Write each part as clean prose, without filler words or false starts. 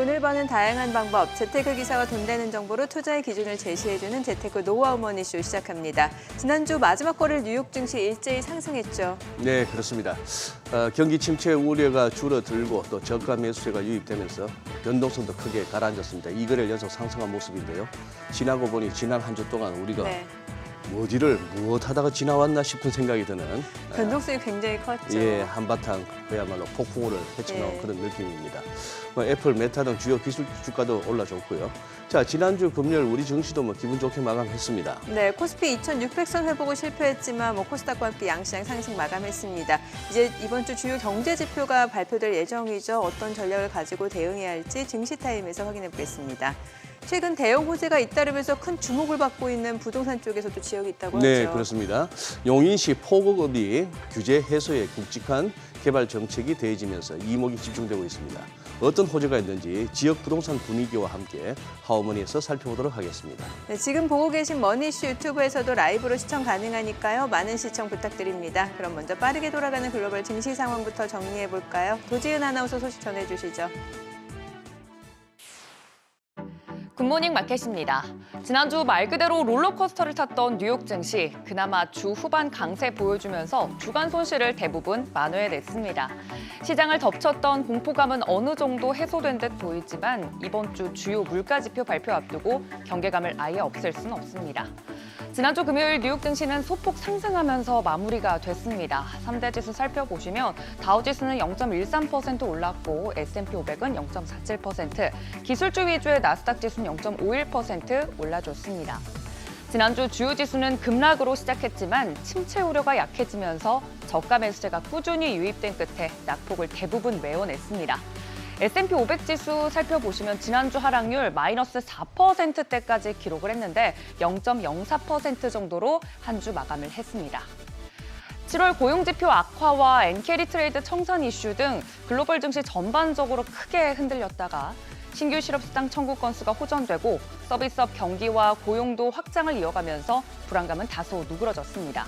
돈을 버는 다양한 방법, 재테크 기사와 돈 되는 정보로 투자의 기준을 제시해주는 재테크 노하우 머니쇼 시작합니다. 지난주 마지막 거래일 뉴욕 증시 일제히 상승했죠. 네, 그렇습니다. 경기 침체 우려가 줄어들고 또 저가 매수세가 유입되면서 변동성도 크게 가라앉았습니다. 이 거래일 연속 상승한 모습인데요. 지나고 보니 지난 한 주 동안 우리가 무엇하다가 지나왔나 싶은 생각이 드는 변동성이 굉장히 컸죠. 예, 한바탕 그야말로 폭풍우를 헤쳐나온 그런 느낌입니다. 애플, 메타 등 주요 기술 주가도 올라줬고요. 자, 지난주 금요일 우리 증시도 기분 좋게 마감했습니다. 네, 코스피 2,600선 회복을 실패했지만 코스닥과 함께 양시장 상승 마감했습니다. 이제 이번 주 주요 경제 지표가 발표될 예정이죠. 어떤 전략을 가지고 대응해야 할지 증시타임에서 확인해 보겠습니다. 최근 대형 호재가 잇따르면서 큰 주목을 받고 있는 부동산 쪽에서도 지역이 있다고 하죠. 네, 그렇습니다. 용인시 포곡읍이 규제 해소에 굵직한 개발 정책이 더해지면서 이목이 집중되고 있습니다. 어떤 호재가 있는지 지역 부동산 분위기와 함께 하우머니에서 살펴보도록 하겠습니다. 네, 지금 보고 계신 머니쇼 유튜브에서도 라이브로 시청 가능하니까요. 많은 시청 부탁드립니다. 그럼 먼저 빠르게 돌아가는 글로벌 증시 상황부터 정리해 볼까요? 도지은 아나운서 소식 전해주시죠. 굿모닝 마켓입니다. 지난주 말 그대로 롤러코스터를 탔던 뉴욕 증시, 그나마 주 후반 강세 보여주면서 주간 손실을 대부분 만회해냈습니다. 시장을 덮쳤던 공포감은 어느 정도 해소된 듯 보이지만 이번 주 주요 물가지표 발표 앞두고 경계감을 아예 없앨 수는 없습니다. 지난주 금요일 뉴욕 증시는 소폭 상승하면서 마무리가 됐습니다. 3대 지수 살펴보시면 다우지수는 0.13% 올랐고 S&P 500은 0.47%, 기술주 위주의 나스닥 지수는 0.51% 올라줬습니다. 지난주 주요 지수는 급락으로 시작했지만 침체 우려가 약해지면서 저가 매수세가 꾸준히 유입된 끝에 낙폭을 대부분 메워냈습니다. S&P 500 지수 살펴보시면 지난주 하락률 마이너스 4%대까지 기록을 했는데 0.04% 정도로 한 주 마감을 했습니다. 7월 고용지표 악화와 엔캐리 트레이드 청산 이슈 등 글로벌 증시 전반적으로 크게 흔들렸다가 신규 실업수당 청구 건수가 호전되고 서비스업 경기와 고용도 확장을 이어가면서 불안감은 다소 누그러졌습니다.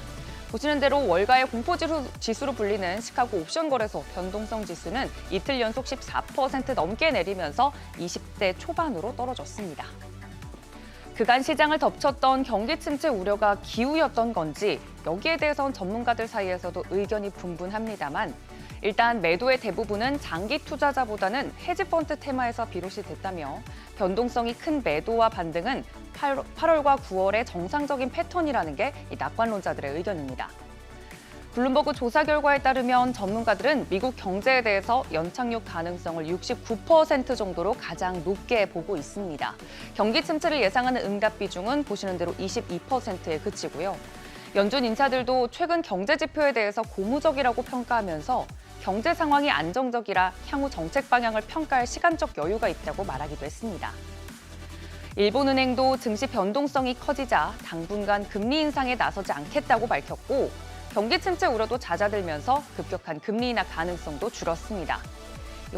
보시는 대로 월가의 공포지수로 불리는 시카고 옵션 거래소 변동성 지수는 이틀 연속 14% 넘게 내리면서 20대 초반으로 떨어졌습니다. 그간 시장을 덮쳤던 경기 침체 우려가 기우였던 건지 여기에 대해선 전문가들 사이에서도 의견이 분분합니다만 일단 매도의 대부분은 장기 투자자보다는 헤지펀드 테마에서 비롯이 됐다며 변동성이 큰 매도와 반등은 8월과 9월의 정상적인 패턴이라는 게 이 낙관론자들의 의견입니다. 블룸버그 조사 결과에 따르면 전문가들은 미국 경제에 대해서 연착륙 가능성을 69% 정도로 가장 높게 보고 있습니다. 경기 침체를 예상하는 응답 비중은 보시는 대로 22%에 그치고요. 연준 인사들도 최근 경제 지표에 대해서 고무적이라고 평가하면서 경제 상황이 안정적이라 향후 정책 방향을 평가할 시간적 여유가 있다고 말하기도 했습니다. 일본은행도 증시 변동성이 커지자 당분간 금리 인상에 나서지 않겠다고 밝혔고 경기 침체 우려도 잦아들면서 급격한 금리 인하 가능성도 줄었습니다.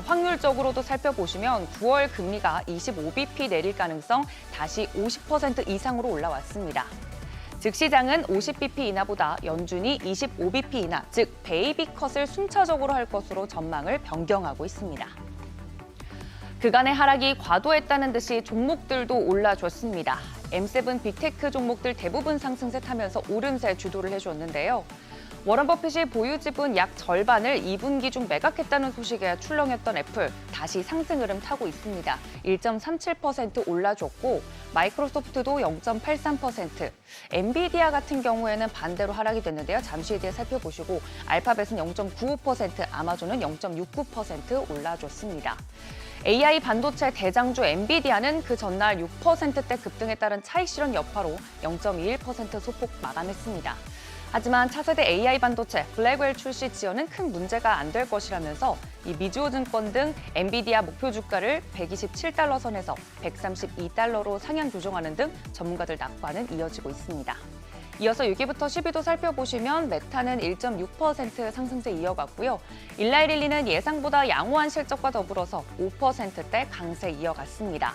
확률적으로도 살펴보시면 9월 금리가 25bp 내릴 가능성 다시 50% 이상으로 올라왔습니다. 즉 시장은 50bp 인하보다 연준이 25bp 인하, 즉 베이비 컷을 순차적으로 할 것으로 전망을 변경하고 있습니다. 그간의 하락이 과도했다는 듯이 종목들도 올라줬습니다. M7 빅테크 종목들 대부분 상승세 타면서 오름세 주도를 해줬는데요. 워런 버핏이 보유 지분 약 절반을 2분기 중 매각했다는 소식에 출렁였던 애플, 다시 상승 흐름 타고 있습니다. 1.37% 올라줬고 마이크로소프트도 0.83%, 엔비디아 같은 경우에는 반대로 하락이 됐는데요. 잠시 뒤에 살펴보시고 알파벳은 0.95%, 아마존은 0.69% 올라줬습니다. AI 반도체 대장주 엔비디아는 그 전날 6%대 급등에 따른 차익 실현 여파로 0.21% 소폭 마감했습니다. 하지만 차세대 AI 반도체 블랙웰 출시 지연은 큰 문제가 안 될 것이라면서 이 미주호증권 등 엔비디아 목표 주가를 127달러 선에서 132달러로 상향 조정하는 등 전문가들 낙관은 이어지고 있습니다. 이어서 6위부터 10위도 살펴보시면 메타는 1.6% 상승세 이어갔고요. 일라이릴리는 예상보다 양호한 실적과 더불어서 5%대 강세 이어갔습니다.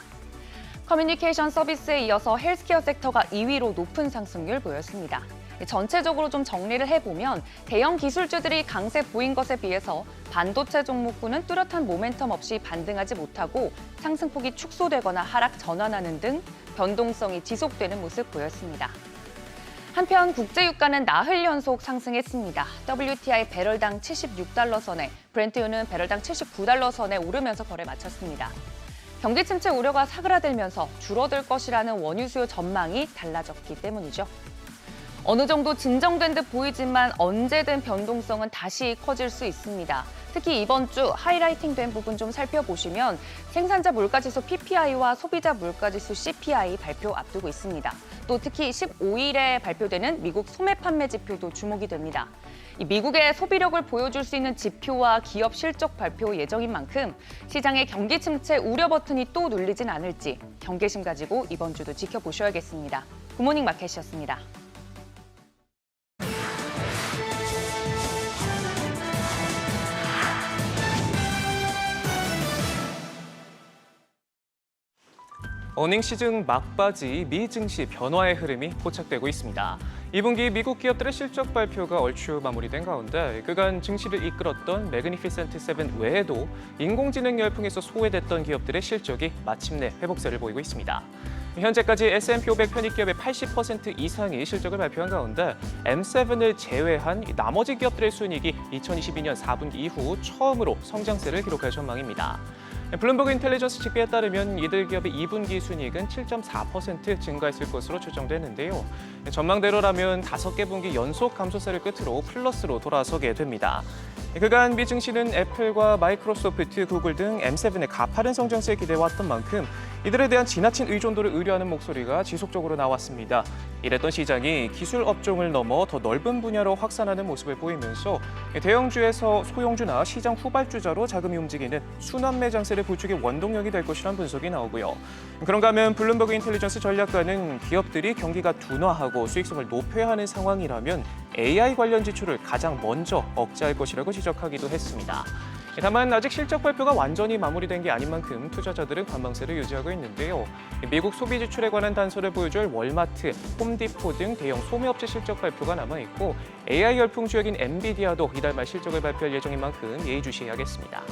커뮤니케이션 서비스에 이어서 헬스케어 섹터가 2위로 높은 상승률 보였습니다. 전체적으로 좀 정리를 해보면 대형 기술주들이 강세 보인 것에 비해서 반도체 종목군은 뚜렷한 모멘텀 없이 반등하지 못하고 상승폭이 축소되거나 하락 전환하는 등 변동성이 지속되는 모습 보였습니다. 한편 국제유가는 나흘 연속 상승했습니다. WTI 배럴당 76달러 선에, 브렌트유는 배럴당 79달러 선에 오르면서 거래 마쳤습니다. 경기 침체 우려가 사그라들면서 줄어들 것이라는 원유 수요 전망이 달라졌기 때문이죠. 어느 정도 진정된 듯 보이지만 언제든 변동성은 다시 커질 수 있습니다. 특히 이번 주 하이라이팅된 부분 좀 살펴보시면 생산자 물가지수 PPI와 소비자 물가지수 CPI 발표 앞두고 있습니다. 또 특히 15일에 발표되는 미국 소매 판매 지표도 주목이 됩니다. 이 미국의 소비력을 보여줄 수 있는 지표와 기업 실적 발표 예정인 만큼 시장의 경기 침체 우려 버튼이 또 눌리진 않을지 경계심 가지고 이번 주도 지켜보셔야겠습니다. 굿모닝 마켓이었습니다. 어닝 시즌 막바지 미 증시 변화의 흐름이 포착되고 있습니다. 2분기 미국 기업들의 실적 발표가 얼추 마무리된 가운데 그간 증시를 이끌었던 매그니피센트 세븐 외에도 인공지능 열풍에서 소외됐던 기업들의 실적이 마침내 회복세를 보이고 있습니다. 현재까지 S&P 500 편입기업의 80% 이상이 실적을 발표한 가운데 M7을 제외한 나머지 기업들의 순이익이 2022년 4분기 이후 처음으로 성장세를 기록할 전망입니다. 블룸버그 인텔리전스 집계에 따르면 이들 기업의 2분기 순이익은 7.4% 증가했을 것으로 추정되는데요. 전망대로라면 5개 분기 연속 감소세를 끝으로 플러스로 돌아서게 됩니다. 그간 미 증시는 애플과 마이크로소프트, 구글 등 M7의 가파른 성장세에 기대해왔던 만큼 이들에 대한 지나친 의존도를 우려하는 목소리가 지속적으로 나왔습니다. 이랬던 시장이 기술 업종을 넘어 더 넓은 분야로 확산하는 모습을 보이면서 대형주에서 소형주나 시장 후발주자로 자금이 움직이는 순환 매장세를 부추길 원동력이 될 것이라는 분석이 나오고요. 그런가 하면 블룸버그 인텔리전스 전략가는 기업들이 경기가 둔화하고 수익성을 높여야 하는 상황이라면 AI 관련 지출을 가장 먼저 억제할 것이라고 지적하기도 했습니다. 다만 아직 실적 발표가 완전히 마무리된 게 아닌 만큼 투자자들은 관망세를 유지하고 있는데요. 미국 소비 지출에 관한 단서를 보여줄 월마트, 홈디포 등 대형 소매업체 실적 발표가 남아있고 AI 열풍 주역인 엔비디아도 이달 말 실적을 발표할 예정인 만큼 예의주시해야겠습니다.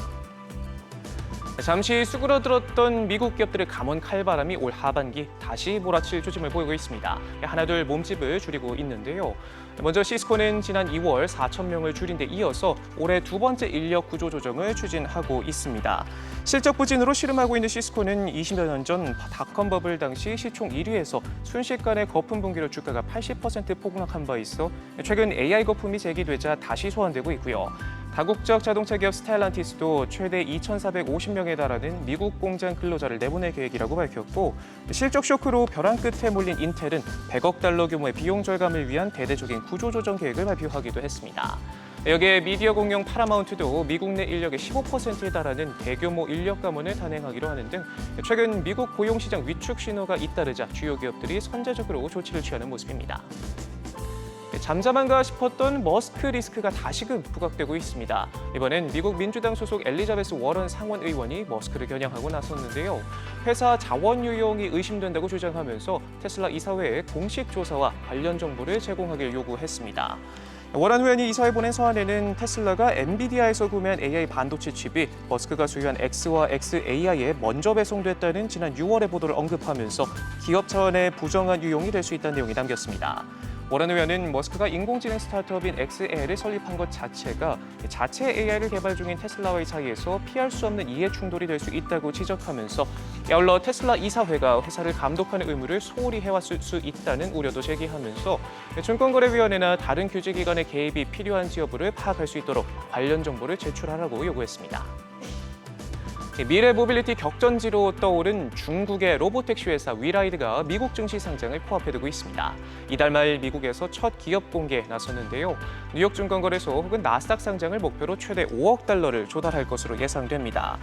잠시 수그러들었던 미국 기업들의 감원 칼바람이 올 하반기 다시 몰아칠 조짐을 보이고 있습니다. 하나둘 몸집을 줄이고 있는데요. 먼저 시스코는 지난 2월 4,000명을 줄인 데 이어서 올해 두 번째 인력 구조 조정을 추진하고 있습니다. 실적 부진으로 씨름하고 있는 시스코는 20여 년 전 닷컴 버블 당시 시총 1위에서 순식간에 거품 분기로 주가가 80% 폭락한 바 있어 최근 AI 거품이 제기되자 다시 소환되고 있고요. 다국적 자동차 기업 스텔란티스도 최대 2,450명에 달하는 미국 공장 근로자를 내보낼 계획이라고 밝혔고 실적 쇼크로 벼랑 끝에 몰린 인텔은 100억 달러 규모의 비용 절감을 위한 대대적인 구조조정 계획을 발표하기도 했습니다. 여기에 미디어 공룡 파라마운트도 미국 내 인력의 15%에 달하는 대규모 인력 감원을 단행하기로 하는 등 최근 미국 고용시장 위축 신호가 잇따르자 주요 기업들이 선제적으로 조치를 취하는 모습입니다. 잠잠한가 싶었던 머스크 리스크가 다시금 부각되고 있습니다. 이번엔 미국 민주당 소속 엘리자베스 워런 상원 의원이 머스크를 겨냥하고 나섰는데요. 회사 자원 유용이 의심된다고 주장하면서 테슬라 이사회에 공식 조사와 관련 정보를 제공하길 요구했습니다. 워런 의원이 이사회 보낸 서한에는 테슬라가 엔비디아에서 구매한 AI 반도체 칩이 머스크가 소유한 X와 XAI에 먼저 배송됐다는 지난 6월의 보도를 언급하면서 기업 차원의 부정한 유용이 될 수 있다는 내용이 담겼습니다. 워런 의원은 머스크가 인공지능 스타트업인 XAI를 설립한 것 자체가 자체 AI를 개발 중인 테슬라와의 사이에서 피할 수 없는 이해 충돌이 될 수 있다고 지적하면서 아울러 테슬라 이사회가 회사를 감독하는 의무를 소홀히 해왔을 수 있다는 우려도 제기하면서 증권거래위원회나 다른 규제기관의 개입이 필요한지 여부를 파악할 수 있도록 관련 정보를 제출하라고 요구했습니다. 미래 모빌리티 격전지로 떠오른 중국의 로보택시 회사 위라이드가 미국 증시 상장을 코앞에 두고 있습니다. 이달 말 미국에서 첫 기업 공개에 나섰는데요. 뉴욕 증권거래소 혹은 나스닥 상장을 목표로 최대 5억 달러를 조달할 것으로 예상됩니다.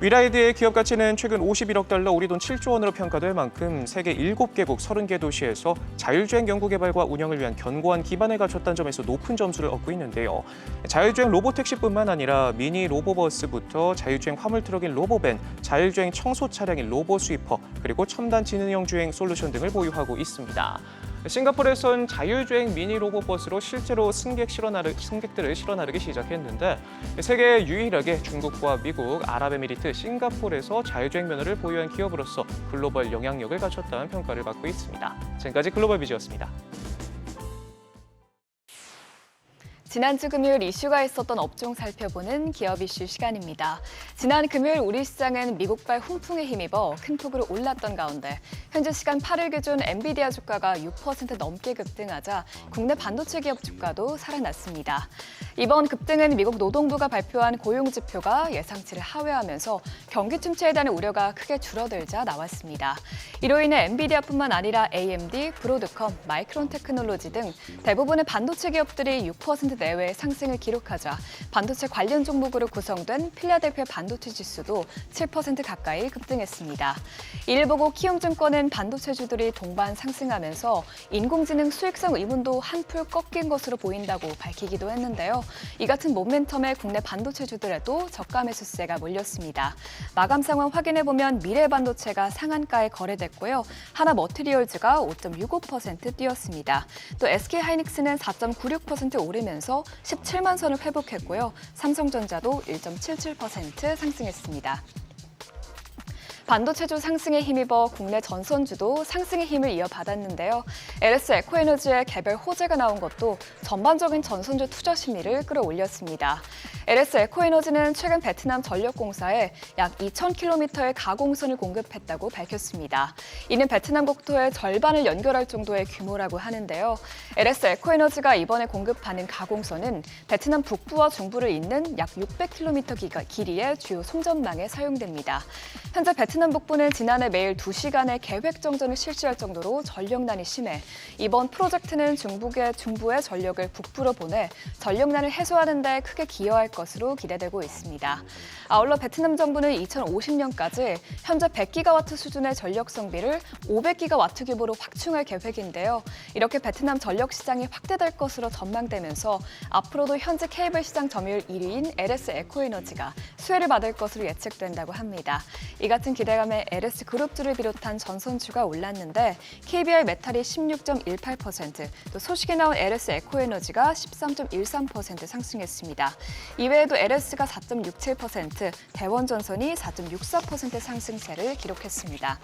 위라이드의 기업 가치는 최근 51억 달러, 우리 돈 7조 원으로 평가될 만큼 세계 7개국 30개 도시에서 자율주행 연구개발과 운영을 위한 견고한 기반을 갖췄다는 점에서 높은 점수를 얻고 있는데요. 자율주행 로보택시뿐만 아니라 미니 로보버스부터 자율주행 화물트럭인 로보밴, 자율주행 청소 차량인 로보스위퍼, 그리고 첨단 지능형 주행 솔루션 등을 보유하고 있습니다. 싱가포르에선 자율주행 미니 로봇버스로 실제로 승객들을 실어 나르기 시작했는데 세계 유일하게 중국과 미국, 아랍에미리트, 싱가포르에서 자율주행 면허를 보유한 기업으로서 글로벌 영향력을 갖췄다는 평가를 받고 있습니다. 지금까지 글로벌 비즈였습니다. 지난주 금요일 이슈가 있었던 업종 살펴보는 기업 이슈 시간입니다. 지난 금요일 우리 시장은 미국발 훈풍에 힘입어 큰 폭으로 올랐던 가운데 현재 시간 8일 기준 엔비디아 주가가 6% 넘게 급등하자 국내 반도체 기업 주가도 살아났습니다. 이번 급등은 미국 노동부가 발표한 고용지표가 예상치를 하회하면서 경기 침체에 대한 우려가 크게 줄어들자 나왔습니다. 이로 인해 엔비디아뿐만 아니라 AMD, 브로드컴, 마이크론 테크놀로지 등 대부분의 반도체 기업들이 6% 내외의 상승을 기록하자 반도체 관련 종목으로 구성된 필라델피아 반도체 지수도 7% 가까이 급등했습니다. 이를 보고 키움증권은 반도체주들이 동반 상승하면서 인공지능 수익성 의문도 한풀 꺾인 것으로 보인다고 밝히기도 했는데요. 이 같은 모멘텀에 국내 반도체주들에도 저가 매수세가 몰렸습니다. 마감 상황 확인해보면 미래반도체가 상한가에 거래됐고요. 하나머티리얼즈가 5.65% 뛰었습니다. 또 SK하이닉스는 4.96% 오르면서 17만 선을 회복했고요. 삼성전자도 1.77% 상승했습니다. 반도체주 상승에 힘입어 국내 전선주도 상승의 힘을 이어받았는데요. LS 에코에너지의 개별 호재가 나온 것도 전반적인 전선주 투자 심리를 끌어올렸습니다. LS 에코에너지는 최근 베트남 전력공사에 약 2,000km의 가공선을 공급했다고 밝혔습니다. 이는 베트남 국토의 절반을 연결할 정도의 규모라고 하는데요. LS 에코에너지가 이번에 공급하는 가공선은 베트남 북부와 중부를 잇는 약 600km 길이의 주요 송전망에 사용됩니다. 현재 베트남 북부는 지난해 매일 2시간의 계획 정전을 실시할 정도로 전력난이 심해 이번 프로젝트는 중부의 전력을 북부로 보내 전력난을 해소하는 데 크게 기여할 것으로 기대되고 있습니다. 아울러 베트남 정부는 2050년까지 현재 100기가와트 수준의 전력 성비를 500기가와트 규모로 확충할 계획인데요. 이렇게 베트남 전력 시장이 확대될 것으로 전망되면서 앞으로도 현재 케이블 시장 점유율 1위인 LS 에코에너지가 수혜를 받을 것으로 예측된다고 합니다. 이 같은 기대감에 LS 그룹주를 비롯한 전선주가 올랐는데 KBR 메탈이 16.18%, 또 소식이 나온 LS 에코에너지가 13.13% 상승했습니다. 이외에도 LS가 4.67%, 대원전선이 4.64% 상승세를 기록했습니다.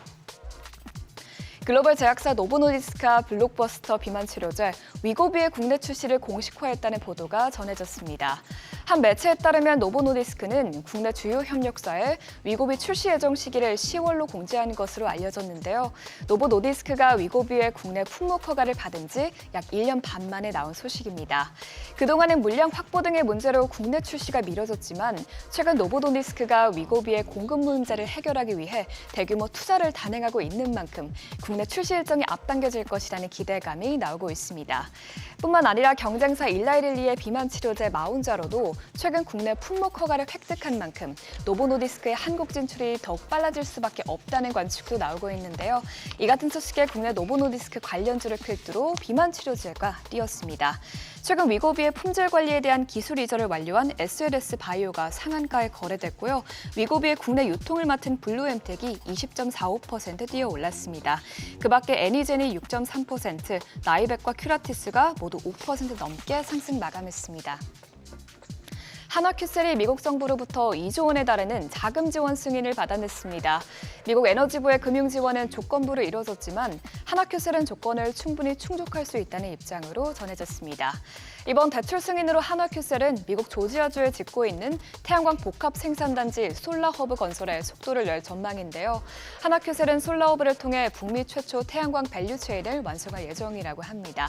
글로벌 제약사 노보노디스크가 블록버스터 비만 치료제 위고비의 국내 출시를 공식화했다는 보도가 전해졌습니다. 한 매체에 따르면 노보노디스크는 국내 주요 협력사에 위고비 출시 예정 시기를 10월로 공지한 것으로 알려졌는데요. 노보노디스크가 위고비의 국내 품목 허가를 받은 지 약 1년 반 만에 나온 소식입니다. 그동안은 물량 확보 등의 문제로 국내 출시가 미뤄졌지만 최근 노보노디스크가 위고비의 공급 문제를 해결하기 위해 대규모 투자를 단행하고 있는 만큼 국내 출시 일정이 앞당겨질 것이라는 기대감이 나오고 있습니다. 뿐만 아니라 경쟁사 일라이릴리의 비만 치료제 마운자로도 최근 국내 품목 허가를 획득한 만큼 노보노디스크의 한국 진출이 더욱 빨라질 수밖에 없다는 관측도 나오고 있는데요. 이 같은 소식에 국내 노보노디스크 관련주를 필두로 비만 치료제가 뛰었습니다. 최근 위고비의 품질 관리에 대한 기술 이전을 완료한 SLS 바이오가 상한가에 거래됐고요. 위고비의 국내 유통을 맡은 블루엠텍이 20.45% 뛰어 올랐습니다. 그 밖에 애니젠이 6.3%, 나이백과 큐라티스가 모두 5% 넘게 상승 마감했습니다. 한화큐셀이 미국 정부로부터 2조 원에 달하는 자금 지원 승인을 받아냈습니다. 미국 에너지부의 금융 지원은 조건부로 이뤄졌지만 한화큐셀은 조건을 충분히 충족할 수 있다는 입장으로 전해졌습니다. 이번 대출 승인으로 한화큐셀은 미국 조지아주에 짓고 있는 태양광 복합 생산단지 솔라허브 건설에 속도를 낼 전망인데요. 한화큐셀은 솔라허브를 통해 북미 최초 태양광 밸류체인을 완성할 예정이라고 합니다.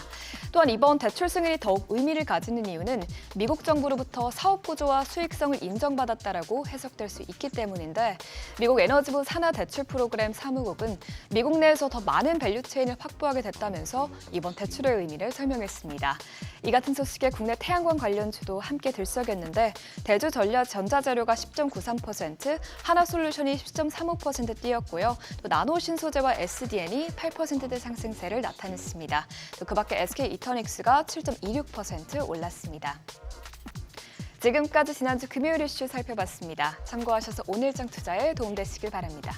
또한 이번 대출 승인이 더욱 의미를 가지는 이유는 미국 정부로부터 사업 구조와 수익성을 인정받았다라고 해석될 수 있기 때문인데 미국 에너지부 산하 대출 프로그램 사무국은 미국 내에서 더 많은 밸류체인을 확보하게 됐다면서 이번 대출의 의미를 설명했습니다. 이 같은 소식에 국내 태양광 관련주도 함께 들썩였는데 대주전자재료가 10.93%, 하나솔루션이 10.35% 뛰었고요. 또 나노신소재와 SDN이 8%대 상승세를 나타냈습니다. 또 그 밖에 SK이터닉스가 7.26% 올랐습니다. 지금까지 지난주 금요일 이슈 살펴봤습니다. 참고하셔서 오늘 장 투자에 도움되시길 바랍니다.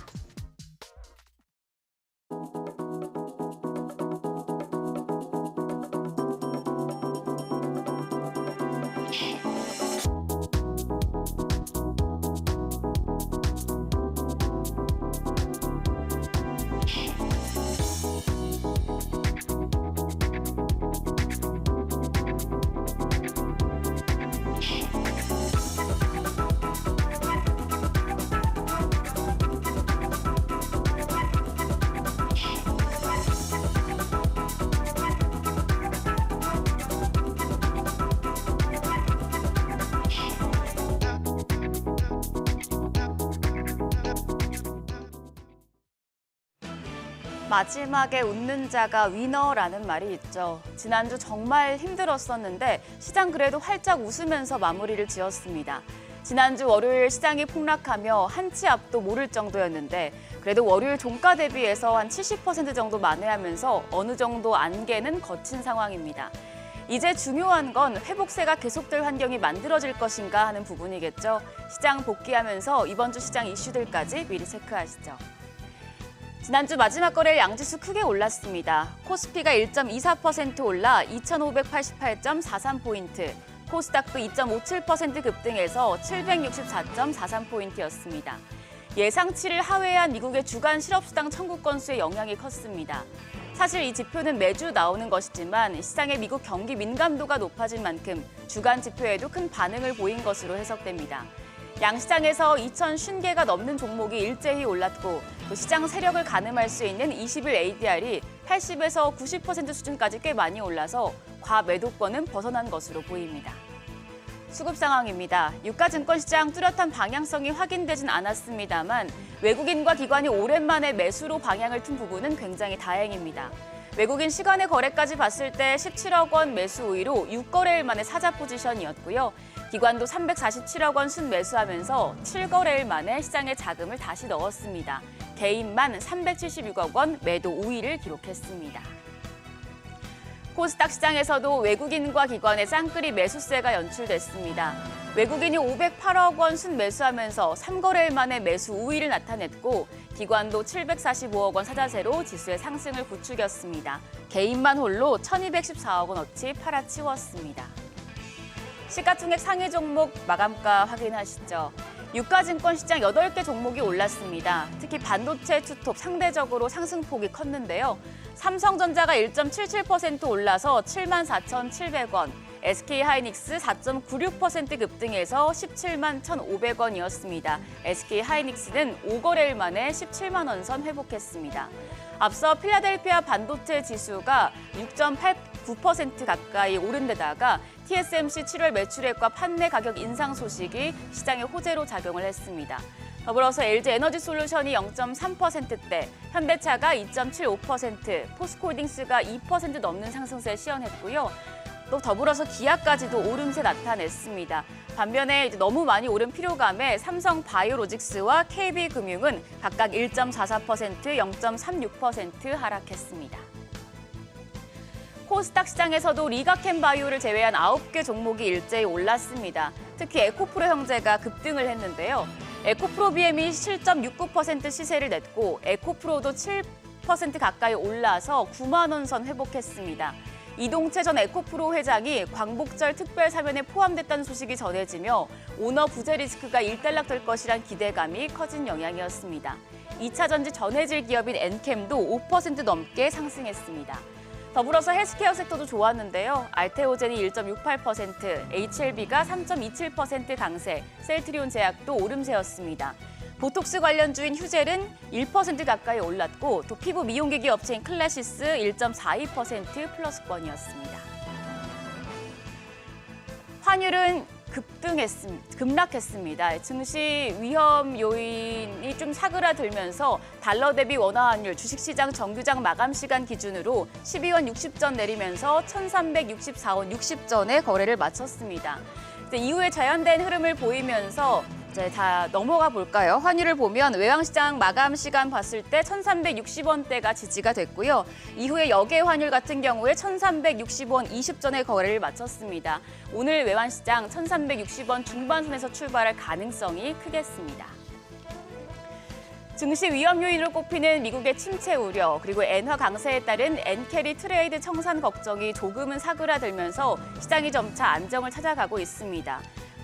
마지막에 웃는 자가 위너라는 말이 있죠. 지난주 정말 힘들었었는데 시장 그래도 활짝 웃으면서 마무리를 지었습니다. 지난주 월요일 시장이 폭락하며 한치 앞도 모를 정도였는데 그래도 월요일 종가 대비해서 한 70% 정도 만회하면서 어느 정도 안개는 거친 상황입니다. 이제 중요한 건 회복세가 계속될 환경이 만들어질 것인가 하는 부분이겠죠. 시장 복귀하면서 이번 주 시장 이슈들까지 미리 체크하시죠. 지난주 마지막 거래일 양지수 크게 올랐습니다. 코스피가 1.24% 올라 2,588.43포인트, 코스닥도 2.57% 급등해서 764.43포인트였습니다. 예상치를 하회한 미국의 주간 실업수당 청구 건수의 영향이 컸습니다. 사실 이 지표는 매주 나오는 것이지만 시장의 미국 경기 민감도가 높아진 만큼 주간 지표에도 큰 반응을 보인 것으로 해석됩니다. 양시장에서 2,050개가 넘는 종목이 일제히 올랐고 또 시장 세력을 가늠할 수 있는 20일 ADR이 80에서 90% 수준까지 꽤 많이 올라서 과매도권은 벗어난 것으로 보입니다. 수급 상황입니다. 유가증권시장 뚜렷한 방향성이 확인되진 않았습니다만 외국인과 기관이 오랜만에 매수로 방향을 튼 부분은 굉장히 다행입니다. 외국인 시간의 거래까지 봤을 때 17억 원 매수 우위로 6거래일 만에 사자 포지션이었고요. 기관도 347억 원 순매수하면서 7거래일 만에 시장에 자금을 다시 넣었습니다. 개인만 376억 원 매도 우위를 기록했습니다. 코스닥 시장에서도 외국인과 기관의 짱끌이 매수세가 연출됐습니다. 외국인이 508억 원 순매수하면서 3거래일 만에 매수 우위를 나타냈고 기관도 745억 원 사자세로 지수의 상승을 부추겼습니다. 개인만 홀로 1,214억 원어치 팔아치웠습니다. 시가총액 상위 종목 마감가 확인하시죠. 유가증권 시장 8개 종목이 올랐습니다. 특히 반도체 투톱 상대적으로 상승폭이 컸는데요. 삼성전자가 1.77% 올라서 74,700원, SK하이닉스 4.96% 급등해서 17만 1,500원이었습니다. SK하이닉스는 5거래일 만에 17만 원 선 회복했습니다. 앞서 필라델피아 반도체 지수가 6.89% 가까이 오른 데다가 TSMC 7월 매출액과 판매 가격 인상 소식이 시장에 호재로 작용을 했습니다. 더불어서 LG에너지솔루션이 0.3%대, 현대차가 2.75%, 포스코홀딩스가 2% 넘는 상승세 시현했고요. 또 더불어서 기아까지도 오름세 나타냈습니다. 반면에 너무 많이 오른 피로감에 삼성바이오로직스와 KB금융은 각각 1.44%, 0.36% 하락했습니다. 코스닥 시장에서도 리가캠바이오를 제외한 9개 종목이 일제히 올랐습니다. 특히 에코프로 형제가 급등을 했는데요. 에코프로 BM이 7.69% 시세를 냈고 에코프로도 7% 가까이 올라서 9만 원 선 회복했습니다. 이동채 전 에코프로 회장이 광복절 특별 사면에 포함됐다는 소식이 전해지며 오너 부재 리스크가 일단락될 것이란 기대감이 커진 영향이었습니다. 2차 전지 전해질 기업인 엔캠도 5% 넘게 상승했습니다. 더불어서 헬스케어 섹터도 좋았는데요. 알테오젠이 1.68%, HLB가 3.27% 강세, 셀트리온 제약도 오름세였습니다. 보톡스 관련주인 휴젤은 1% 가까이 올랐고 또 피부 미용기기 업체인 클래시스 1.42% 플러스권이었습니다. 환율은 급락했습니다. 증시 위험 요인이 좀 사그라들면서 달러 대비 원화 환율 주식시장 정규장 마감 시간 기준으로 12원 60전 내리면서 1,364원 60전에 거래를 마쳤습니다. 이후에 자연된 흐름을 보이면서 이제 다 넘어가 볼까요? 환율을 보면 외환시장 마감 시간 봤을 때 1,360원대가 지지가 됐고요. 이후에 역외 환율 같은 경우에 1,360원 20전에 거래를 마쳤습니다. 오늘 외환시장 1,360원 중반선에서 출발할 가능성이 크겠습니다. 증시 위험 요인으로 꼽히는 미국의 침체 우려, 그리고 엔화 강세에 따른 엔캐리 트레이드 청산 걱정이 조금은 사그라들면서 시장이 점차 안정을 찾아가고 있습니다.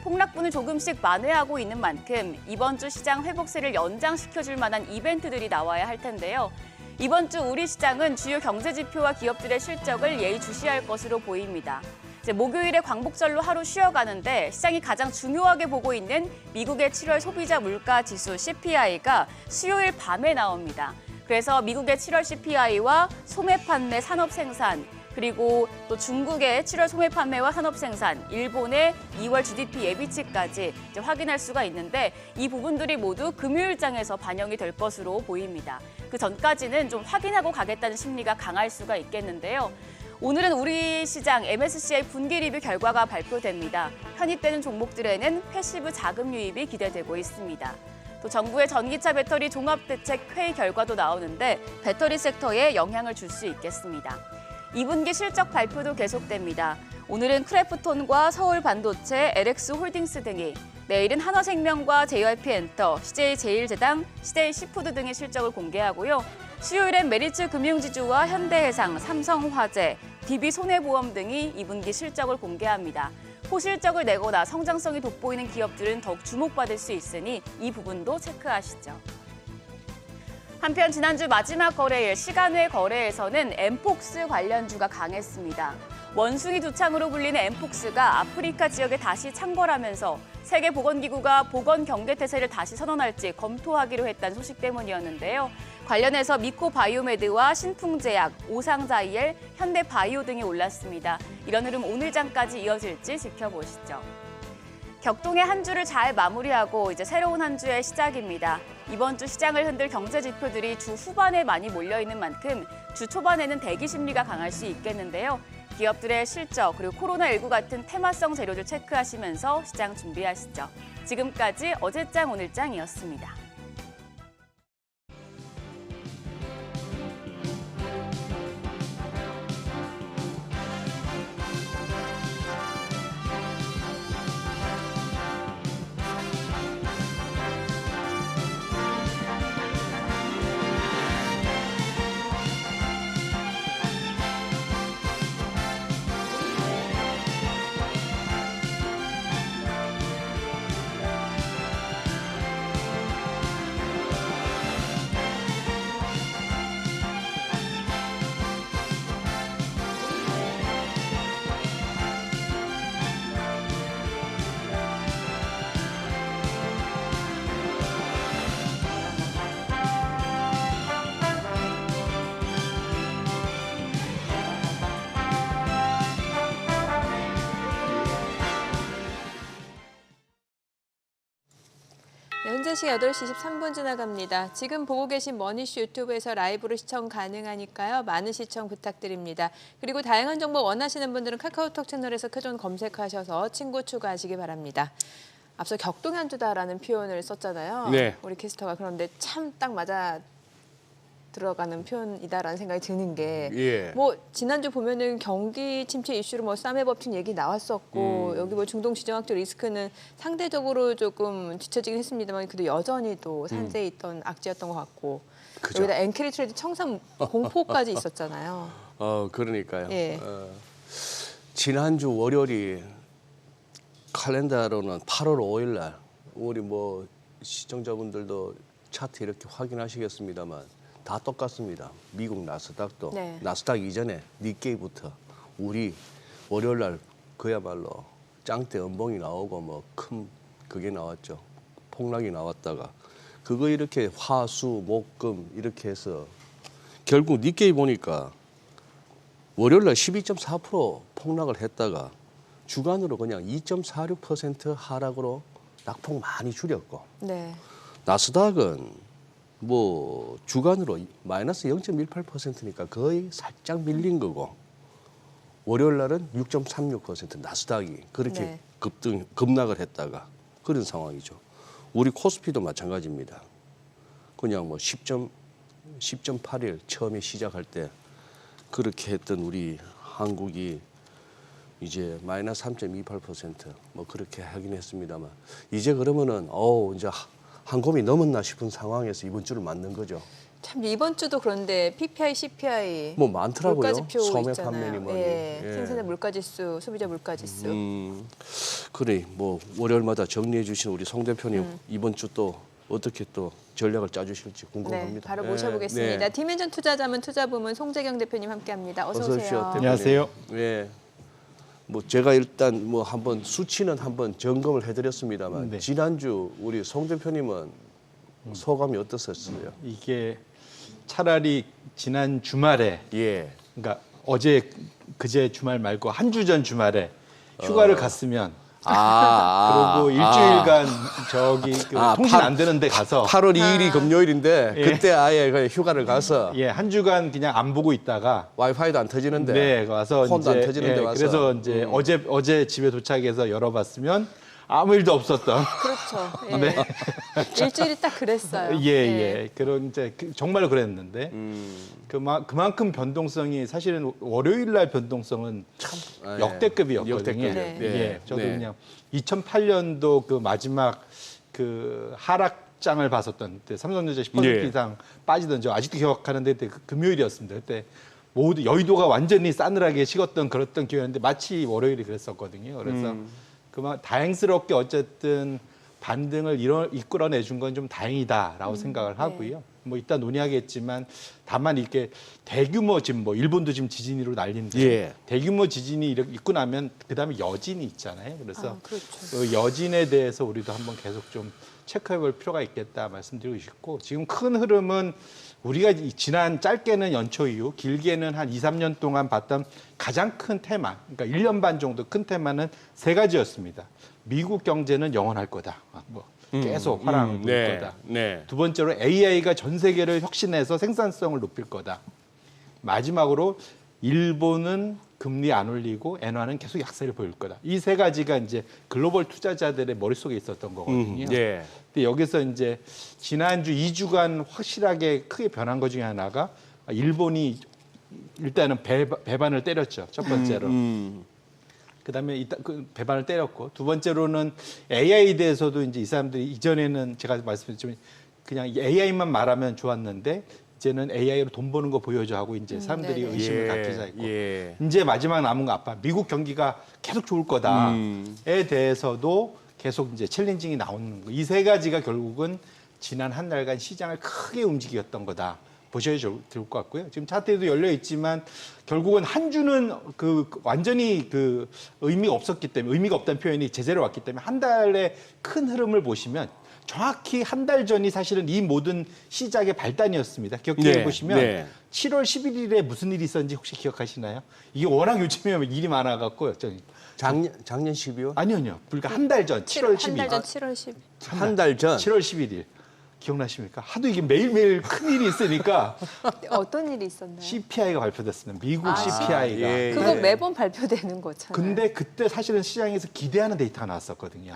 폭락분을 조금씩 만회하고 있는 만큼 이번 주 시장 회복세를 연장시켜줄 만한 이벤트들이 나와야 할 텐데요. 이번 주 우리 시장은 주요 경제 지표와 기업들의 실적을 예의주시할 것으로 보입니다. 이제 목요일에 광복절로 하루 쉬어가는데 시장이 가장 중요하게 보고 있는 미국의 7월 소비자 물가 지수 CPI가 수요일 밤에 나옵니다. 그래서 미국의 7월 CPI와 소매 판매 산업 생산, 그리고 또 중국의 7월 소매 판매와 산업 생산, 일본의 2월 GDP 예비치까지 확인할 수가 있는데 이 부분들이 모두 금요일장에서 반영이 될 것으로 보입니다. 그 그 전까지는 좀 확인하고 가겠다는 심리가 강할 수가 있겠는데요. 오늘은 우리 시장 MSCI 분기 리뷰 결과가 발표됩니다. 편입되는 종목들에는 패시브 자금 유입이 기대되고 있습니다. 또 정부의 전기차 배터리 종합대책 회의 결과도 나오는데 배터리 섹터에 영향을 줄 수 있겠습니다. 2분기 실적 발표도 계속됩니다. 오늘은 크래프톤과 서울반도체, LX홀딩스 등이, 내일은 한화생명과 JYP엔터, CJ제일제당, CJ시푸드 등의 실적을 공개하고요. 수요일엔 메리츠 금융지주와 현대해상, 삼성화재, DB손해보험 등이 2분기 실적을 공개합니다. 호실적을 내거나 성장성이 돋보이는 기업들은 더욱 주목받을 수 있으니 이 부분도 체크하시죠. 한편 지난주 마지막 거래일 시간외 거래에서는 엠폭스 관련주가 강했습니다. 원숭이 두창으로 불리는 엠폭스가 아프리카 지역에 다시 창궐하면서 세계보건기구가 보건 경계 태세를 다시 선언할지 검토하기로 했다는 소식 때문이었는데요. 관련해서 미코바이오메드와 신풍제약, 오상자이엘, 현대바이오 등이 올랐습니다. 이런 흐름 오늘 장까지 이어질지 지켜보시죠. 격동의 한 주를 잘 마무리하고 이제 새로운 한 주의 시작입니다. 이번 주 시장을 흔들 경제 지표들이 주 후반에 많이 몰려있는 만큼 주 초반에는 대기 심리가 강할 수 있겠는데요. 기업들의 실적 그리고 코로나19 같은 테마성 재료들 체크하시면서 시장 준비하시죠. 지금까지 어제장 오늘장이었습니다. 네, 현재 시각 8시 13분 지나갑니다. 지금 보고 계신 머니쇼 유튜브에서 라이브로 시청 가능하니까요. 많은 시청 부탁드립니다. 그리고 다양한 정보 원하시는 분들은 카카오톡 채널에서 크존 검색하셔서 친구 추가하시기 바랍니다. 앞서 격동의 한 주다라는 표현을 썼잖아요. 네. 우리 캐스터가. 그런데 참 딱 맞아 들어가는 표현이다라는 생각이 드는 게 예. 뭐 지난주 보면은 경기 침체 이슈로 뭐 쌈의 법칙 얘기 나왔었고 여기 뭐 중동 지정학적 리스크는 상대적으로 조금 뒤처지긴 했습니다만 그래도 여전히 또 산재에 있던 악재였던 것 같고 그죠. 여기다 엔캐리 트레이드 청산 공포까지 있었잖아요. 그러니까요. 예. 지난주 월요일이 칼렌더로는 8월 5일 날 우리 뭐 시청자분들도 차트 이렇게 확인하시겠습니다만 다 똑같습니다. 미국 나스닥도 네. 나스닥 이전에 니케이부터 우리 월요일 날 그야말로 짱대 연봉이 나오고 뭐 큰 그게 나왔죠. 폭락이 나왔다가 그거 이렇게 화수 목금 이렇게 해서 결국 니케이 보니까 월요일 날 12.4% 폭락을 했다가 주간으로 그냥 2.46% 하락으로 낙폭 많이 줄였고 네. 나스닥은 뭐 주간으로 마이너스 0.18%니까 거의 살짝 밀린 거고 월요일 날은 6.36% 나스닥이 그렇게 네. 급락을 했다가 그런 상황이죠. 우리 코스피도 마찬가지입니다. 그냥 뭐 10.8일 처음에 시작할 때 그렇게 했던 우리 한국이 이제 마이너스 3.28% 그렇게 하긴 했습니다만 이제 그러면은 이제 한곰이 넘었나 싶은 상황에서 이번 주를 맞는 거죠. 참 이번 주도 그런데 PPI, CPI 뭐 많더라고요. 물가지표 소매 있잖아요. 판매니 뭐니. 예. 예. 생산의 물가지수, 소비자 물가지수. 그래 뭐 월요일마다 정리해 주신 우리 송 대표님 이번 주 또 어떻게 또 전략을 짜주실지 네, 궁금합니다. 바로 예, 모셔보겠습니다. 네. 디멘전 투자자문 투자부문 송재경 대표님 함께합니다. 어서 오세요. 대표님. 안녕하세요. 예. 뭐 제가 일단 뭐 한번 수치는 한번 점검을 해드렸습니다만 네. 지난주 우리 송 대표님은 소감이 어떠셨어요? 이게 차라리 지난 주말에, 예. 그러니까 어제 그제 주말 말고 한 주 전 주말에 휴가를 갔으면 그리고 일주일간 저기 그 통신 안 되는 데 가서 8월 2일이 금요일인데 예. 그때 아예 그냥 휴가를 가서 예, 한 주간 그냥 안 보고 있다가 와이파이도 안 터지는데 네, 와서 폰도 이제 안 터지는데 와서 그래서 이제 어제 집에 도착해서 열어봤으면 아무 일도 없었던 그렇죠. 예. 네. 일주일이 딱 그랬어요. 예. 그런 이제 정말로 그랬는데 그만큼 변동성이 사실은 월요일 날 변동성은 참 예. 역대급이었거든요. 역대급이에요. 네. 예. 저도 네. 그냥 2008년도 그 마지막 그 하락장을 봤었던 때 삼성전자 10% 예. 이상 빠지던 저 아직도 기억하는데 그때 금요일이었습니다. 그때 모두 여의도가 완전히 싸늘하게 식었던 그랬던 기회였는데 마치 월요일이 그랬었거든요. 그래서 그만 다행스럽게 어쨌든 반등을 이끌어내 준 건 좀 다행이다라고 생각을 하고요. 뭐 이따 논의하겠지만 다만 이렇게 대규모 지금 뭐 일본도 지금 지진으로 난리인데 예. 대규모 지진이 이렇게 있고 나면 그다음에 여진이 있잖아요. 그래서 그렇죠. 그 여진에 대해서 우리도 한번 계속 좀 체크해 볼 필요가 있겠다 말씀드리고 싶고 지금 큰 흐름은 우리가 지난 짧게는 연초 이후 길게는 한 2, 3년 동안 봤던 가장 큰 테마, 그러니까 1년 반 정도 큰 테마는 세 가지였습니다. 미국 경제는 영원할 거다. 뭐 계속 화랑을 부를 네. 거다. 네. 두 번째로 AI가 전 세계를 혁신해서 생산성을 높일 거다. 마지막으로 일본은 금리 안 올리고 엔화는 계속 약세를 보일 거다. 이 세 가지가 이제 글로벌 투자자들의 머릿속에 있었던 거거든요. 예. 근데 여기서 이제 지난주 2주간 확실하게 크게 변한 것 중에 하나가 일본이 일단은 배반을 때렸죠. 첫 번째로. 그다음에 그 배반을 때렸고 두 번째로는 AI에 대해서도 이제 이 사람들이 이전에는 제가 말씀드렸지만 그냥 AI만 말하면 좋았는데 이제는 AI로 돈 버는 거 보여줘 하고 이제 사람들이 네네. 의심을 갖기 시작했고 예. 이제 마지막 남은 거 아빠 미국 경기가 계속 좋을 거다에 대해서도 계속 이제 챌린징이 나오는 거. 이 세 가지가 결국은 지난 한 달간 시장을 크게 움직였던 거다. 보셔야 될 것 같고요. 지금 차트에도 열려 있지만 결국은 한 주는 그 완전히 그 의미가 없었기 때문에 의미가 없다는 표현이 제대로 왔기 때문에 한 달의 큰 흐름을 보시면 정확히 한 달 전이 사실은 이 모든 시작의 발단이었습니다. 기억해 보시면 네. 7월 11일에 무슨 일이 있었는지 혹시 기억하시나요? 이게 워낙 요즘에 일이 많아갖고 작년 12월? 아니요. 불과 한 달 전, 7월 10일. 한 달 전 7월 10일. 한 달 전. 7월 11일. 기억나십니까? 하도 이게 매일매일 큰 일이 있으니까 어떤 일이 있었나요? CPI가 발표됐습니다. 미국 CPI가. 예. 그거 네. 매번 발표되는 거잖아요. 근데 그때 사실은 시장에서 기대하는 데이터가 나왔었거든요.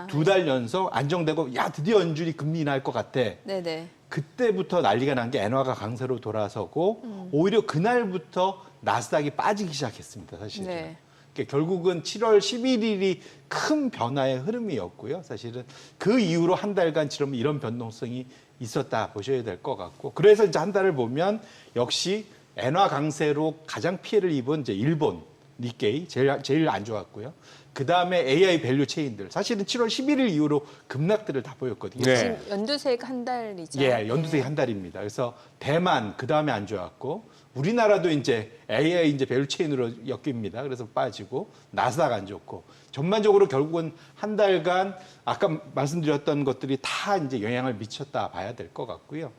두 달 연속 안정되고 야 드디어 연준이 금리 인하할 것 같아. 네네. 그때부터 난리가 난 게 엔화가 강세로 돌아서고 오히려 그날부터 나스닥이 빠지기 시작했습니다. 사실은. 네. 그러니까 결국은 7월 11일이 큰 변화의 흐름이었고요. 사실은 그 이후로 한 달간 이런 변동성이 있었다 보셔야 될 것 같고 그래서 이제 한 달을 보면 역시 엔화 강세로 가장 피해를 입은 이제 일본 니케이 제일 안 좋았고요. 그 다음에 AI 밸류 체인들 사실은 7월 11일 이후로 급락들을 다 보였거든요. 네. 지금 연두색 한 달이죠. 예, 연두색이 한 달입니다. 그래서 대만 그 다음에 안 좋았고 우리나라도 이제 AI 이제 밸류 체인으로 엮입니다. 그래서 빠지고 나스닥 안 좋고 전반적으로 결국은 한 달간 아까 말씀드렸던 것들이 다 이제 영향을 미쳤다 봐야 될 것 같고요.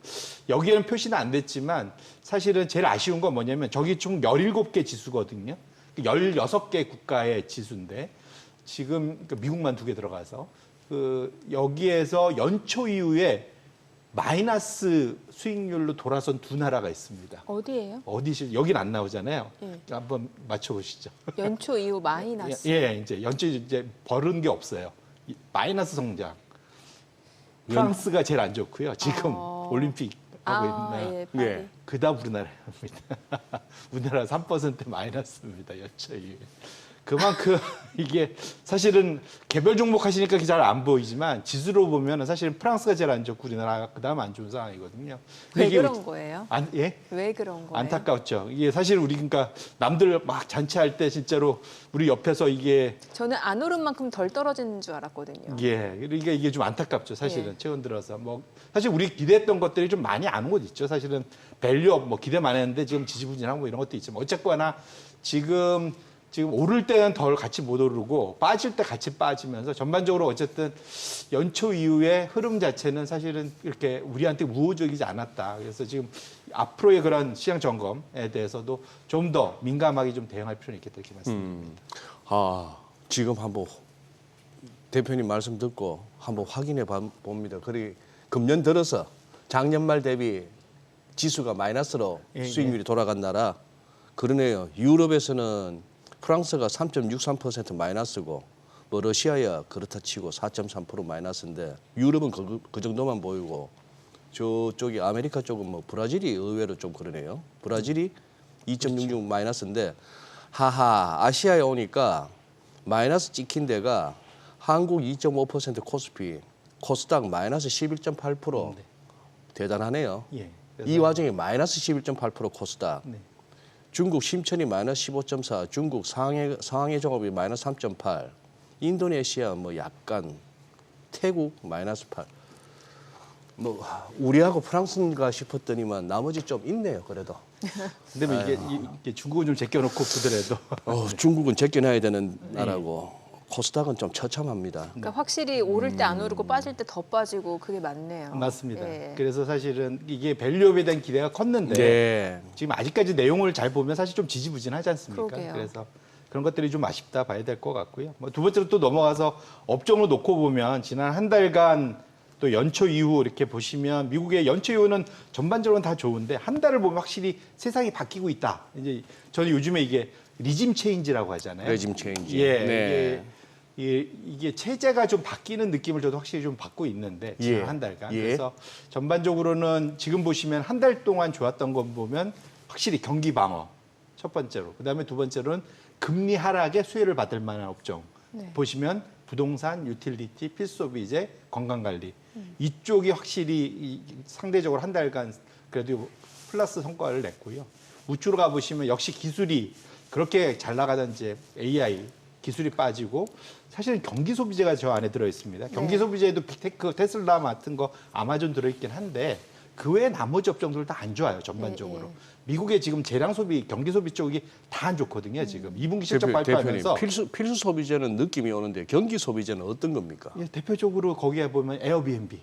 여기에는 표시는 안 됐지만 사실은 제일 아쉬운 건 뭐냐면 저기 총 17개 지수거든요. 16개 국가의 지수인데 지금 미국만 2개 들어가서 여기에서 연초 이후에 마이너스 수익률로 돌아선 두 나라가 있습니다. 어디예요? 어디시? 여긴 안 나오잖아요. 예. 한번 맞춰보시죠. 연초 이후 마이너스. 예, 이제 연초 이제 벌은 게 없어요. 마이너스 성장. 프랑스가 제일 안 좋고요. 지금 올림픽 하고 있는. 예, 파리. 예. 그다음 우리나라입니다. 우리나라 3% 마이너스입니다. 연초 이후에. 그만큼 이게 사실은 개별 종목 하시니까 잘 안 보이지만 지수로 보면 사실은 프랑스가 제일 안 좋고 우리나라가 그다음 안 좋은 상황이거든요. 왜 이게 그런 거예요? 예? 왜 그런 거예요? 안타깝죠. 이게 사실 우리 그러니까 남들 막 잔치할 때 진짜로 우리 옆에서 이게 저는 안 오른 만큼 덜 떨어지는 줄 알았거든요. 예, 그러니까 이게 좀 안타깝죠. 사실은 예. 최근 들어서 뭐 사실 우리 기대했던 것들이 좀 많이 안 온 것 있죠. 사실은 밸류업 뭐 기대 많이 했는데 지금 지지부진하고 뭐 이런 것도 있지만 어쨌거나 지금 오를 때는 덜 같이 못 오르고 빠질 때 같이 빠지면서 전반적으로 어쨌든 연초 이후의 흐름 자체는 사실은 이렇게 우리한테 우호적이지 않았다. 그래서 지금 앞으로의 그런 시장 점검에 대해서도 좀 더 민감하게 좀 대응할 필요는 있겠다 이렇게 말씀드립니다. 지금 한번 대표님 말씀 듣고 한번 확인해 봅니다. 그리 금년 들어서 작년 말 대비 지수가 마이너스로 예, 수익률이 돌아간 나라 그러네요. 유럽에서는 프랑스가 3.63% 마이너스고 뭐 러시아야 그렇다 치고 4.3% 마이너스인데 유럽은 그 정도만 보이고 저쪽이 아메리카 쪽은 뭐 브라질이 의외로 좀 그러네요. 브라질이 2.66 마이너스인데 하하 아시아에 오니까 마이너스 찍힌 데가 한국 2.5% 코스피, 코스닥 마이너스 11.8% 대단하네요. 예. 이 와중에 마이너스 11.8% 코스닥. 네. 중국 심천이 마이너스 15.4, 중국 상하이 종합이 마이너스 3.8, 인도네시아 뭐 약간, 태국 마이너스 8. 뭐 우리하고 프랑스인가 싶었더니만 나머지 좀 있네요. 그래도. 근데 뭐 이게 중국은 좀 제껴놓고 보더라도 중국은 제껴놔야 되는 나라고 코스닥은 좀 처참합니다. 그러니까 확실히 오를 때 안 오르고 빠질 때 더 빠지고 그게 맞네요. 맞습니다. 예. 그래서 사실은 이게 밸류업에 대한 기대가 컸는데 네. 지금 아직까지 내용을 잘 보면 사실 좀 지지부진하지 않습니까? 그러게요. 그래서 그런 것들이 좀 아쉽다 봐야 될 것 같고요. 뭐 두 번째로 또 넘어가서 업종을 놓고 보면 지난 한 달간 또 연초 이후 이렇게 보시면 미국의 연초 이후는 전반적으로는 다 좋은데 한 달을 보면 확실히 세상이 바뀌고 있다. 이제 저는 요즘에 이게 리짐 체인지라고 하잖아요. 레짐 체인지. 예, 네. 이게 체제가 좀 바뀌는 느낌을 저도 확실히 좀 받고 있는데 지난 예. 한 달간 예. 그래서 전반적으로는 지금 보시면 한 달 동안 좋았던 건 보면 확실히 경기 방어 첫 번째로 그다음에 두 번째로는 금리 하락에 수혜를 받을 만한 업종 보시면 부동산, 유틸리티, 필수소비재, 건강관리 이쪽이 확실히 상대적으로 한 달간 그래도 플러스 성과를 냈고요. 우측으로 가보시면 역시 기술이 그렇게 잘 나가던 이제 AI 기술이 빠지고 사실은 경기 소비재가 저 안에 들어 있습니다. 경기 소비재에도 빅테크, 테슬라 같은 거 아마존 들어 있긴 한데 그 외에 나머지 업종들 다 안 좋아요 전반적으로. 미국의 지금 재량 소비, 경기 소비 쪽이 다 안 좋거든요 지금. 2분기 실적 발표하면서 필수 소비재는 느낌이 오는데 경기 소비재는 어떤 겁니까? 예, 대표적으로 거기에 보면 에어비앤비,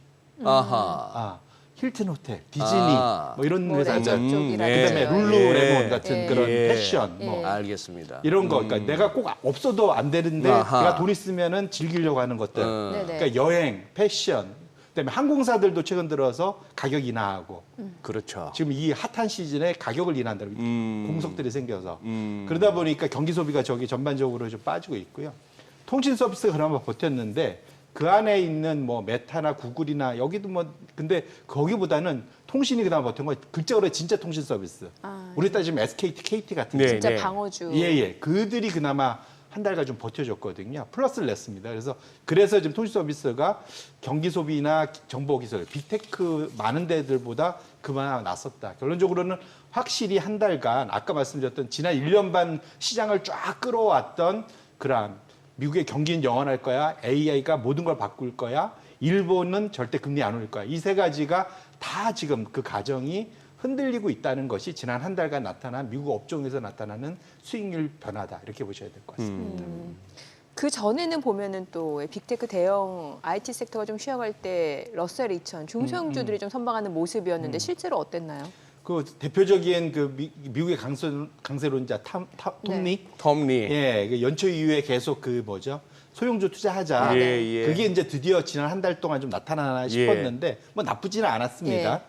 아하. 힐튼 호텔, 디즈니 아. 뭐 이런 뭐 회사 레저 있잖아요. 쪽이라든지. 그다음에 예. 룰루레몬 같은 예. 그런 예. 패션 뭐 알겠습니다. 이런 거. 그러니까 내가 꼭 없어도 안 되는데 아하. 내가 돈 있으면은 즐기려고 하는 것들. 네네. 그러니까 여행, 패션, 그다음에 항공사들도 최근 들어서 가격 인하하고 그렇죠. 지금 이 핫한 시즌에 가격을 인한다는 공석들이 생겨서 음. 그러다 보니까 경기 소비가 저기 전반적으로 좀 빠지고 있고요. 통신 서비스가 그나마 버텼는데 그 안에 있는 뭐 메타나 구글이나 여기도 뭐 근데 거기보다는 통신이 그나마 버틴 거 극적으로 진짜 통신 서비스. 아, 우리 따지면 SKT, KT 같은 네. 거. 진짜 방어주. 예. 그들이 그나마 한 달간 좀 버텨줬거든요. 플러스를 냈습니다. 그래서 지금 통신 서비스가 경기 소비나 정보 기술, 빅테크 많은 데들보다 그만 낫었다. 결론적으로는 확실히 한 달간 아까 말씀드렸던 지난 1년 반 시장을 쫙 끌어왔던 그런 미국의 경기는 영원할 거야, AI가 모든 걸 바꿀 거야, 일본은 절대 금리 안 올 거야. 이 세 가지가 다 지금 그 가정이 흔들리고 있다는 것이 지난 한 달간 나타난 미국 업종에서 나타나는 수익률 변화다. 이렇게 보셔야 될 것 같습니다. 그 전에는 보면은 또 빅테크 대형 IT 섹터가 좀 쉬어갈 때 러셀 2000 중소형주들이 좀 선방하는 모습이었는데 실제로 어땠나요? 그 대표적인 그 미국의 강세론자 톰리, 톰리. 예, 그 연초 이후에 계속 그 뭐죠? 소형주 투자하자. 예. 그게 이제 드디어 지난 한 달 동안 좀 나타나나 싶었는데 뭐 나쁘지는 않았습니다.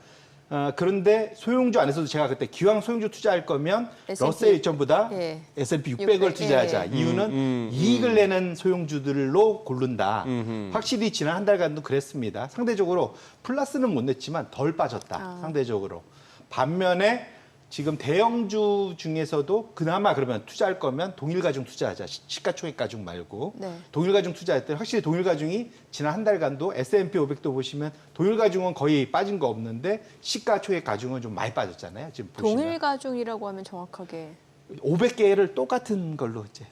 그런데 소형주 안에서도 제가 그때 기왕 소형주 투자할 거면 S&P. 러셀 2000보다 예. S&P 600을 600, 투자하자. 예. 이유는 이익을 내는 소형주들로 고른다. 확실히 지난 한 달간도 그랬습니다. 상대적으로 플러스는 못 냈지만 덜 빠졌다. 상대적으로. 반면에 지금 대형주 중에서도 그나마 그러면 투자할 거면 동일가중 투자하자. 시가총액가중 말고. 네. 동일가중 투자할 때 확실히 동일가중이 지난 한 달간도 S&P 500도 보시면 동일가중은 거의 빠진 거 없는데 시가총액가중은 좀 많이 빠졌잖아요. 지금 보시면. 동일가중이라고 하면 정확하게 500개를 똑같은 걸로 이제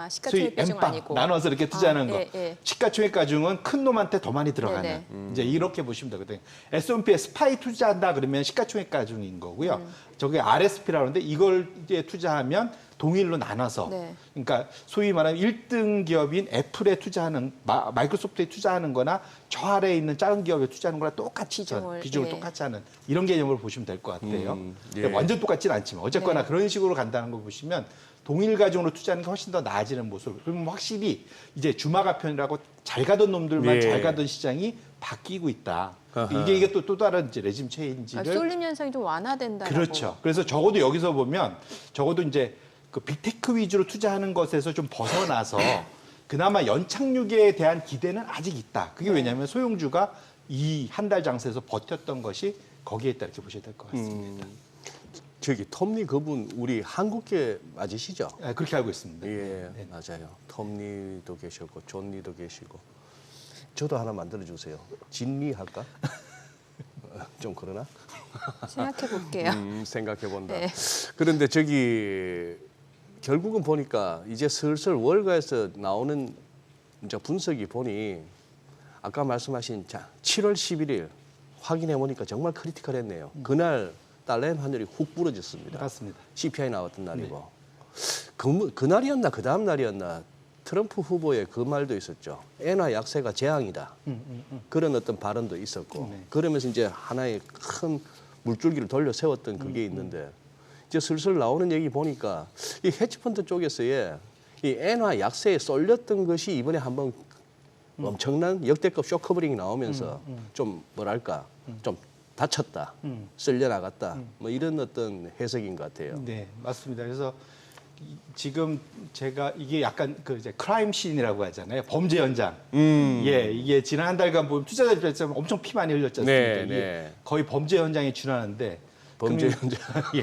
소위 시가총액 가중 엠빵 아니고 나눠서 이렇게 투자하는 거. 예. 시가총액가중은 큰 놈한테 더 많이 들어가는. 네네. 이제 이렇게 보시면 되거든요. S&P에 스파이 투자한다 그러면 시가총액가중인 거고요. 저게 RSP라고 하는데 이걸 이제 투자하면 동일로 나눠서 네. 그러니까 소위 말하는 1등 기업인 애플에 투자하는 마이크로소프트에 투자하는 거나 저 아래에 있는 작은 기업에 투자하는 거랑 똑같이 비중을 예. 똑같이 하는 이런 개념으로 보시면 될 것 같아요. 예. 그러니까 완전 똑같지는 않지만 어쨌거나 네. 그런 식으로 간다는 걸 보시면 동일 가중으로 투자하는 게 훨씬 더 나아지는 모습. 그러면 확실히 이제 주마가편이라고 잘 가던 놈들만 예. 잘 가던 시장이 바뀌고 있다. 아하. 이게 또 다른 이제 레짐 체인지를 쏠림 현상이 좀 완화된다. 그렇죠. 그래서 적어도 여기서 보면 적어도 이제 그 빅테크 위주로 투자하는 것에서 좀 벗어나서 그나마 연착륙에 대한 기대는 아직 있다. 그게 왜냐하면 소형주가 이 한 달 장세에서 버텼던 것이 거기에 있다 이렇게 보셔야 될 것 같습니다. 저기 톱니 그분 우리 한국계 맞으시죠? 네, 그렇게 알고 있습니다. 예, 네. 맞아요. 톱니도 계셨고 존니도 계시고. 저도 하나 만들어 주세요. 진니 할까? 좀 그러나? 생각해 볼게요. 생각해 본다. 네. 그런데 저기 결국은 보니까 이제 슬슬 월가에서 나오는 이제 분석이 보니 아까 말씀하신 7월 11일 확인해 보니까 정말 크리티컬했네요. 그날 달러엔 환율이 훅 부러졌습니다. 맞습니다. CPI 나왔던 날이고 그날이었나 그 다음 날이었나 트럼프 후보의 그 말도 있었죠. 엔화 약세가 재앙이다. 그런 어떤 발언도 있었고 네. 그러면서 이제 하나의 큰 물줄기를 돌려 세웠던 그게 있는데 이제 슬슬 나오는 얘기 보니까 이 헤지펀드 쪽에서의 이 엔화 약세에 쏠렸던 것이 이번에 한번 엄청난 역대급 쇼커버링이 나오면서 좀 뭐랄까 좀 다쳤다, 쓸려 나갔다, 뭐 이런 어떤 해석인 것 같아요. 네, 맞습니다. 그래서 지금 제가 이게 약간 그 이제 크라임 씬이라고 하잖아요. 범죄 현장. 예, 이게 지난 한 달간 보면 투자자 입장에서 엄청 피 많이 흘렸지 않습니까? 네, 이게 네. 거의 범죄 현장에 준하는데 범죄 그러면- 현장. 예.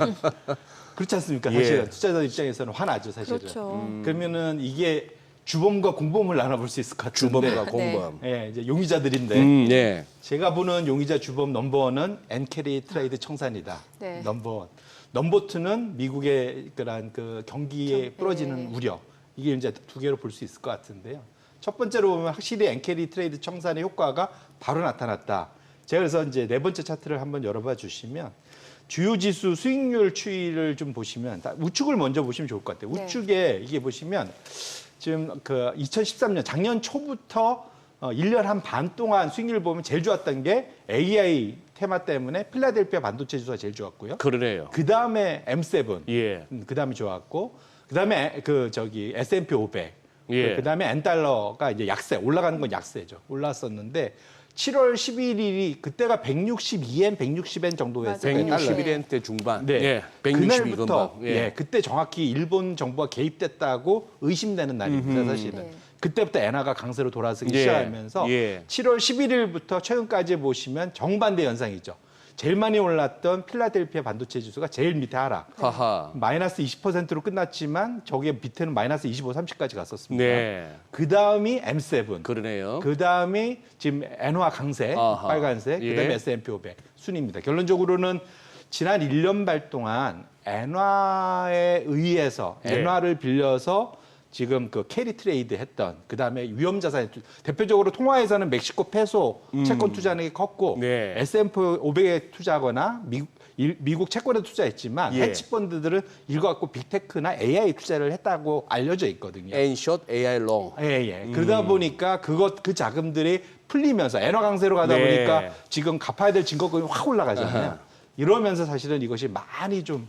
그렇지 않습니까? 예. 사실은 투자자 입장에서는 화나죠, 사실은. 그렇죠. 그러면은 이게 주범과 공범을 나눠볼 수 있을 것 같은데. 주범과 공범. 예, 이제 용의자들인데 네. 제가 보는 용의자 주범 넘버원은 엔캐리 트레이드 청산이다. 네. 넘버원. 넘버 투는 미국의 그런 그 경기에 부러지는 네. 우려. 이게 이제 두 개로 볼 수 있을 것 같은데요. 첫 번째로 보면 확실히 엔캐리 트레이드 청산의 효과가 바로 나타났다. 제가 그래서 이제 네 번째 차트를 한번 열어봐 주시면 주요 지수 수익률 추이를 좀 보시면 우측을 먼저 보시면 좋을 것 같아요. 네. 우측에 이게 보시면 지금 그 2013년 작년 초부터 1년 한 반 동안 수익률을 보면 제일 좋았던 게 AI 테마 때문에 필라델피아 반도체 지수가 제일 좋았고요. 그러네요. 그 다음에 M7, 예. 그 다음에 좋았고, 그 다음에 그 저기 S&P 500, 예. 그 다음에 엔달러가 이제 약세, 올라가는 건 약세죠. 올랐었는데 7월 11일이 그때가 162엔, 160엔 정도였어요. 맞아요. 161엔대 중반. 네. 예. 162 그날부터 근방. 예. 그때 정확히 일본 정부가 개입됐다고 의심되는 날입니다, 사실은. 네. 그때부터 엔화가 강세로 돌아서기 예. 시작하면서 예. 7월 11일부터 최근까지 보시면 정반대 현상이죠. 제일 많이 올랐던 필라델피아 반도체 지수가 제일 밑에 하락. 하하. 마이너스 20%로 끝났지만 저게 밑에는 마이너스 25, 30까지 갔었습니다. 네. 그 다음이 M7. 그러네요. 그 다음이 지금 엔화 강세, 아하. 빨간색, 예. 그 다음에 S&P 500 순입니다. 결론적으로는 지난 1년 반 동안 엔화에 의해서 네. 엔화를 빌려서 지금 그 캐리 트레이드 했던 그 다음에 위험 자산 대표적으로 통화에서는 멕시코 페소 채권 투자하는 게 컸고 네. S&P 500에 투자하거나 미국 채권에 투자했지만 예. 헤지펀드들은 이거 갖고 빅테크나 AI 투자를 했다고 알려져 있거든요. N숏 AI 롱. 예. 그러다 보니까 그 자금들이 풀리면서 엔화 강세로 가다 네. 보니까 지금 갚아야 될 증거금이 확 올라가잖아요. 아하. 이러면서 사실은 이것이 많이 좀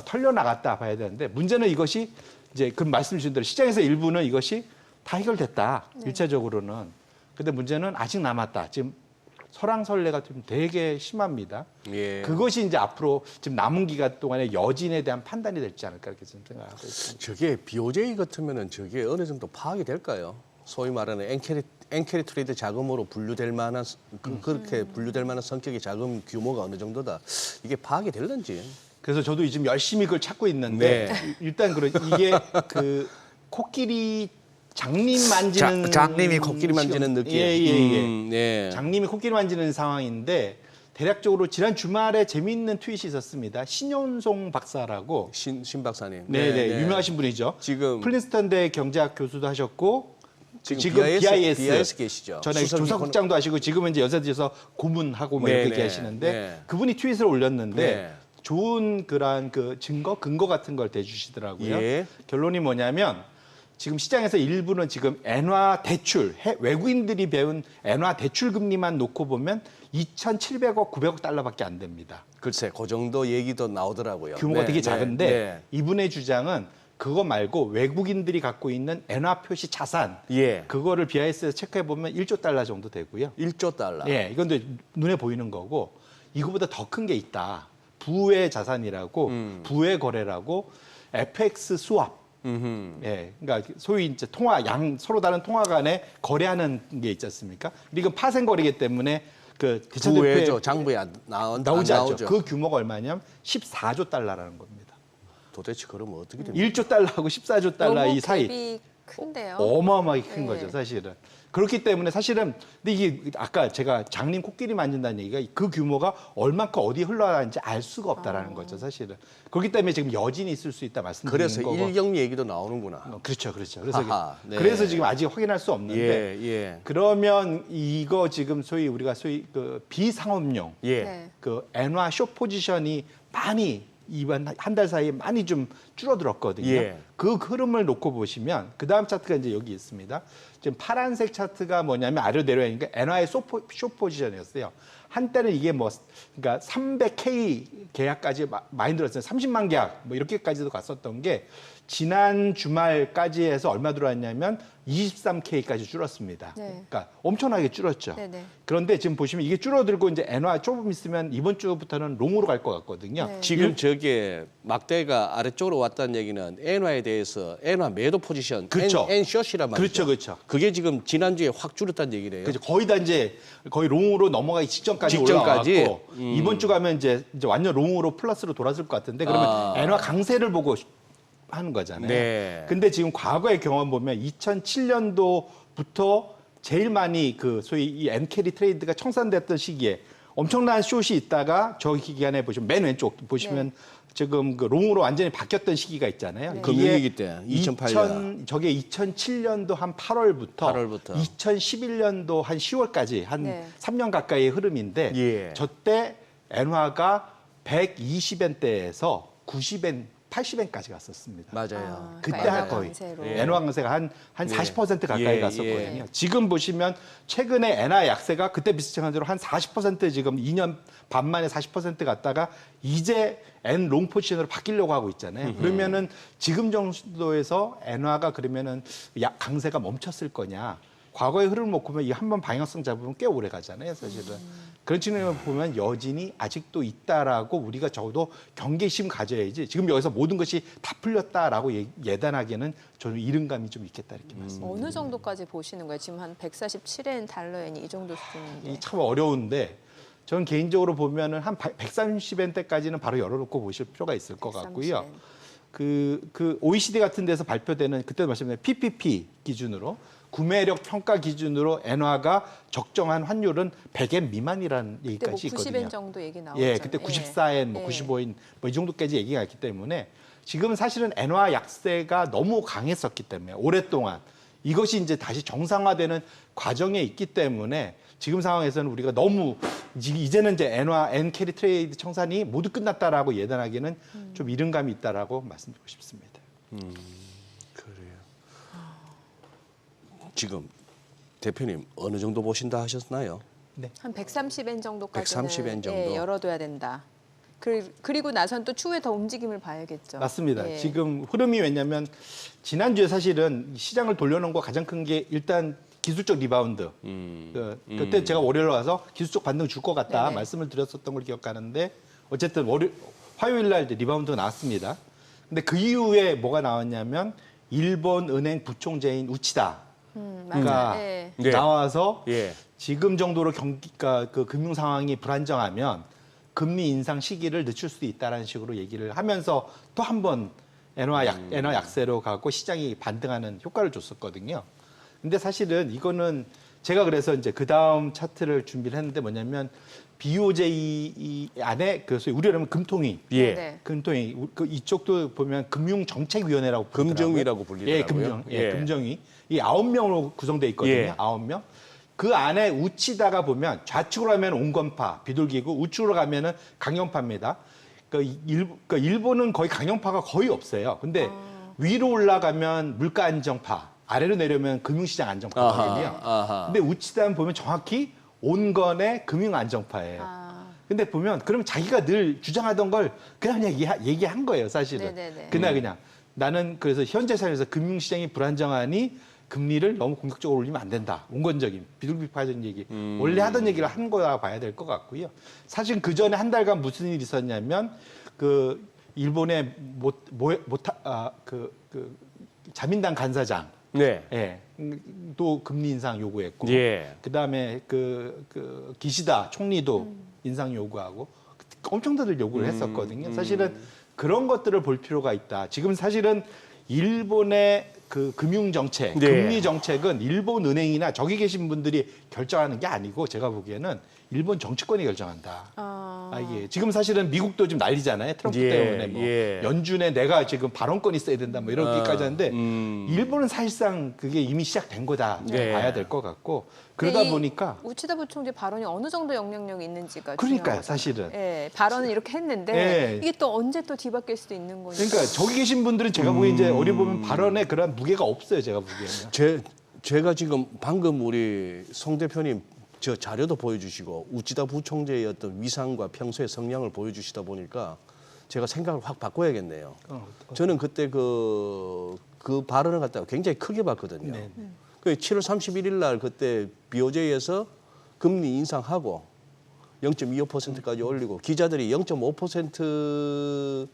털려 나갔다 봐야 되는데 문제는 이것이 이제 그 말씀 주신 대로 시장에서 일부는 이것이 다 해결됐다. 일차적으로는. 근데 문제는 아직 남았다. 지금 설왕설래가 좀 되게 심합니다. 예. 그것이 이제 앞으로 지금 남은 기간 동안의 여진에 대한 판단이 될지 않을까 이렇게 좀 생각하고 있습니다. 저게 BOJ 같으면은 저게 어느 정도 파악이 될까요? 소위 말하는 엔캐리 트레이드 자금으로 분류될 만한 그렇게 분류될 만한 성격의 자금 규모가 어느 정도다. 이게 파악이 될런지. 그래서 저도 지금 열심히 그걸 찾고 있는데 네. 일단 이게 그 코끼리 장님 만지는 장님이 코끼리 만지는 느낌. 예. 네. 장님이 코끼리 만지는 상황인데 대략적으로 지난 주말에 재미있는 트윗이 있었습니다. 신현송 박사라고 신 박사님. 네. 유명하신 분이죠. 지금 플린스턴대 경제학 교수도 하셨고 지금 BIS 계시죠. 전에 수석이 조사국장도 하시고 지금은 이제 여세지에서 고문하고 뭐 네, 이렇게 네, 계시는데 네. 그분이 트윗을 올렸는데 네. 좋은 그러한 그 근거 같은 걸 대주시더라고요. 예. 결론이 뭐냐면 지금 시장에서 일부는 지금 엔화 대출, 외국인들이 배운 엔화 대출 금리만 놓고 보면 2,700억, 900억 달러밖에 안 됩니다. 글쎄, 그 정도 얘기도 나오더라고요. 규모가 네, 되게 네, 작은데 네. 이분의 주장은 그거 말고 외국인들이 갖고 있는 엔화 표시 자산 예. 그거를 BIS에서 체크해 보면 1조 달러 정도 되고요. 1조 달러. 예, 이건 또 눈에 보이는 거고 이거보다 더 큰 게 있다. 부의 자산이라고 부의 거래라고 FX 스왑. 예, 그러니까 소위 이제 서로 다른 통화 간에 거래하는 게 있지 않습니까? 이건 파생 거래이기 때문에 그 부회죠. 장부에 나오지 안 않죠. 나오죠. 그 규모가 얼마냐면 14조 달러라는 겁니다. 도대체 그러면 어떻게 됩니까? 1조 달러하고 14조 달러 이 사이 갭이 큰데요. 어마어마하게 큰 네. 거죠, 사실은. 그렇기 때문에 사실은 근데 이게 아까 제가 장님 코끼리 만진다는 얘기가 그 규모가 얼만큼 어디 흘러가는지 알 수가 없다라는 거죠, 사실은. 그렇기 때문에 지금 여진이 있을 수 있다 말씀드리는 그래서 거고. 일경 얘기도 나오는구나. 그렇죠. 하하, 네. 그래서 지금 아직 확인할 수 없는데 예. 그러면 이거 지금 우리가 소위 그 비상업용 예. 네. 그 엔화 숏 포지션이 많이 이번 한 달 사이에 많이 좀 줄어들었거든요. 예. 그 흐름을 놓고 보시면 그 다음 차트가 이제 여기 있습니다. 지금 파란색 차트가 뭐냐면 아래로 내려가니까 엔화의 숏 포지션이었어요. 한때는 이게 그러니까 300K 계약까지 많이 들었어요. 30만 계약 뭐 이렇게까지도 갔었던 게 지난 주말까지 해서 얼마 들어왔냐면 23K까지 줄었습니다. 네. 그러니까 엄청나게 줄었죠. 네네. 그런데 지금 보시면 이게 줄어들고 이제 엔화 조금 있으면 이번 주부터는 롱으로 갈 것 같거든요. 네. 지금 저게 막대가 아래쪽으로 왔다는 얘기는 엔화에 대해서 엔화 매도 포지션, 그렇죠. 엔숏이란 말이죠. 그렇죠. 그게 지금 지난주에 확 줄었다는 얘기래요. 그죠. 거의 다 이제 거의 롱으로 넘어가기 직전까지 직전까지? 올라왔고 이번 주 가면 이제 완전 롱으로 플러스로 돌아설 것 같은데 그러면 엔화 강세를 보고 하는 거잖아요. 네. 근데 지금 과거의 경험 보면 2007년도부터 제일 많이 그 소위 이 엔캐리 트레이드가 청산됐던 시기에 엄청난 숏이 있다가 저 기간에 보시면 맨 왼쪽 보시면 지금 그 롱으로 완전히 바뀌었던 시기가 있잖아요. 네. 금융위기 때, 2008년. 저게 2007년도 한 8월부터 2011년도 한 10월까지 한 네. 3년 가까이의 흐름인데 예. 저때 엔화가 120엔대에서 90엔, 80엔까지 갔었습니다. 맞아요. 그때 엔화 거의 강세로. 엔화 강세가 한 40% 가까이 예, 갔었거든요. 예. 지금 보시면 최근에 엔화 약세가 그때 비슷한 대로 한 40% 지금 2년 반 만에 40% 갔다가 이제 엔 롱 포지션으로 바뀌려고 하고 있잖아요. 그러면은 지금 정도에서 엔화가 그러면은 강세가 멈췄을 거냐? 과거의 흐름을 놓고 보면 이 한 번 방향성 잡으면 꽤 오래 가잖아요, 사실은. 그런 측면을 보면 여진이 아직도 있다라고 우리가 적어도 경계심 가져야지. 지금 여기서 모든 것이 다 풀렸다라고 예단하기에는 저는 이른감이 좀 있겠다 이렇게 말씀드립니다. 어느 정도까지 보시는 거예요? 지금 한 147엔 달러엔이 이 정도 수준인데. 이 참 어려운데 저는 개인적으로 보면은 한 130엔대까지는 바로 열어놓고 보실 필요가 있을 것 같고요. 130엔. 그 OECD 같은 데서 발표되는 그때도 말씀드린 PPP 기준으로 구매력 평가 기준으로 엔화가 적정한 환율은 100엔 미만이라는 그때 뭐 얘기까지 있거든요. 90엔 정도 얘기 나왔잖아요. 예, 그때 94엔, 뭐 95엔 뭐 이 정도까지 얘기가 있기 때문에 지금은 사실은 엔화 약세가 너무 강했었기 때문에 오랫동안 이것이 이제 다시 정상화되는 과정에 있기 때문에 지금 상황에서는 우리가 너무 이제는 이제 엔 캐리 트레이드 청산이 모두 끝났다라고 예단하기는 좀 이른감이 있다라고 말씀드리고 싶습니다. 그래요. 지금 대표님 어느 정도 보신다 하셨나요? 한 130엔 정도까지는 130엔 정도. 예, 열어둬야 된다. 그리고 나선 또 추후에 더 움직임을 봐야겠죠. 맞습니다. 예. 지금 흐름이 왜냐하면 지난주에 사실은 시장을 돌려놓은 거 가장 큰 게 일단 기술적 리바운드. 그때 제가 월요일 와서 기술적 반등 줄 것 같다 네네. 말씀을 드렸었던 걸 기억하는데 어쨌든 화요일 날 이제 리바운드가 나왔습니다. 근데 그 이후에 뭐가 나왔냐면 일본 은행 부총재인 우치다. 맞아요. 예. 네. 나와서 예. 지금 정도로 경기가 그 금융 상황이 불안정하면 금리 인상 시기를 늦출 수도 있다라는 식으로 얘기를 하면서 또 한 번 엔화 약세로 가고 시장이 반등하는 효과를 줬었거든요. 근데 사실은 이거는 제가 그래서 이제 그 다음 차트를 준비를 했는데 뭐냐면 BOJ 안에 그 소위 우리로 하면 금통위. 예. 네. 금통위 그 이쪽도 보면 금융정책위원회라고 부르더라고요. 금정위라고 불리더라고요. 예, 금정위. 이 9명으로 구성돼 있거든요. 예. 9명. 그 안에 우치다가 보면 좌측으로 가면 온건파, 비둘기고 우측으로 가면은 강연파입니다. 그러니까 일본은 거의 강경파가 거의 없어요. 근데 위로 올라가면 물가 안정파, 아래로 내려면 금융시장 안정파거든요. 아하. 근데 우치다는 보면 정확히 온건의 금융 안정파예요. 근데 보면 그러면 자기가 늘 주장하던 걸 그냥 얘기한 거예요, 사실은. 네네네. 그냥 나는 그래서 현재 상황에서 금융시장이 불안정하니 금리를 너무 공격적으로 올리면 안 된다. 온건적인 비둘기파적인 얘기. 원래 하던 얘기를 한 거라 봐야 될 것 같고요. 사실 그 전에 한 달간 무슨 일이 있었냐면 그 일본의 자민당 간사장 네. 예. 또 금리 인상 요구했고, 예. 그다음에 그 기시다 총리도 인상 요구하고 엄청 다들 요구를 했었거든요. 사실은 그런 것들을 볼 필요가 있다. 지금 사실은 일본의 그 금융 정책, 네. 금리 정책은 일본 은행이나 저기 계신 분들이 결정하는 게 아니고 제가 보기에는 일본 정치권이 결정한다. 이게 지금 사실은 미국도 좀 난리잖아요. 트럼프 예, 때문에 뭐 예. 연준에 내가 지금 발언권이 있어야 된다 뭐 이러기까지 하는데 일본은 사실상 그게 이미 시작된 거다 네. 봐야 될 것 같고 그러다 이 보니까 우치다 부총재 발언이 어느 정도 영향력이 있는지가 그러니까요, 중요하거든요. 사실은. 예, 발언은 이렇게 했는데 예. 이게 또 언제 또 뒤바뀔 수도 있는 거니까. 그러니까 저기 계신 분들은 제가 보기엔 이제 어리 보면 발언에 그런 무게가 없어요. 제가 보기에는. 제가 지금 방금 우리 송 대표님 저 자료도 보여주시고 우치다 부총재의 어떤 위상과 평소의 성향을 보여주시다 보니까 제가 생각을 확 바꿔야겠네요. 저는 그때 그 발언을 갖다가 굉장히 크게 봤거든요. 네. 그 7월 31일 날 그때 BOJ에서 금리 인상하고 0.25%까지 올리고 기자들이 0.5%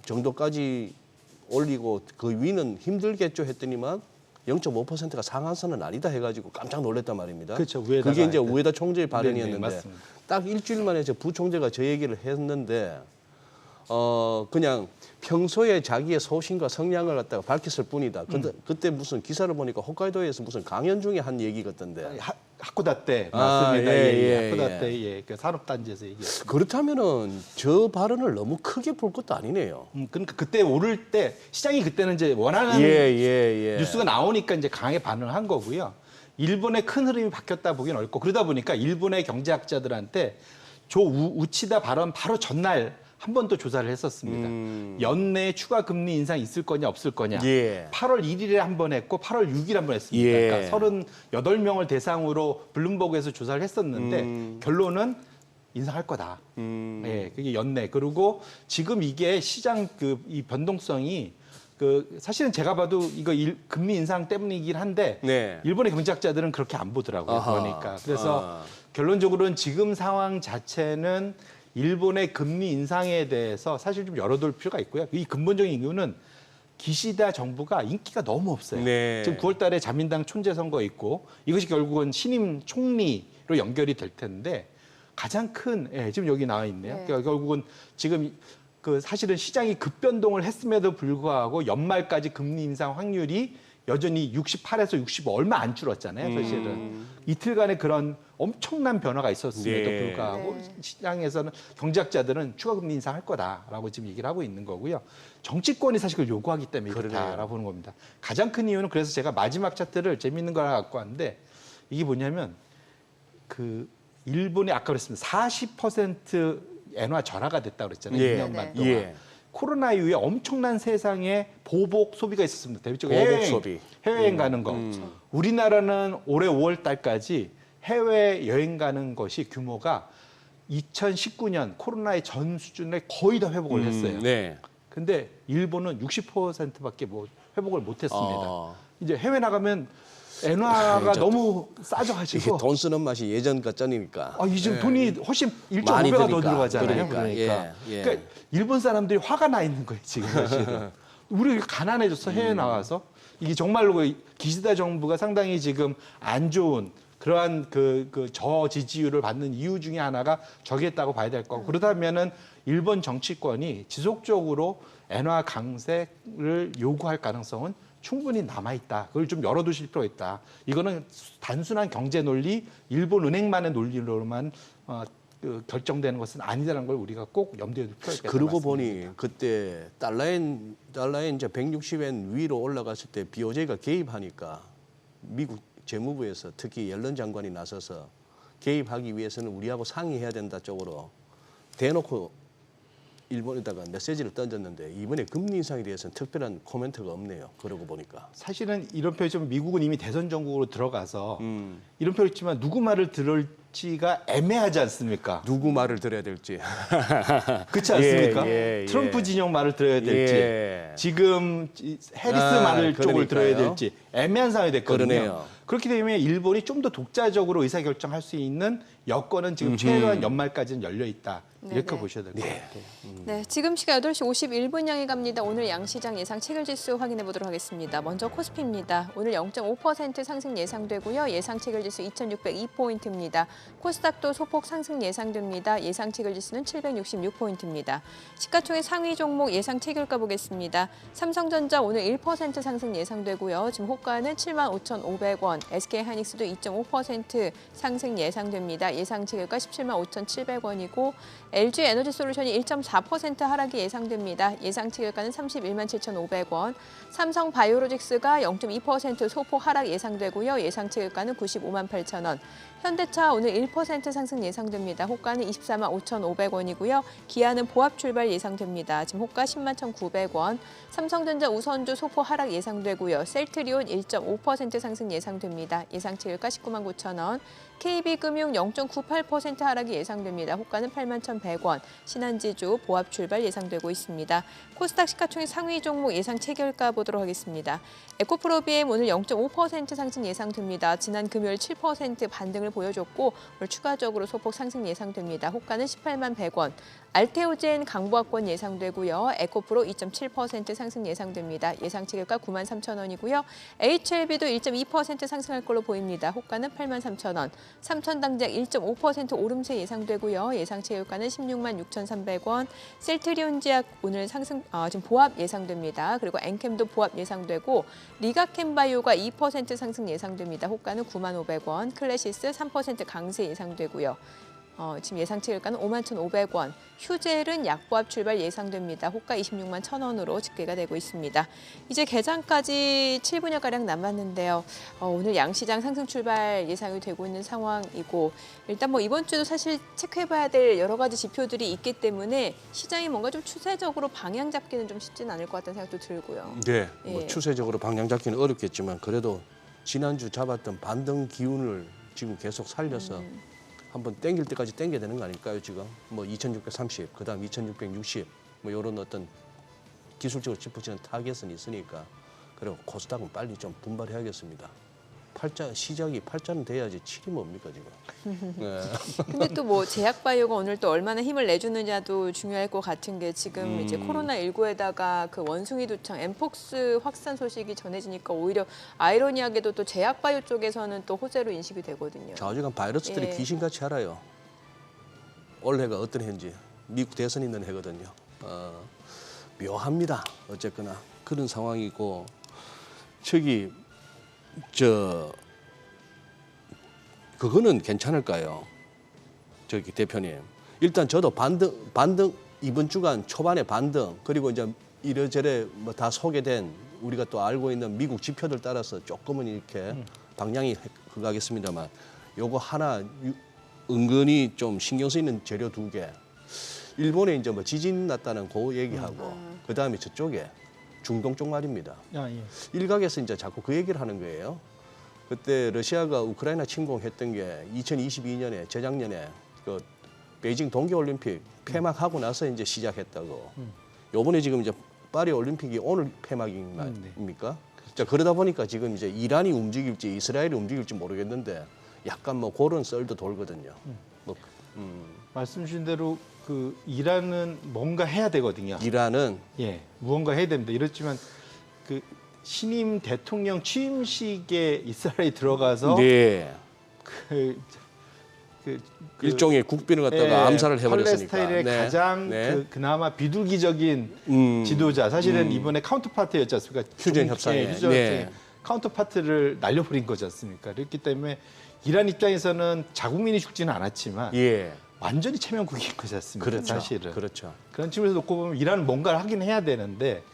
정도까지 올리고 그 위는 힘들겠죠 했더니만 0.5%가 상한선은 아니다 해가지고 깜짝 놀랐단 말입니다. 그렇죠. 우에다가 그게 이제 하여튼. 우에다 총재의 발언이었는데 네네, 맞습니다. 딱 일주일 만에 저 부총재가 저 얘기를 했는데 그냥 평소에 자기의 소신과 성향을 갖다가 밝혔을 뿐이다. 근데 그때 무슨 기사를 보니까 홋카이도에서 무슨 강연 중에 한 얘기 같던데. 하쿠다 때 맞습니다. 하쿠다 때 그 산업단지에서 얘기했어요. 그렇다면은 저 발언을 너무 크게 볼 것도 아니네요. 그러니까 그때 오를 때 시장이 그때는 이제 원하는 뉴스가 나오니까 이제 강하게 반응을 한 거고요. 일본의 큰 흐름이 바뀌었다 보기는 어렵고 그러다 보니까 일본의 경제학자들한테 우치다 발언 바로 전날 한 번 더 조사를 했었습니다. 연내에 추가 금리 인상 있을 거냐 없을 거냐. 예. 8월 1일에 한 번 했고 8월 6일에 한 번 했습니다. 예. 그러니까 38명을 대상으로 블룸버그에서 조사를 했었는데 결론은 인상할 거다. 예, 그게 연내. 그리고 지금 이게 시장 이 변동성이 사실은 제가 봐도 이거 금리 인상 때문이긴 한데 네. 일본의 경제학자들은 그렇게 안 보더라고요. 아하. 그러니까 그래서 결론적으로는 지금 상황 자체는 일본의 금리 인상에 대해서 사실 좀 열어둘 필요가 있고요. 이 근본적인 이유는 기시다 정부가 인기가 너무 없어요. 네. 지금 9월 달에 자민당 촌재 선거 있고 이것이 결국은 신임 총리로 연결이 될 텐데 가장 큰 지금 여기 나와 있네요. 네. 그러니까 결국은 지금 사실은 시장이 급변동을 했음에도 불구하고 연말까지 금리 인상 확률이 여전히 68에서 65 얼마 안 줄었잖아요. 사실은 이틀간의 그런 엄청난 변화가 있었음에도 네. 불구하고 네. 시장에서는 경제학자들은 추가 금리 인상할 거다라고 지금 얘기를 하고 있는 거고요. 정치권이 사실 그걸 요구하기 때문에 이렇다라고 보는 겁니다. 가장 큰 이유는 그래서 제가 마지막 차트를 재밌는 걸 하나 갖고 왔는데 이게 뭐냐면 일본이 아까 그랬습니다. 40% 엔화 전화가 됐다고 그랬잖아요. 예. 2년 반 네. 동안. 예. 코로나 이후에 엄청난 세상에 보복 소비가 있었습니다. 대표적으로 보복 소비. 해외여행 가는 거. 우리나라는 올해 5월 달까지 해외여행 가는 것이 규모가 2019년 코로나의 전 수준에 거의 다 회복을 했어요. 네. 근데 일본은 60%밖에 회복을 못 했습니다. 아. 이제 해외 나가면 엔화가 너무 싸져가지고 이게 돈 쓰는 맛이 예전 같잖으니까. 요즘 돈이 훨씬 많이 1.5배가 더 드니까. 들어가잖아요. 그러니까. 예, 예. 그러니까 일본 사람들이 화가 나 있는 거예요, 지금 사실은. 우리 가난해졌어, 해외 나와서. 이게 정말로 기시다 정부가 상당히 지금 안 좋은 그러한 저지지율을 받는 이유 중에 하나가 저기했다고 봐야 될 거고. 그렇다면은 일본 정치권이 지속적으로 엔화 강세를 요구할 가능성은 충분히 남아있다. 그걸 좀 열어두실 필요가 있다. 이거는 단순한 경제 논리, 일본 은행만의 논리로만 결정되는 것은 아니라는 걸 우리가 꼭 염두에 둘 필요가 있다. 그러고 보니 그때 달러엔 이제 160엔 위로 올라갔을 때 BOJ가 개입하니까 미국 재무부에서 특히 옐런 장관이 나서서 개입하기 위해서는 우리하고 상의해야 된다 쪽으로 대놓고 일본에다가 메시지를 던졌는데 이번에 금리 인상에 대해서는 특별한 코멘트가 없네요. 그러고 보니까. 사실은 이런 표현 좀 미국은 이미 대선 정국으로 들어가서 이런 표현 있지만 누구 말을 들을지가 애매하지 않습니까? 누구 말을 들어야 될지. 그렇지 않습니까? 예, 예. 트럼프 진영 말을 들어야 될지 예. 지금 해리스 말을 쪽을 들어야 될지 애매한 상황이 됐거든요. 그러네요. 그렇기 때문에 일본이 좀 더 독자적으로 의사결정할 수 있는 여건은 지금 최소한 연말까지는 열려 있다. 이렇게 네네. 보셔야 될 것 같아요. 네, 지금 시각 8시 51분 향해 갑니다. 오늘 양시장 예상 체결지수 확인해 보도록 하겠습니다. 먼저 코스피입니다. 오늘 0.5% 상승 예상되고요. 예상 체결지수 2,602포인트입니다. 코스닥도 소폭 상승 예상됩니다. 예상 체결지수는 766포인트입니다. 시가총액 상위 종목 예상 체결가 보겠습니다. 삼성전자 오늘 1% 상승 예상되고요. 지금 호가는 75,500원, SK하이닉스도 2.5% 상승 예상됩니다. 예상 체결가 175,700원이고 LG에너지솔루션이 1.4% 하락이 예상됩니다. 예상 체결가는 317,500원. 삼성바이오로직스가 0.2% 소폭 하락 예상되고요. 예상 체결가는 958,000원. 현대차 오늘 1% 상승 예상됩니다. 호가는 245,500원이고요. 기아는 보합 출발 예상됩니다. 지금 호가 101,900원. 삼성전자 우선주 소폭 하락 예상되고요. 셀트리온 1.5% 상승 예상됩니다. 예상 체결가 199,000원. KB금융 0.98% 하락이 예상됩니다. 호가는 81,100원. 신한지주 보합 출발 예상되고 있습니다. 코스닥 시가총액 상위 종목 예상 체결가 보도록 하겠습니다. 에코프로비엠 오늘 0.5% 상승 예상됩니다. 지난 금요일 7% 반등을 보여줬고 오늘 추가적으로 소폭 상승 예상됩니다. 호가는 181,100원. 알테오젠 강보합권 예상되고요. 에코프로 2.7% 상승 예상됩니다. 예상 체결가 93,000원이고요. HLB도 1.2% 상승할 걸로 보입니다. 호가는 83,000원. 삼천당작 1.5% 오름세 예상되고요. 예상 체결가는 166,300원. 셀트리온지약 오늘 상승 지금 보합 예상됩니다. 그리고 엔캠도 보합 예상되고 리가캠바이오가 2% 상승 예상됩니다. 호가는 95,000원. 클래시스 3% 강세 예상되고요. 지금 예상 체결가는 51,500원. 휴젤은 약보합 출발 예상됩니다. 호가 261,000원으로 집계가 되고 있습니다. 이제 개장까지 7분여가량 남았는데요. 오늘 양시장 상승 출발 예상이 되고 있는 상황이고 일단 뭐 이번 주도 사실 체크해봐야 될 여러 가지 지표들이 있기 때문에 시장이 뭔가 좀 추세적으로 방향 잡기는 좀 쉽지는 않을 것 같다는 생각도 들고요. 네, 뭐 예. 추세적으로 방향 잡기는 어렵겠지만 그래도 지난주 잡았던 반등 기운을 지금 계속 살려서 한번 땡길 때까지 땡겨야 되는 거 아닐까요, 지금? 뭐 2,630, 그다음 2,660, 뭐 이런 어떤 기술적으로 짚어지는 타겟은 있으니까 그리고 코스닥은 빨리 좀 분발해야겠습니다. 시작이 8자는 돼야지 7이 뭡니까 지금? 네. 근데 또 뭐 제약바이오가 오늘 또 얼마나 힘을 내주느냐도 중요할 것 같은 게 지금 이제 코로나19에다가 그 원숭이 두창 엠폭스 확산 소식이 전해지니까 오히려 아이러니하게도 또 제약바이오 쪽에서는 또 호재로 인식이 되거든요. 좌우지간 바이러스들이 예. 귀신같이 알아요. 올해가 어떤 해인지. 미국 대선 있는 해거든요. 묘합니다. 어쨌거나 그런 상황이고 그거는 괜찮을까요? 저기 대표님. 일단 저도 반등 이번 주간 초반에 반등 그리고 이제 이래저래 뭐 다 소개된 우리가 또 알고 있는 미국 지표들 따라서 조금은 이렇게 방향이 그가겠습니다만 요거 하나 은근히 좀 신경 쓰이는 재료 2개. 일본에 이제 뭐 지진 났다는 그 얘기하고 그다음에 저쪽에 중동 쪽 말입니다. 예. 일각에서 이제 자꾸 그 얘기를 하는 거예요. 그때 러시아가 우크라이나 침공했던 게 2022년에 재작년에 그 베이징 동계올림픽 폐막하고 나서 이제 시작했다고. 요번에 지금 이제 파리 올림픽이 오늘 폐막입니까? 자, 그러다 보니까 지금 이제 이란이 움직일지 이스라엘이 움직일지 모르겠는데 약간 뭐 그런 썰도 돌거든요. 말씀 주신 대로 그 이란은 뭔가 해야 되거든요. 이란은 예, 무언가 해야 됩니다. 이렇지만 그 신임 대통령 취임식에 이스라엘이 들어가서 네. 그 일종의 국빈을 갖다가 예, 암살을 해버렸으니까. 팔레스타인의 네. 가장 네. 그나마 비둘기적인 지도자. 사실은 이번에 카운터파트였지 않습니까? 휴전 협상에. 휴전 네. 협상에 카운터파트를 날려버린 거지 않습니까? 그렇기 때문에 이란 입장에서는 자국민이 죽지는 않았지만 예. 완전히 체면국인 거지 않습니까? 그렇죠. 사실은. 그렇죠. 그런 측면에서 놓고 보면 이란은 뭔가를 하긴 해야 되는데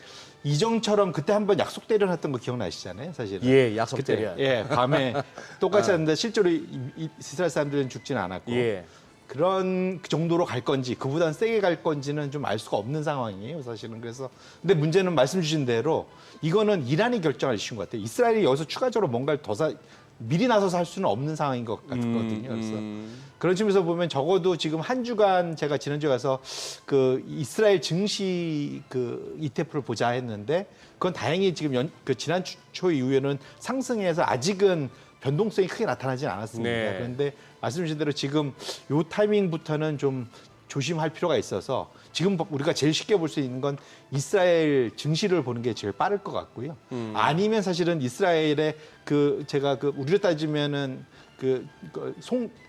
이정처럼 그때 한번 약속 대련했던 거 기억나시잖아요, 사실은. 예, 약속 그때, 대련. 예, 밤에 똑같이 하는데 실제로 이스라엘 사람들은 죽지는 않았고. 예. 그런 그 정도로 갈 건지 그보다는 세게 갈 건지는 좀 알 수가 없는 상황이에요, 사실은. 그래서 근데 문제는 말씀 주신 대로 이거는 이란이 결정할 이슈인 것 같아요. 이스라엘이 여기서 추가적으로 뭔가를 미리 나서서 할 수는 없는 상황인 것 같거든요. 그래서 그런 측면에서 보면 적어도 지금 한 주간 제가 지난주에 가서 그 이스라엘 증시 그 ETF를 보자 했는데 그건 다행히 지금 그 지난 초 이후에는 상승해서 아직은 변동성이 크게 나타나진 않았습니다. 네. 그런데 말씀 주신 대로 지금 요 타이밍부터는 좀 조심할 필요가 있어서 지금 우리가 제일 쉽게 볼 수 있는 건 이스라엘 증시를 보는 게 제일 빠를 것 같고요. 아니면 사실은 이스라엘의 그 제가 그 우리로 따지면은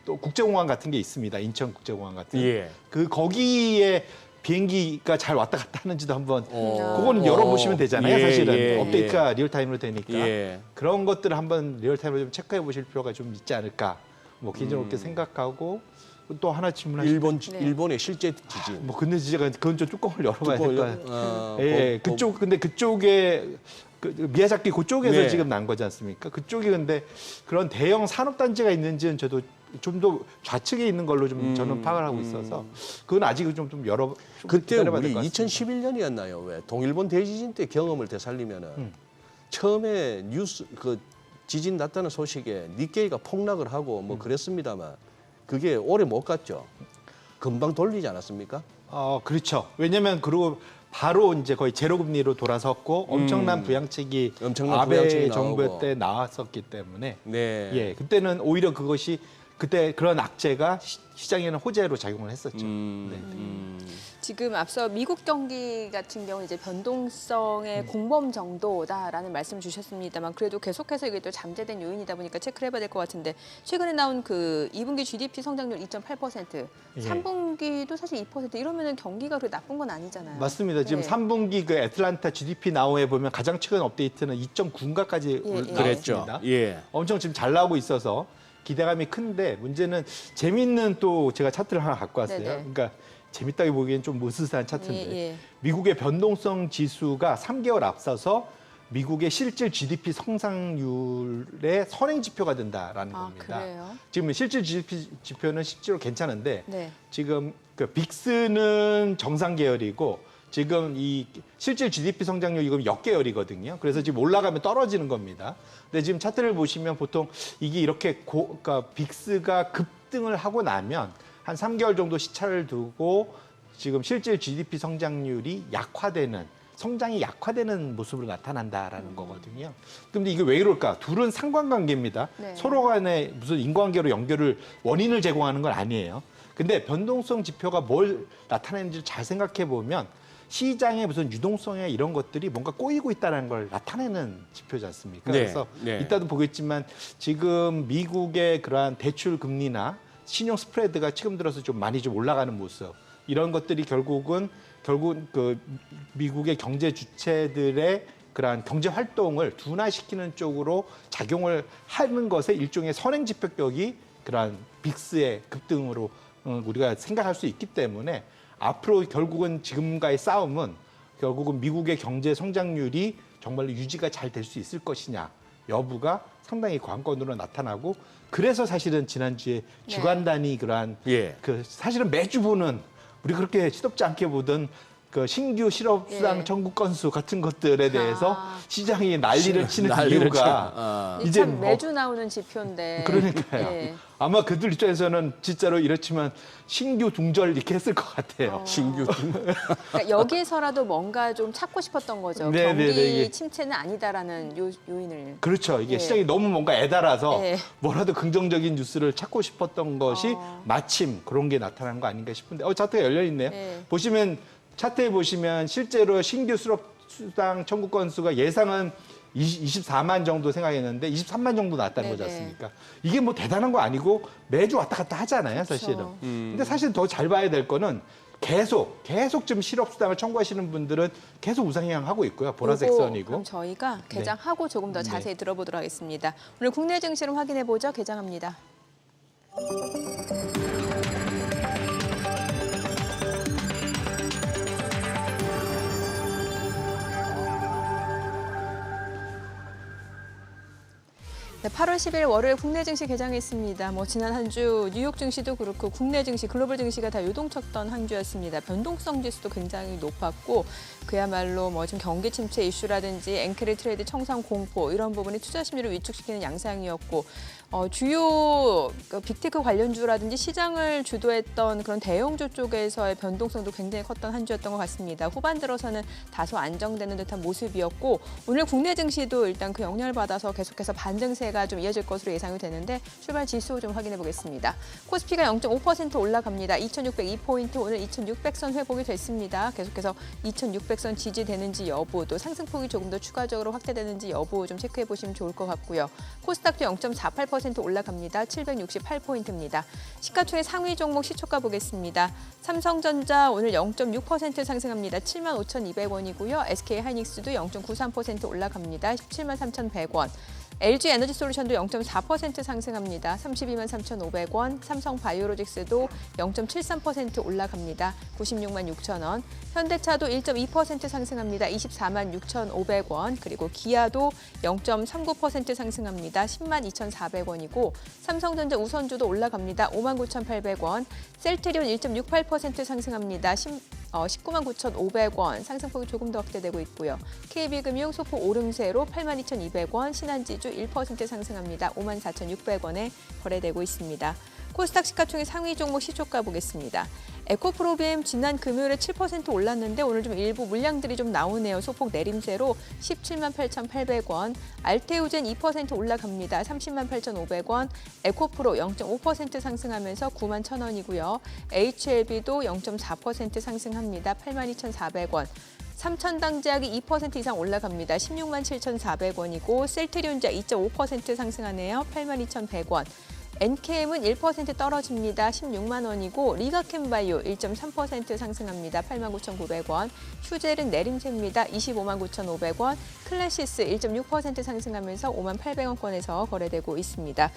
또 국제공항 같은 게 있습니다. 인천 국제공항 같은. 예. 그 거기에 비행기가 잘 왔다 갔다 하는지도 한번 그거는 열어보시면 되잖아요. 예, 사실은 예, 업데이트가 리얼타임으로 되니까 예. 그런 것들을 한번 리얼타임으로 좀 체크해 보실 필요가 좀 있지 않을까. 뭐 개인적으로 그렇게 생각하고 또 하나 질문하시면 일본의 실제 지진. 뭐 근데 진짜 그건 좀 뚜껑을 열어봐야 될 것 같아요. 예, 보- 그쪽 근데 그쪽에 그 미야자키 그쪽에서 네. 지금 난 거지 않습니까? 그쪽이 근데 그런 대형 산업 단지가 있는지는 저도 좀 더 좌측에 있는 걸로 좀 저는 파악을 하고 있어서 그건 아직은 좀 좀 그때 기다려봐야 우리 될것 같습니다. 2011년이었나요? 왜 동일본 대지진 때 경험을 되살리면은 처음에 뉴스 그 지진 났다는 소식에 니케이가 폭락을 하고 뭐 그랬습니다만 그게 오래 못 갔죠. 금방 돌리지 않았습니까? 그렇죠. 왜냐면 그리고 바로 이제 거의 제로 금리로 돌아섰고 엄청난 부양책이 엄청난 아베 부양책이 정부 나오고. 때 나왔었기 때문에 네. 예, 그때는 오히려 그것이 그때 그런 악재가 시장에는 호재로 작용을 했었죠. 네. 지금 앞서 미국 경기 같은 경우는 이제 변동성의 공범 정도다라는 말씀 주셨습니다만 그래도 계속해서 이게 또 잠재된 요인이다 보니까 체크를 해봐야 될 것 같은데 최근에 나온 그 2분기 GDP 성장률 2.8%, 예. 3분기도 사실 2% 이러면은 경기가 그렇게 나쁜 건 아니잖아요. 맞습니다. 지금 네. 3분기 그 애틀란타 GDP 나우에 보면 가장 최근 업데이트는 2.9인가까지 예, 예. 그랬죠. 나왔습니다. 예. 엄청 지금 잘 나오고 있어서 기대감이 큰데 문제는 재밌는 또 제가 차트를 하나 갖고 왔어요. 네네. 그러니까 재밌다기 보기엔 좀 으스스한 차트인데 예, 예. 미국의 변동성 지수가 3개월 앞서서 미국의 실질 GDP 성장률의 선행 지표가 된다라는 아, 겁니다. 그래요? 지금 실질 GDP 지표는 실제로 괜찮은데 네. 지금 그 빅스는 정상 계열이고 지금 이 실질 GDP 성장률이 지금 역계열이거든요. 그래서 지금 올라가면 떨어지는 겁니다. 근데 지금 차트를 보시면 보통 이게 이렇게 그러니까 빅스가 급등을 하고 나면 한 3개월 정도 시차를 두고 지금 실질 GDP 성장률이 약화되는 성장이 약화되는 모습으로 나타난다라는 거거든요. 근데 이게 왜 이럴까? 둘은 상관관계입니다. 네. 서로 간에 무슨 인과관계로 원인을 제공하는 건 아니에요. 근데 변동성 지표가 뭘 나타내는지 잘 생각해 보면 시장의 무슨 유동성이나 이런 것들이 뭔가 꼬이고 있다는 걸 나타내는 지표지 않습니까? 네, 그래서 네. 이따도 보겠지만 지금 미국의 그러한 대출 금리나 신용 스프레드가 최근 들어서 좀 많이 좀 올라가는 모습 이런 것들이 결국 그 미국의 경제 주체들의 그러한 경제 활동을 둔화시키는 쪽으로 작용을 하는 것에 일종의 선행 지표격이 그러한 빅스의 급등으로 우리가 생각할 수 있기 때문에 앞으로 결국은 지금과의 싸움은 결국은 미국의 경제 성장률이 정말로 유지가 잘 될 수 있을 것이냐 여부가 상당히 관건으로 나타나고 그래서 사실은 지난주에 주간 단위 그러한 예. 그 사실은 매주 보는 우리 그렇게 시덥지 않게 보던 그 신규 실업수당 예. 청구 건수 같은 것들에 대해서 아. 시장이 난리를 치는 난리를 이유가 쳐. 이게 이제 참 뭐- 매주 나오는 지표인데. 그러니까요. 예. 아마 그들 입장에서는 진짜로 이렇지만 신규 둥절 이렇게 했을 것 같아요. 신규 그러니까 여기에서라도 뭔가 좀 찾고 싶었던 거죠. 네, 경기 네, 네, 이게- 침체는 아니다라는 요인을. 그렇죠. 이게 예. 시장이 너무 뭔가 애달아서 예. 뭐라도 긍정적인 뉴스를 찾고 싶었던 것이 마침 그런 게 나타난 거 아닌가 싶은데 차트가 열려 있네요. 예. 보시면 차트에 보시면 실제로 신규 실업수당 청구 건수가 예상은 24만 정도 생각했는데 23만 정도 나왔다는 거지 네네. 않습니까? 이게 뭐 대단한 거 아니고 매주 왔다 갔다 하잖아요, 사실은. 근데 사실 더 잘 봐야 될 거는 계속 좀 실업수당을 청구하시는 분들은 계속 우상향하고 있고요. 보라색 요거 선이고. 그럼 저희가 개장하고 조금 더 네. 자세히 들어보도록 하겠습니다. 오늘 국내 증시를 확인해 보죠. 개장합니다. 네, 8월 10일 월요일 국내 증시 개장했습니다. 지난 한 주 뉴욕 증시도 그렇고 국내 증시, 글로벌 증시가 다 요동쳤던 한 주였습니다. 변동성 지수도 굉장히 높았고 그야말로 지금 경기 침체 이슈라든지 엔크리 트레이드 청산 공포 이런 부분이 투자 심리를 위축시키는 양상이었고 주요 빅테크 관련주라든지 시장을 주도했던 그런 대형주 쪽에서의 변동성도 굉장히 컸던 한 주였던 것 같습니다. 후반 들어서는 다소 안정되는 듯한 모습이었고 오늘 국내 증시도 일단 그 영향을 받아서 계속해서 반등세가 좀 이어질 것으로 예상이 되는데 출발 지수 좀 확인해 보겠습니다. 코스피가 0.5% 올라갑니다. 2,602포인트 오늘 2,600선 회복이 됐습니다. 계속해서 2,600선 지지되는지 여부 또 상승폭이 조금 더 추가적으로 확대되는지 여부 좀 체크해 보시면 좋을 것 같고요. 코스닥도 0.48% 올라갑니다. 768포인트입니다. 시가총액 상위 종목 시초가 보겠습니다. 삼성전자 오늘 0.6% 상승합니다. 75,200원이고요. SK하이닉스도 0.93% 올라갑니다. 173,100원. LG에너지솔루션도 0.4% 상승합니다. 323,500원. 삼성바이오로직스도 0.73% 올라갑니다. 96만 6천 원. 현대차도 1.2% 상승합니다. 24만 6,500원. 그리고 기아도 0.39% 상승합니다. 10만 2,400원이고 삼성전자 우선주도 올라갑니다. 5만 9,800원. 셀트리온 1.68% 상승합니다. 19만 9,500원. 상승폭이 조금 더 확대되고 있고요. KB금융 소포 오름세로 8만 2,200원. 신한지주 1% 상승합니다. 5만 4,600원에 거래되고 있습니다. 코스닥 시가총액 상위 종목 시초가 보겠습니다. 에코프로비엠 지난 금요일에 7% 올랐는데 오늘 좀 일부 물량들이 좀 나오네요. 소폭 내림세로 17만 8,800원. 알테우젠 2% 올라갑니다. 30만 8,500원. 에코프로 0.5% 상승하면서 9만 1,000원이고요. HLB도 0.4% 상승합니다. 8만 2,400원. 삼천당제약이 2% 이상 올라갑니다. 16만 7,400원이고 셀트리온자 2.5% 상승하네요. 8만 2,100원. NKM은 1% 떨어집니다. 16만 원이고 리가캠바이오 1.3% 상승합니다. 8만 9,900원. 휴젤은 내림세입니다. 25만 9,500원. 클래시스 1.6% 상승하면서 5만 800원권에서 거래되고 있습니다.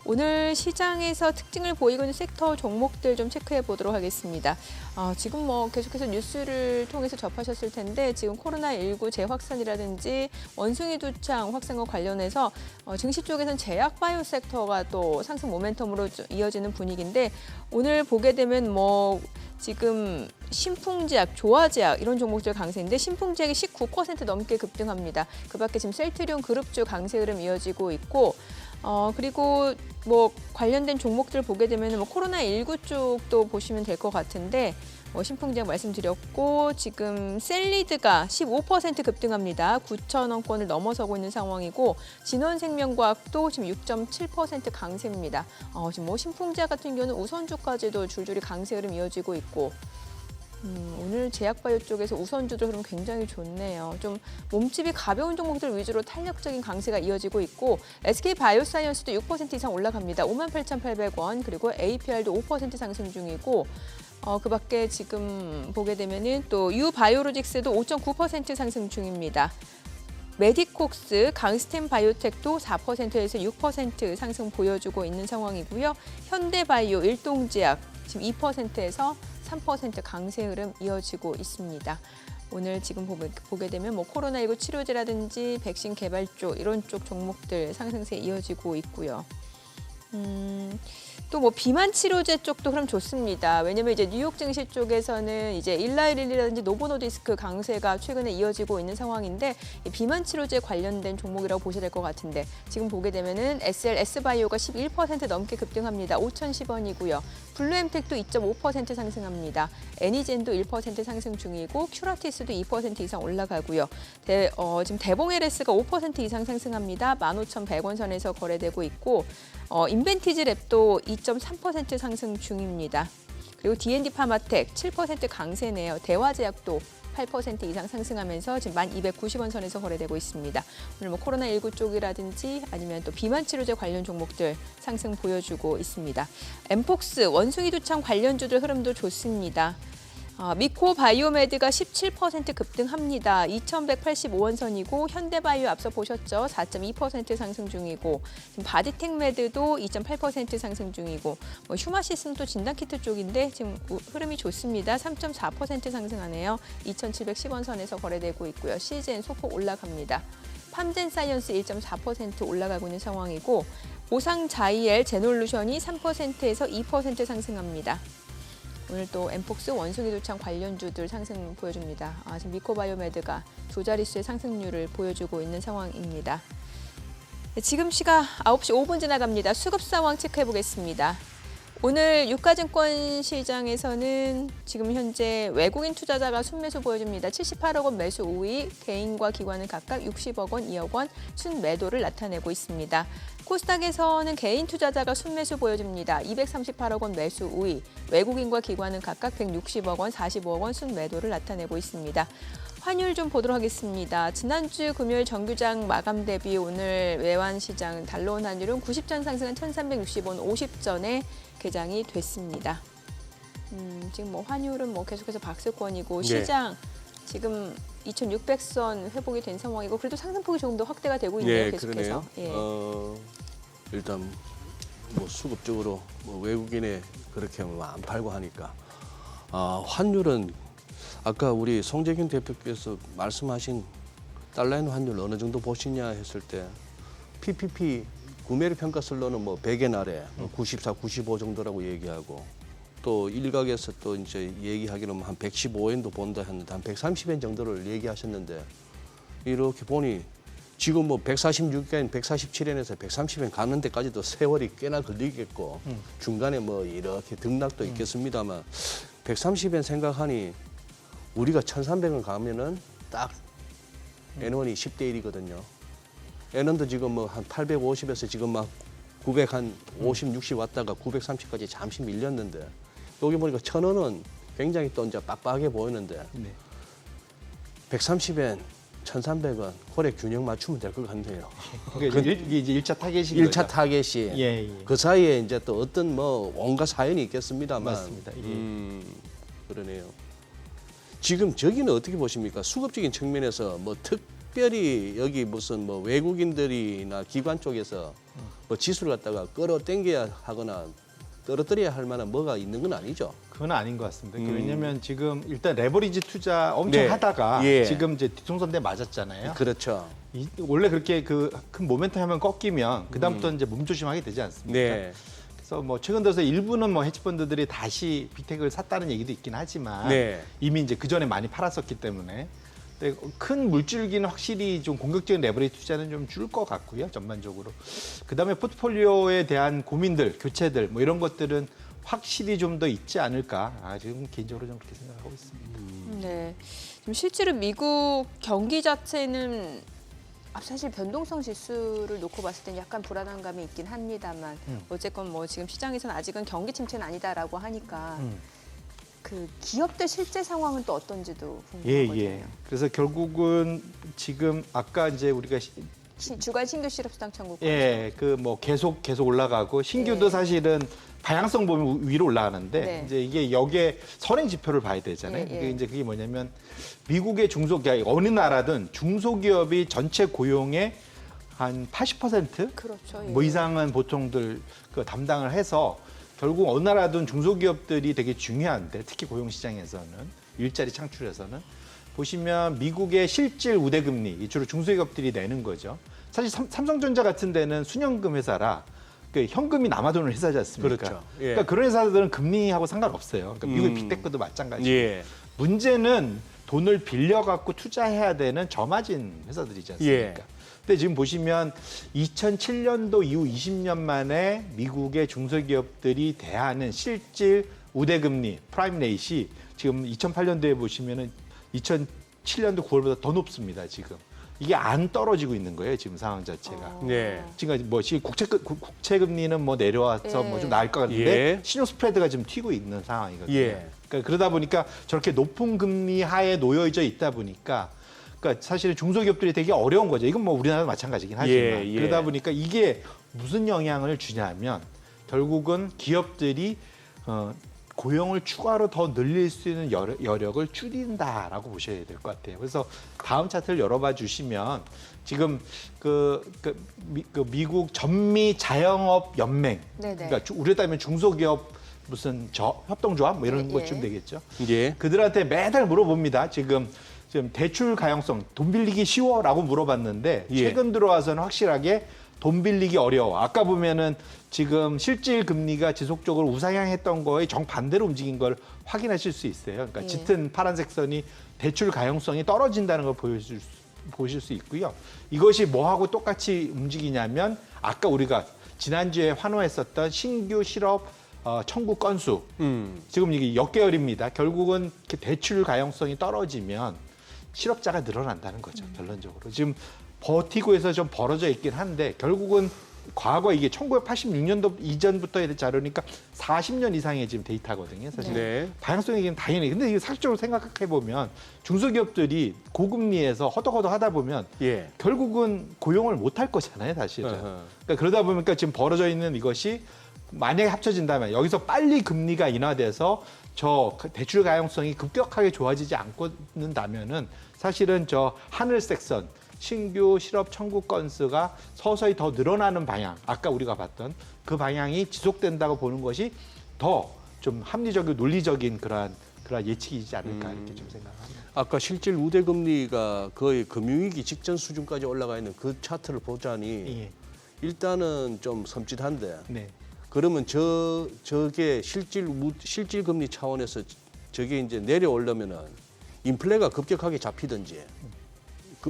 오늘 시장에서 특징을 보이고 있는 섹터 종목들 좀 체크해 보도록 하겠습니다. 지금 계속해서 뉴스를 통해서 접하셨을 텐데 지금 코로나19 재확산이라든지 원숭이 두창 확산과 관련해서 증시 쪽에서는 제약 바이오 섹터가 또 상승 모멘텀으로 이어지는 분위기인데 오늘 보게 되면 지금 신풍제약, 조화제약 이런 종목들 강세인데 신풍제약이 19% 넘게 급등합니다. 그밖에 지금 셀트리온 그룹주 강세 흐름 이어지고 있고 그리고 관련된 종목들 보게 되면 코로나19 쪽도 보시면 될 것 같은데 신풍제약 말씀드렸고 지금 셀리드가 15% 급등합니다. 9,000원권을 넘어서고 있는 상황이고 진원생명과학도 지금 6.7% 강세입니다. 지금 신풍제약 같은 경우는 우선주까지도 줄줄이 강세 흐름 이어지고 있고 오늘 제약바이오 쪽에서 우선주들 흐름 굉장히 좋네요. 좀 몸집이 가벼운 종목들 위주로 탄력적인 강세가 이어지고 있고 SK바이오사이언스도 6% 이상 올라갑니다. 58,800원 그리고 APR도 5% 상승 중이고 그밖에 지금 보게 되면은 또 유바이오로직스도 5.9% 상승 중입니다. 메디콕스, 강스템 바이오텍도 4%에서 6% 상승 보여주고 있는 상황이고요. 현대바이오, 일동제약 지금 2%에서 3% 강세 흐름 이어지고 있습니다. 오늘 지금 보게 되면 코로나19 치료제라든지 백신 개발 쪽 이런 쪽 종목들 상승세 이어지고 있고요. 또 비만 치료제 쪽도 흐름 좋습니다. 왜냐면 이제 뉴욕 증시 쪽에서는 이제 일라이릴이라든지 노보노디스크 강세가 최근에 이어지고 있는 상황인데 비만 치료제 관련된 종목이라고 보셔야 될 것 같은데 지금 보게 되면은 SLS 바이오가 11% 넘게 급등합니다. 5,010원이고요. 블루엠텍도 2.5% 상승합니다. 애니젠도 1% 상승 중이고 큐라티스도 2% 이상 올라가고요. 지금 대봉LS가 5% 이상 상승합니다. 15,100원 선에서 거래되고 있고 인벤티지 랩도 2.3% 상승 중입니다. 그리고 D&D 파마텍 7% 강세네요. 대화제약도 8% 이상 상승하면서 지금 1,290원 선에서 거래되고 있습니다. 오늘 코로나19 쪽이라든지 아니면 또 비만 치료제 관련 종목들 상승 보여주고 있습니다. 엠폭스 원숭이 두창 관련주들 흐름도 좋습니다. 미코 바이오메드가 17% 급등합니다. 2,185원 선이고 현대바이오 앞서 보셨죠? 4.2% 상승 중이고 지금 바디텍메드도 2.8% 상승 중이고 휴마시스는 또 진단키트 쪽인데 지금 흐름이 좋습니다. 3.4% 상승하네요. 2,710원 선에서 거래되고 있고요. CGN 소폭 올라갑니다. 팜젠 사이언스 1.4% 올라가고 있는 상황이고 오상 자이엘 제놀루션이 3%에서 2% 상승합니다. 오늘 또 엠폭스 원숭이 도창 관련주들 상승 보여줍니다. 지금 미코바이오메드가 두 자릿수의 상승률을 보여주고 있는 상황입니다. 네, 지금 시각 9시 5분 지나갑니다. 수급 상황 체크해 보겠습니다. 오늘 유가증권 시장에서는 지금 현재 외국인 투자자가 순매수 보여줍니다. 78억 원 매수 우위, 개인과 기관은 각각 60억 원, 2억 원 순매도를 나타내고 있습니다. 코스닥에서는 개인 투자자가 순매수 보여줍니다. 238억 원 매수 우위, 외국인과 기관은 각각 160억 원, 45억 원 순매도를 나타내고 있습니다. 환율 좀 보도록 하겠습니다. 지난주 금요일 정규장 마감 대비 오늘 외환시장 달러원 환율은 90전 상승한 1360원 50전에 개장이 됐습니다. 지금 뭐 환율은 뭐 계속해서 박스권이고 네. 시장 지금 2,600선 회복이 된 상황이고 그래도 상승폭이 조금 더 확대가 되고 있네요. 예, 계속해서. 그러네요. 일단 뭐 수급적으로 뭐 외국인에 그렇게 뭐 안 팔고 하니까 환율은 아까 우리 송재균 대표께서 말씀하신 달러엔 환율 어느 정도 보시냐 했을 때 PPP 구매력 평가설로는 뭐 100엔 아래 94, 95 정도라고 얘기하고 또 일각에서 또 이제 얘기하기로는 한 115엔도 본다 했는데 한 130엔 정도를 얘기하셨는데 이렇게 보니 지금 뭐 146엔, 147엔에서 130엔 가는 데까지도 세월이 꽤나 걸리겠고 중간에 뭐 이렇게 등락도 있겠습니다만 130엔 생각하니 우리가 1,300원 가면은 딱 N1이 10대 1이거든요. N원도 지금 뭐 한 850에서 지금 막 900 한 50, 60 왔다가 930까지 잠시 밀렸는데 여기 보니까 1,000원은 굉장히 또 이제 빡빡하게 보이는데 네. 130엔, 1,300원 고래 균형 맞추면 될 것 같네요. 그게 이제 1차 타겟인 1차 거죠. 타겟이 예, 예. 그 사이에 이제 또 어떤 뭐 온갖 사연이 있겠습니다만 맞습니다. 예. 그러네요. 지금 저기는 어떻게 보십니까? 수급적인 측면에서 뭐 특별히 여기 무슨 뭐 외국인들이나 기관 쪽에서 뭐 지수를 갖다가 끌어당겨야 하거나 떨어뜨려야 할 만한 뭐가 있는 건 아니죠. 그건 아닌 것 같습니다. 왜냐하면 지금 일단 레버리지 투자 엄청 네. 하다가 예. 지금 이제 뒤통수대 맞았잖아요. 그렇죠. 원래 그렇게 그 큰 모멘텀 하면 꺾이면 그다음부터 이제 몸조심하게 되지 않습니까? 네. 그래서 뭐 최근 들어서 일부는 뭐 헤지펀드들이 다시 빅테크를 샀다는 얘기도 있긴 하지만 네. 이미 이제 그 전에 많이 팔았었기 때문에 근데 큰 물줄기는 확실히 좀 공격적인 레버리지 투자는 좀 줄 것 같고요, 전반적으로. 그다음에 포트폴리오에 대한 고민들, 교체들 뭐 이런 것들은 확실히 좀 더 있지 않을까. 지금 개인적으로 좀 그렇게 생각하고 있습니다. 네. 지금 실제로 미국 경기 자체는 사실 변동성 지수를 놓고 봤을 때는 약간 불안한 감이 있긴 합니다만 어쨌건 뭐 지금 시장에서는 아직은 경기 침체는 아니다라고 하니까 그 기업들 실제 상황은 또 어떤지도 궁금하거든요. 예. 그래서 결국은 지금 아까 이제 우리가 주간 신규 실업수당 청구권. 그 뭐 계속 올라가고 신규도 네. 사실은 방향성 보면 위로 올라가는데 네. 이제 이게 여기에 선행 지표를 봐야 되잖아요. 예, 예. 이제 그게 뭐냐면 미국의 중소기업 어느 나라든 중소기업이 전체 고용의 한 80% 그렇죠. 뭐 예. 이상은 보통들 그 담당을 해서 결국 어느 나라든 중소기업들이 되게 중요한데 특히 고용시장에서는 일자리 창출에서는 보시면 미국의 실질 우대금리 주로 중소기업들이 내는 거죠. 사실 삼성전자 같은 데는 순현금 회사라 그 현금이 남아도는 회사지 않습니까? 그렇죠. 예. 그러니까 그런 회사들은 금리하고 상관없어요. 그러니까 미국 빅테크도 마찬가지고. 예. 문제는 돈을 빌려갖고 투자해야 되는 저마진 회사들이지 않습니까? 예. 근데 지금 보시면 2007년도 이후 20년 만에 미국의 중소기업들이 대하는 실질 우대금리 프라임 레이시 지금 2008년도에 보시면은 2007년도 9월보다 더 높습니다. 지금 이게 안 떨어지고 있는 거예요. 지금 상황 자체가. 네. 지금 뭐 지금 국채 금리는 뭐 내려와서 뭐 좀 나을 것 같은데 예. 신용 스프레드가 지금 튀고 있는 상황이거든요. 예. 그러니까 그러다 보니까 저렇게 높은 금리 하에 놓여져 있다 보니까 그러니까 사실은 중소기업들이 되게 어려운 거죠. 이건 뭐 우리나라도 마찬가지긴 하지만 예. 그러다 보니까 이게 무슨 영향을 주냐면 결국은 기업들이 고용을 추가로 더 늘릴 수 있는 여력을 줄인다라고 보셔야 될 것 같아요. 그래서 다음 차트를 열어봐 주시면 지금 미국 전미 자영업 연맹, 네네. 그러니까 우리로 따지면 중소기업 무슨 협동조합 뭐 이런 예, 것쯤 예. 되겠죠. 예. 그들한테 매달 물어봅니다. 지금 지금 대출 가용성, 돈 빌리기 쉬워라고 물어봤는데 예. 최근 들어와서는 확실하게 돈 빌리기 어려워. 아까 보면은 지금 실질 금리가 지속적으로 우상향했던 거에 정반대로 움직인 걸 확인하실 수 있어요. 그러니까 예. 짙은 파란색 선이 대출 가용성이 떨어진다는 걸 보실 수 있고요. 이것이 뭐하고 똑같이 움직이냐면 아까 우리가 지난주에 환호했었던 신규 실업 청구 건수. 지금 이게 역계열입니다. 결국은 이렇게 대출 가용성이 떨어지면 실업자가 늘어난다는 거죠. 결론적으로. 지금 버티고 해서 좀 벌어져 있긴 한데 결국은 과거 이게 1986년도 이전부터의 자료니까 40년 이상의 지금 데이터거든요. 사실 네. 방향성이긴 당연히. 근데 이게 사실적으로 생각해 보면 중소기업들이 고금리에서 허덕허덕 하다 보면 예. 결국은 고용을 못 할 거잖아요, 사실은. 어허. 그러니까 그러다 보니까 지금 벌어져 있는 이것이 만약에 합쳐진다면 여기서 빨리 금리가 인하돼서 저 대출 가용성이 급격하게 좋아지지 않는다면은 사실은 저 하늘색 선 신규 실업 청구 건수가 서서히 더 늘어나는 방향, 아까 우리가 봤던 그 방향이 지속된다고 보는 것이 더 좀 합리적이고 논리적인 그러한 예측이지 않을까 이렇게 좀 생각합니다. 아까 실질 우대 금리가 거의 금융위기 직전 수준까지 올라가 있는 그 차트를 보자니 예. 일단은 좀 섬찟한데 네. 그러면 저게 실질 금리 차원에서 저게 이제 내려오려면은 인플레가 급격하게 잡히든지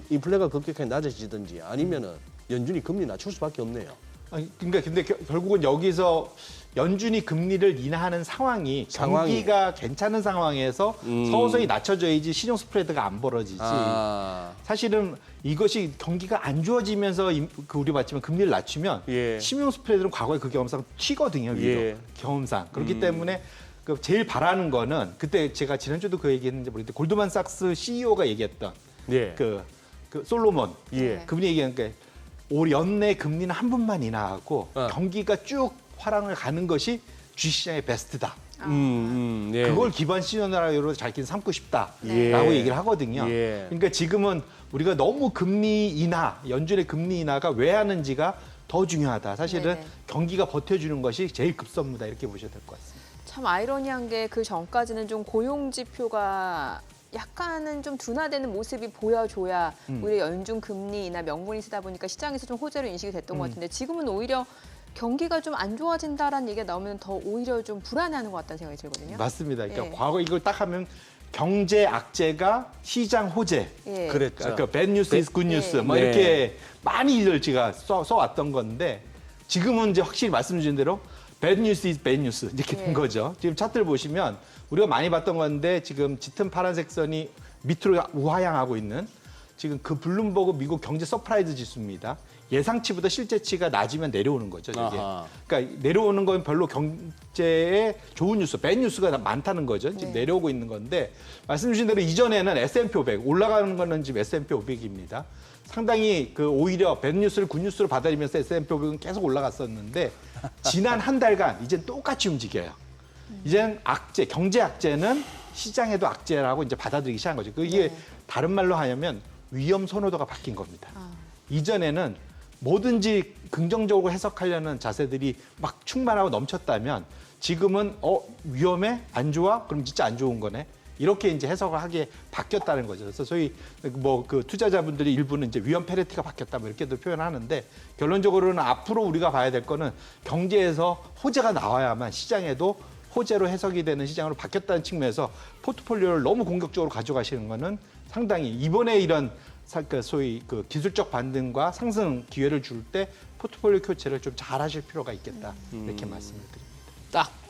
인플레가 급격하게 낮아지든지 아니면은 연준이 금리 낮출 수밖에 없네요. 아니, 그러니까 근데 결국은 여기서 연준이 금리를 인하하는 상황이 경기가 괜찮은 상황에서 서서히 낮춰져야지 신용 스프레드가 안 벌어지지. 아, 사실은 이것이 경기가 안 좋아지면서 우리 봤지만 금리를 낮추면 예. 신용 스프레드는 과거에 그 경험상 튀거든요. 위로. 예. 경험상. 그렇기 때문에 그 제일 바라는 거는 그때 제가 지난주도 그 얘기했는지 모르겠는데 골드만삭스 CEO가 얘기했던 네. 그 솔로몬 예. 그분이 얘기한 게 올 연내 금리는 한 번만 인하하고 경기가 쭉 화랑을 가는 것이 주식시장의 베스트다. 네. 그걸 기반 시나리오로 자기는 삼고 싶다라고 예. 얘기를 하거든요. 예. 그러니까 지금은 우리가 너무 금리 인하, 연준의 금리 인하가 왜 하는지가 더 중요하다. 사실은 네네. 경기가 버텨주는 것이 제일 급선무다 이렇게 보셔야 될 것 같습니다. 참 아이러니한 게 그 전까지는 좀 고용 지표가 약간은 좀 둔화되는 모습이 보여줘야 오히려 연준 금리나 명분이 쓰다 보니까 시장에서 좀 호재로 인식이 됐던 것 같은데 지금은 오히려 경기가 좀 안 좋아진다라는 얘기가 나오면 더 오히려 좀 불안해하는 것 같다는 생각이 들거든요. 맞습니다. 그러니까 예. 과거 이걸 딱 하면 경제 악재가 시장 호재. 예. 그랬죠. 그러니까 bad news is good news 뭐 네. 이렇게 많이들 제가 써왔던 건데 지금은 이제 확실히 말씀드린 대로 bad news is bad news 이렇게 된 네. 거죠. 지금 차트를 보시면 우리가 많이 봤던 건데 지금 짙은 파란색 선이 밑으로 우하향하고 있는 지금 그 블룸버그 미국 경제 서프라이즈 지수입니다. 예상치보다 실제치가 낮으면 내려오는 거죠. 이게. 아하. 그러니까 내려오는 건 별로 경제에 좋은 뉴스, bad 뉴스가 많다는 거죠. 지금 네. 내려오고 있는 건데 말씀 주신 대로 이전에는 S&P 500 올라가는 거는 지금 S&P 500입니다. 상당히 그 오히려 bad 뉴스를 굿 뉴스로 받아들이면서 S&P 500은 계속 올라갔었는데 지난 한 달간 이제 똑같이 움직여요. 이제는 악재, 경제 악재는 시장에도 악재라고 이제 받아들이기 시작한 거죠. 그게 네. 다른 말로 하면 위험 선호도가 바뀐 겁니다. 이전에는 뭐든지 긍정적으로 해석하려는 자세들이 막 충만하고 넘쳤다면 지금은 위험해? 안 좋아? 그럼 진짜 안 좋은 거네. 이렇게 이제 해석을 하게 바뀌었다는 거죠. 그래서 소위 뭐 그 투자자분들이 일부는 이제 위험 페널티가 바뀌었다 뭐 이렇게도 표현하는데 결론적으로는 앞으로 우리가 봐야 될 거는 경제에서 호재가 나와야만 시장에도 호재로 해석이 되는 시장으로 바뀌었다는 측면에서 포트폴리오를 너무 공격적으로 가져가시는 거는 상당히 이번에 이런 소위 그 기술적 반등과 상승 기회를 줄 때 포트폴리오 교체를 좀 잘 하실 필요가 있겠다. 이렇게 말씀을 드립니다. 딱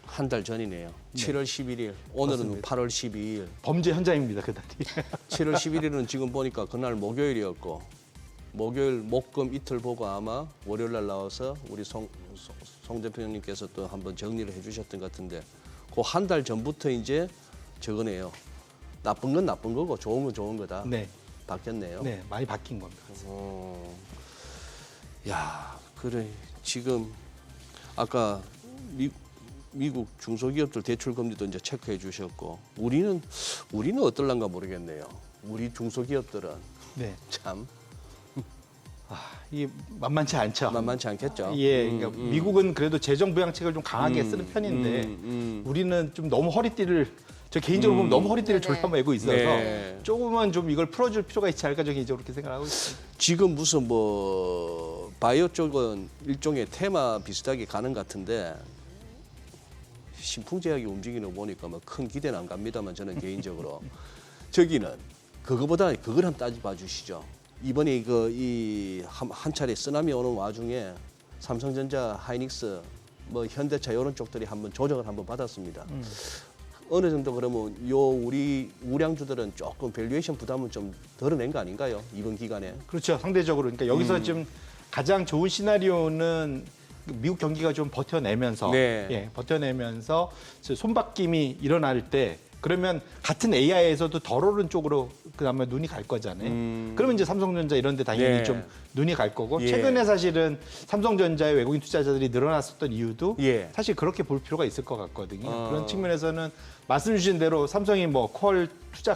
한 달 전이네요. 7월 11일. 오늘은 맞습니다. 8월 12일. 범죄 현장입니다, 그날이. 7월 11일은 지금 보니까 그날 목요일이었고 목요일, 목금 이틀 보고 아마 월요일 날 나와서 우리 송 대표님께서 또 한번 정리를 해주셨던 것 같은데 그 한 달 전부터 이제 저거네요. 나쁜 건 나쁜 거고 좋은 건 좋은 거다. 네, 바뀌었네요. 네, 많이 바뀐 겁니다. 야, 그래 지금 아까 미국 중소기업들 대출 금리도 이제 체크해 주셨고 우리는 어떨란가 모르겠네요. 우리 중소기업들은 네. 참 이 만만치 않죠. 만만치 않겠죠. 예, 그러니까 미국은 그래도 재정 부양책을 좀 강하게 쓰는 편인데 우리는 좀 너무 허리띠를 저 개인적으로 보면 너무 허리띠를 네네. 졸라매고 있어서 네. 조금은 좀 이걸 풀어줄 필요가 있지 않을까 저는 개인적으로 그렇게 생각하고 있습니다. 지금 무슨 뭐 바이오 쪽은 일종의 테마 비슷하게 가는 것 같은데 신풍제약이 움직이는 거 보니까 뭐 큰 기대는 안 갑니다만 저는 개인적으로 저기는 그거보다 그걸 한번 따져봐 주시죠. 이번에 이 한 차례 쓰나미 오는 와중에 삼성전자, 하이닉스, 뭐 현대차 이런 쪽들이 한번 조정을 한번 받았습니다. 어느 정도 그러면 우리 우량주들은 조금 밸류에이션 부담은 좀 덜어낸 거 아닌가요? 이번 기간에. 그렇죠. 상대적으로 그러니까 여기서 지금 가장 좋은 시나리오는 미국 경기가 좀 버텨내면서 네. 예, 버텨내면서 손바뀜이 일어날 때 그러면 같은 AI에서도 덜 오른 쪽으로 그다음에 눈이 갈 거잖아요. 그러면 이제 삼성전자 이런 데 당연히 예. 좀 눈이 갈 거고 예. 최근에 사실은 삼성전자의 외국인 투자자들이 늘어났었던 이유도 예. 사실 그렇게 볼 필요가 있을 것 같거든요. 어. 그런 측면에서는 말씀 주신 대로 삼성이 뭐 콜 투자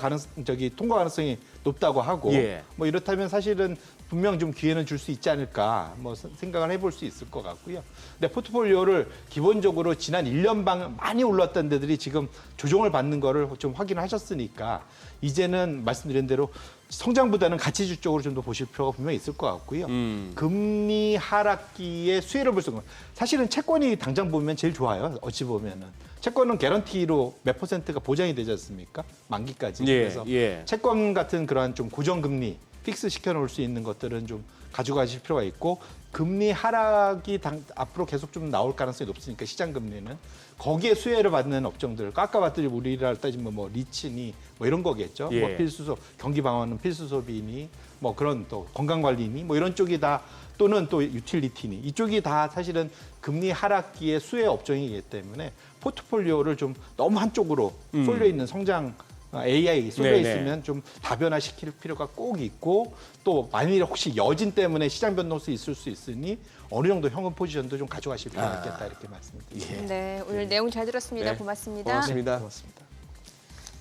통과 가능성이 높다고 하고 예. 뭐 이렇다면 사실은 분명 좀 기회는 줄 수 있지 않을까 뭐 생각을 해볼 수 있을 것 같고요. 근데 포트폴리오를 기본적으로 지난 1년 반 많이 올랐던 데들이 지금 조정을 받는 거를 좀 확인하셨으니까 이제는 말씀드린 대로 성장보다는 가치주 쪽으로 좀 더 보실 필요가 분명히 있을 것 같고요. 금리 하락기에 수혜를 볼 수 있는 건 사실은 채권이 당장 보면 제일 좋아요. 어찌 보면은 채권은 개런티로 몇 %가 보장이 되지 않습니까? 만기까지. 예, 그래서 예. 채권 같은 그러한 좀 고정금리 픽스 시켜놓을 수 있는 것들은 좀 가져가실 필요가 있고 금리 하락이 앞으로 계속 좀 나올 가능성이 높으니까 시장 금리는 거기에 수혜를 받는 업종들 아까 봤더니 우리나라 따지면 뭐 리츠니 뭐 이런 거겠죠. 예. 뭐 필수소 경기 방어는 필수 소비니 뭐 그런 또 건강 관리니 뭐 이런 쪽이 다 또는 또 유틸리티니 이쪽이 다 사실은 금리 하락기의 수혜 업종이기 때문에 포트폴리오를 좀 너무 한쪽으로 쏠려 있는 성장 AI 쏠려 네네. 있으면 좀 다변화시킬 필요가 꼭 있고 또 만일 혹시 여진 때문에 시장 변동성이 있을 수 있으니 어느 정도 현금 포지션도 좀 가져가실 필요가 있겠다 이렇게 말씀드립니다. 네, 오늘 내용 잘 들었습니다. 네, 고맙습니다. 고맙습니다. 고맙습니다.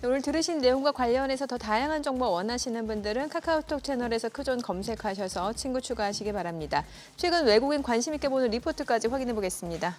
오늘 들으신 내용과 관련해서 더 다양한 정보 원하시는 분들은 카카오톡 채널에서 크존 검색하셔서 친구 추가하시기 바랍니다. 최근 외국인 관심 있게 보는 리포트까지 확인해 보겠습니다.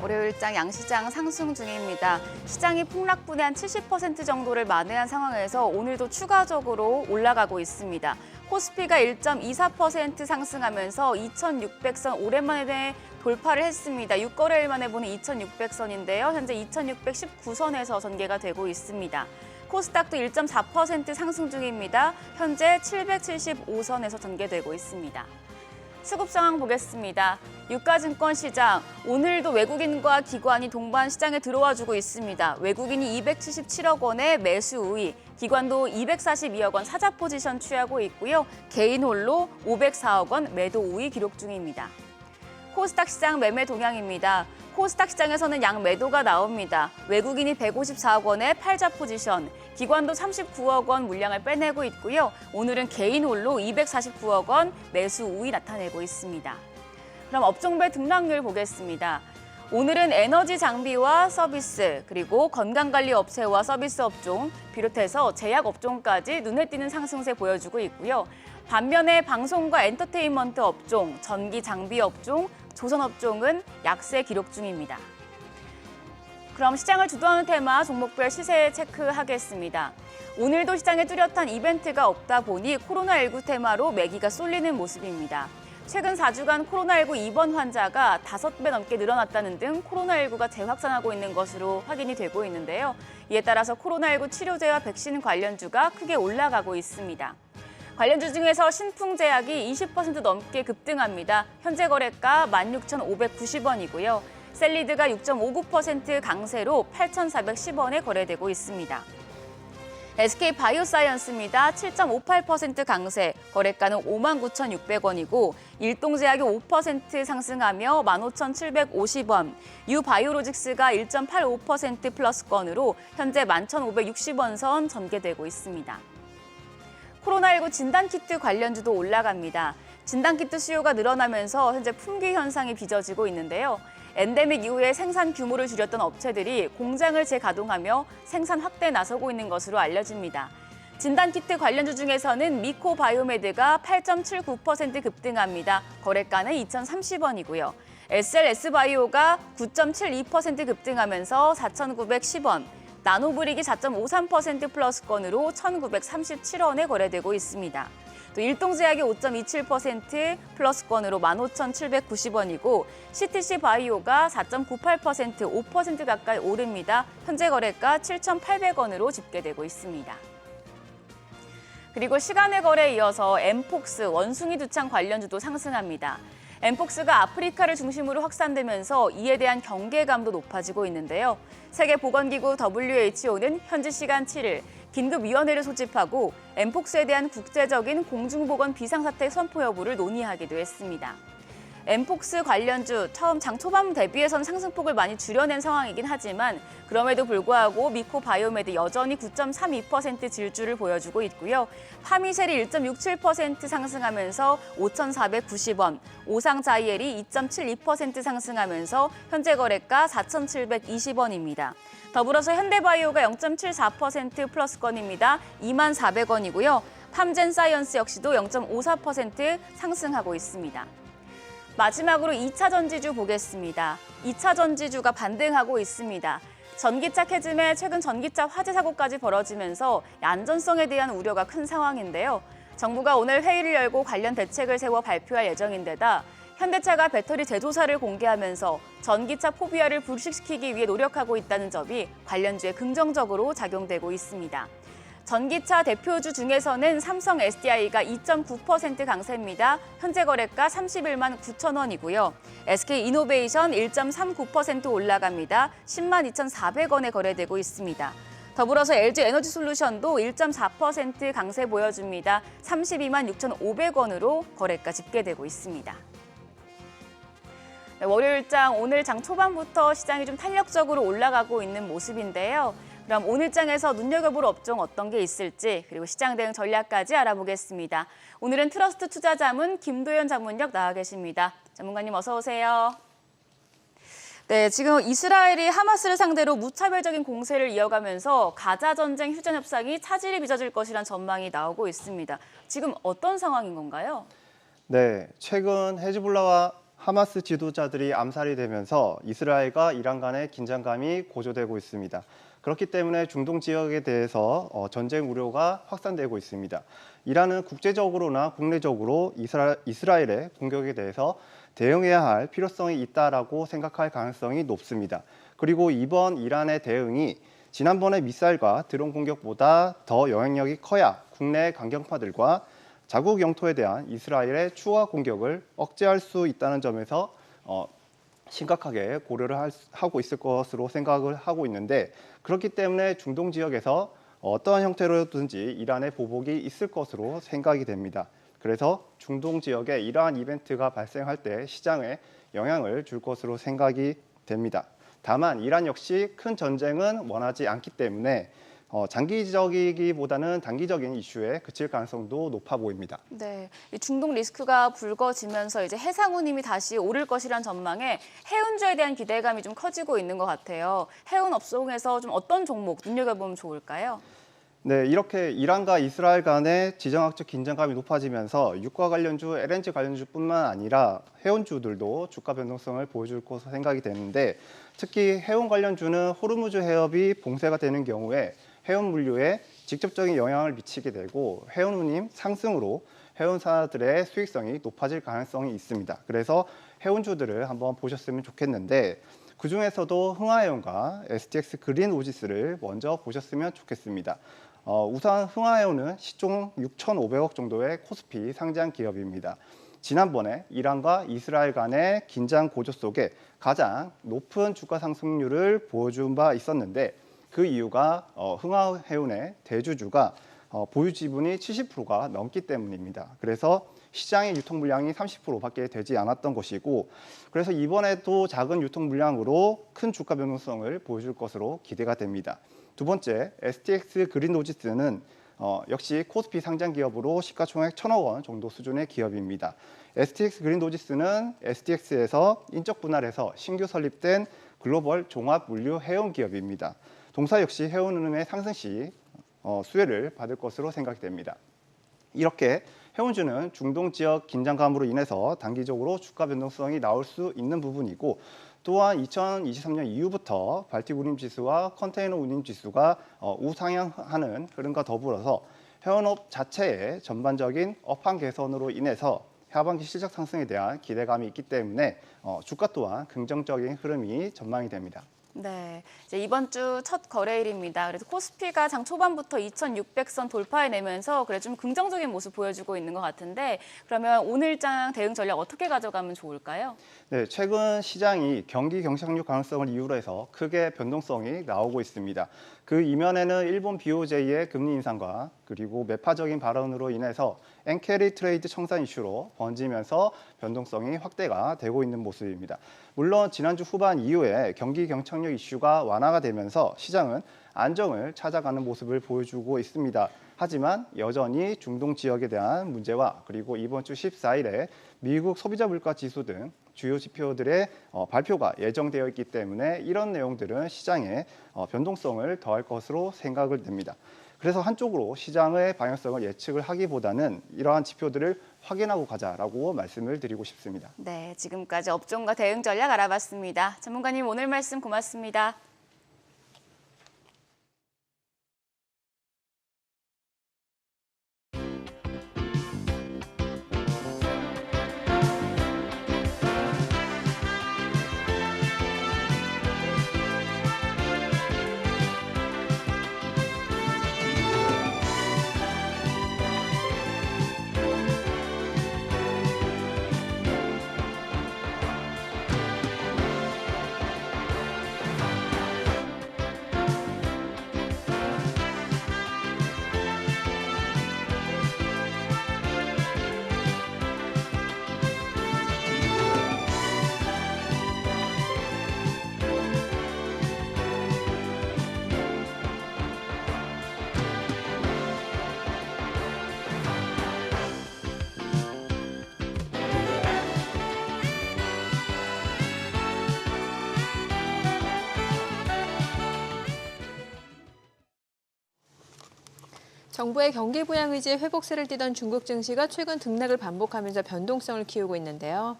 월요일장 양시장 상승 중입니다. 시장이 폭락분의 한 70% 정도를 만회한 상황에서 오늘도 추가적으로 올라가고 있습니다. 코스피가 1.24% 상승하면서 2,600선 오랜만에 돌파를 했습니다. 6거래일 만에 보는 2,600선인데요. 현재 2,619선에서 전개가 되고 있습니다. 코스닥도 1.4% 상승 중입니다. 현재 775선에서 전개되고 있습니다. 수급 상황 보겠습니다. 유가증권 시장, 오늘도 외국인과 기관이 동반 시장에 들어와주고 있습니다. 외국인이 277억 원의 매수 우위, 기관도 242억 원 사자 포지션 취하고 있고요. 개인 홀로 504억 원 매도 우위 기록 중입니다. 코스닥 시장 매매 동향입니다. 코스닥 시장에서는 양 매도가 나옵니다. 외국인이 154억 원의 팔자 포지션, 기관도 39억 원 물량을 빼내고 있고요. 오늘은 개인 홀로 249억 원 매수 우위 나타내고 있습니다. 그럼 업종별 등락률 보겠습니다. 오늘은 에너지 장비와 서비스, 그리고 건강관리 업체와 서비스 업종, 비롯해서 제약 업종까지 눈에 띄는 상승세 보여주고 있고요. 반면에 방송과 엔터테인먼트 업종, 전기 장비 업종, 조선 업종은 약세 기록 중입니다. 그럼 시장을 주도하는 테마 종목별 시세 체크하겠습니다. 오늘도 시장에 뚜렷한 이벤트가 없다 보니 코로나19 테마로 매기가 쏠리는 모습입니다. 최근 4주간 코로나19 입원 환자가 5배 넘게 늘어났다는 등 코로나19가 재확산하고 있는 것으로 확인이 되고 있는데요. 이에 따라서 코로나19 치료제와 백신 관련주가 크게 올라가고 있습니다. 관련주 중에서 신풍제약이 20% 넘게 급등합니다. 현재 거래가 16,590원이고요. 셀리드가 6.59% 강세로 8,410원에 거래되고 있습니다. SK바이오사이언스입니다. 7.58% 강세, 거래가는 59,600원이고 일동제약이 5% 상승하며 15,750원, 유바이오로직스가 1.85% 플러스권으로 현재 11,560원 선 전개되고 있습니다. 코로나19 진단키트 관련주도 올라갑니다. 진단키트 수요가 늘어나면서 현재 품귀 현상이 빚어지고 있는데요. 엔데믹 이후에 생산 규모를 줄였던 업체들이 공장을 재가동하며 생산 확대에 나서고 있는 것으로 알려집니다. 진단키트 관련주 중에서는 미코바이오메드가 8.79% 급등합니다. 거래가는 2,030원이고요. SLS바이오가 9.72% 급등하면서 4,910원, 나노브릭이 4.53% 플러스권으로 1,937원에 거래되고 있습니다. 또 일동제약이 5.27% 플러스권으로 15,790원이고 CTC 바이오가 4.98% 5% 가까이 오릅니다. 현재 거래가 7,800원으로 집계되고 있습니다. 그리고 시간의 거래에 이어서 엠폭스 원숭이 두창 관련주도 상승합니다. 엠폭스가 아프리카를 중심으로 확산되면서 이에 대한 경계감도 높아지고 있는데요. 세계보건기구 WHO는 현지 시간 7일 긴급위원회를 소집하고 엠폭스에 대한 국제적인 공중보건 비상사태 선포 여부를 논의하기도 했습니다. 엠폭스 관련주 처음 장 초반 대비해서는 상승폭을 많이 줄여낸 상황이긴 하지만 그럼에도 불구하고 미코바이오메드 여전히 9.32% 질주를 보여주고 있고요. 파미셀이 1.67% 상승하면서 5,490원, 오상자이엘이 2.72% 상승하면서 현재 거래가 4,720원입니다. 더불어서 현대바이오가 0.74% 플러스권입니다. 24,400원이고요. 팜젠사이언스 역시도 0.54% 상승하고 있습니다. 마지막으로 2차 전지주 보겠습니다. 2차 전지주가 반등하고 있습니다. 전기차 캐즘에 최근 전기차 화재 사고까지 벌어지면서 안전성에 대한 우려가 큰 상황인데요. 정부가 오늘 회의를 열고 관련 대책을 세워 발표할 예정인데다 현대차가 배터리 제조사를 공개하면서 전기차 포비아를 불식시키기 위해 노력하고 있다는 점이 관련주에 긍정적으로 작용되고 있습니다. 전기차 대표주 중에서는 삼성 SDI가 2.9% 강세입니다. 현재 거래가 31만 9천 원이고요. SK이노베이션 1.39% 올라갑니다. 10만 2,400원에 거래되고 있습니다. 더불어서 LG에너지솔루션도 1.4% 강세 보여줍니다. 32만 6,500원으로 거래가 집계되고 있습니다. 네, 월요일장 오늘 장 초반부터 시장이 좀 탄력적으로 올라가고 있는 모습인데요. 그럼 오늘 장에서 눈여겨볼 업종 어떤 게 있을지 그리고 시장 대응 전략까지 알아보겠습니다. 오늘은 트러스트 투자자문 김도연 자문역 나와 계십니다. 전문가님 어서 오세요. 네, 지금 이스라엘이 하마스를 상대로 무차별적인 공세를 이어가면서 가자 전쟁 휴전 협상이 차질이 빚어질 것이란 전망이 나오고 있습니다. 지금 어떤 상황인 건가요? 네, 최근 헤즈볼라와 하마스 지도자들이 암살이 되면서 이스라엘과 이란 간의 긴장감이 고조되고 있습니다. 그렇기 때문에 중동 지역에 대해서 전쟁 우려가 확산되고 있습니다. 이란은 국제적으로나 국내적으로 이스라엘의 공격에 대해서 대응해야 할 필요성이 있다라고 생각할 가능성이 높습니다. 그리고 이번 이란의 대응이 지난번의 미사일과 드론 공격보다 더 영향력이 커야 국내 강경파들과 자국 영토에 대한 이스라엘의 추가 공격을 억제할 수 있다는 점에서 심각하게 고려를 하고 있을 것으로 생각을 하고 있는데 그렇기 때문에 중동 지역에서 어떠한 형태로든지 이란의 보복이 있을 것으로 생각이 됩니다. 그래서 중동 지역에 이러한 이벤트가 발생할 때 시장에 영향을 줄 것으로 생각이 됩니다. 다만 이란 역시 큰 전쟁은 원하지 않기 때문에 장기적이기보다는 단기적인 이슈에 그칠 가능성도 높아 보입니다. 네, 이 중동 리스크가 불거지면서 이제 해상운임이 다시 오를 것이란 전망에 해운주에 대한 기대감이 좀 커지고 있는 것 같아요. 해운 업종에서 좀 어떤 종목 눈여겨보면 좋을까요? 네, 이렇게 이란과 이스라엘 간의 지정학적 긴장감이 높아지면서 유가 관련주, LNG 관련주뿐만 아니라 해운주들도 주가 변동성을 보여줄 것으로 생각이 되는데 특히 해운 관련주는 호르무즈 해협이 봉쇄가 되는 경우에 해운 물류에 직접적인 영향을 미치게 되고 해운 운임 상승으로 해운사들의 수익성이 높아질 가능성이 있습니다. 그래서 해운주들을 한번 보셨으면 좋겠는데 그중에서도 흥하해운과 STX 그린 오지스를 먼저 보셨으면 좋겠습니다. 우선 흥하해운은 시총 6,500억 정도의 코스피 상장 기업입니다. 지난번에 이란과 이스라엘 간의 긴장 고조 속에 가장 높은 주가 상승률을 보여준 바 있었는데 그 이유가 흥하해운의 대주주가 보유 지분이 70%가 넘기 때문입니다. 그래서 시장의 유통 물량이 30%밖에 되지 않았던 것이고 그래서 이번에도 작은 유통 물량으로 큰 주가 변동성을 보여줄 것으로 기대가 됩니다. 두 번째, STX 그린 오지스는 역시 코스피 상장 기업으로 시가총액 1,000억 원 정도 수준의 기업입니다. STX 그린 오지스는 STX에서 인적 분할해서 신규 설립된 글로벌 종합 물류 해운 기업입니다. 동사 역시 해운 흐름의 상승 시 수혜를 받을 것으로 생각됩니다. 이렇게 해운주는 중동 지역 긴장감으로 인해서 단기적으로 주가 변동성이 나올 수 있는 부분이고 또한 2023년 이후부터 발틱 운임 지수와 컨테이너 운임 지수가 우상향하는 흐름과 더불어서 해운업 자체의 전반적인 업황 개선으로 인해서 하반기 실적 상승에 대한 기대감이 있기 때문에 주가 또한 긍정적인 흐름이 전망이 됩니다. 네, 이제 이번 주 첫 거래일입니다. 그래서 코스피가 장 초반부터 2,600선 돌파해내면서 그래 좀 긍정적인 모습 보여주고 있는 것 같은데 그러면 오늘장 대응 전략 어떻게 가져가면 좋을까요? 네, 최근 시장이 경기 경착륙 가능성을 이유로 해서 크게 변동성이 나오고 있습니다. 그 이면에는 일본 BOJ의 금리 인상과 그리고 매파적인 발언으로 인해서 엔캐리 트레이드 청산 이슈로 번지면서 변동성이 확대가 되고 있는 모습입니다. 물론 지난주 후반 이후에 경기 경착륙 이슈가 완화가 되면서 시장은 안정을 찾아가는 모습을 보여주고 있습니다. 하지만 여전히 중동 지역에 대한 문제와 그리고 이번 주 14일에 미국 소비자 물가 지수 등 주요 지표들의 발표가 예정되어 있기 때문에 이런 내용들은 시장에 변동성을 더할 것으로 생각을 됩니다. 그래서 한쪽으로 시장의 방향성을 예측을 하기보다는 이러한 지표들을 확인하고 가자라고 말씀을 드리고 싶습니다. 네, 지금까지 업종과 대응 전략 알아봤습니다. 전문가님 오늘 말씀 고맙습니다. 정부의 경기 부양 의지에 회복세를 띠던 중국 증시가 최근 등락을 반복하면서 변동성을 키우고 있는데요.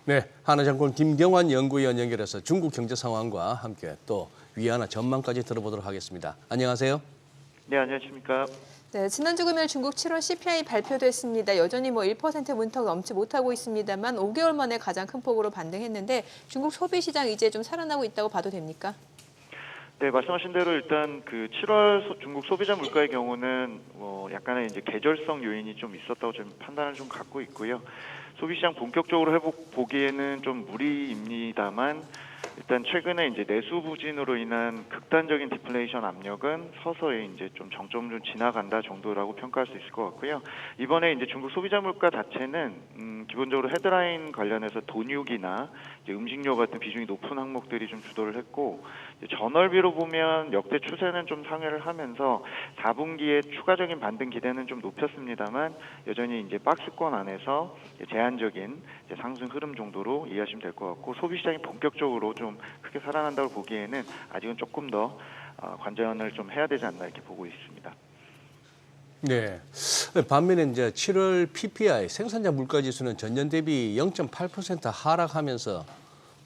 네, 하나증권 김경환 연구위원 연결해서 중국 경제 상황과 함께 또 위안화 전망까지 들어보도록 하겠습니다. 안녕하세요. 네, 안녕하십니까. 네, 지난주 금요일 중국 7월 CPI 발표됐습니다. 여전히 1% 문턱 넘지 못하고 있습니다만 5개월 만에 가장 큰 폭으로 반등했는데 중국 소비 시장 이제 좀 살아나고 있다고 봐도 됩니까? 네, 말씀하신 대로 일단 그 7월 중국 소비자 물가의 경우는 약간의 이제 계절성 요인이 좀 있었다고 좀 판단을 좀 갖고 있고요. 소비 시장 본격적으로 회복 보기에는 좀 무리입니다만 일단 최근에 이제 내수 부진으로 인한 극단적인 디플레이션 압력은 서서히 이제 좀 정점을 좀 지나간다 정도라고 평가할 수 있을 것 같고요. 이번에 이제 중국 소비자 물가 자체는 기본적으로 헤드라인 관련해서 돈육이나 이제 음식료 같은 비중이 높은 항목들이 좀 주도를 했고 전월비로 보면 역대 추세는 좀 상회를 하면서 4분기에 추가적인 반등 기대는 좀 높였습니다만 여전히 이제 박스권 안에서 제한적인 이제 상승 흐름 정도로 이해하시면 될 것 같고 소비 시장이 본격적으로 좀 크게 살아난다고 보기에는 아직은 조금 더 관전을 좀 해야 되지 않나 이렇게 보고 있습니다. 네. 반면에 이제 7월 PPI 생산자 물가 지수는 전년 대비 0.8% 하락하면서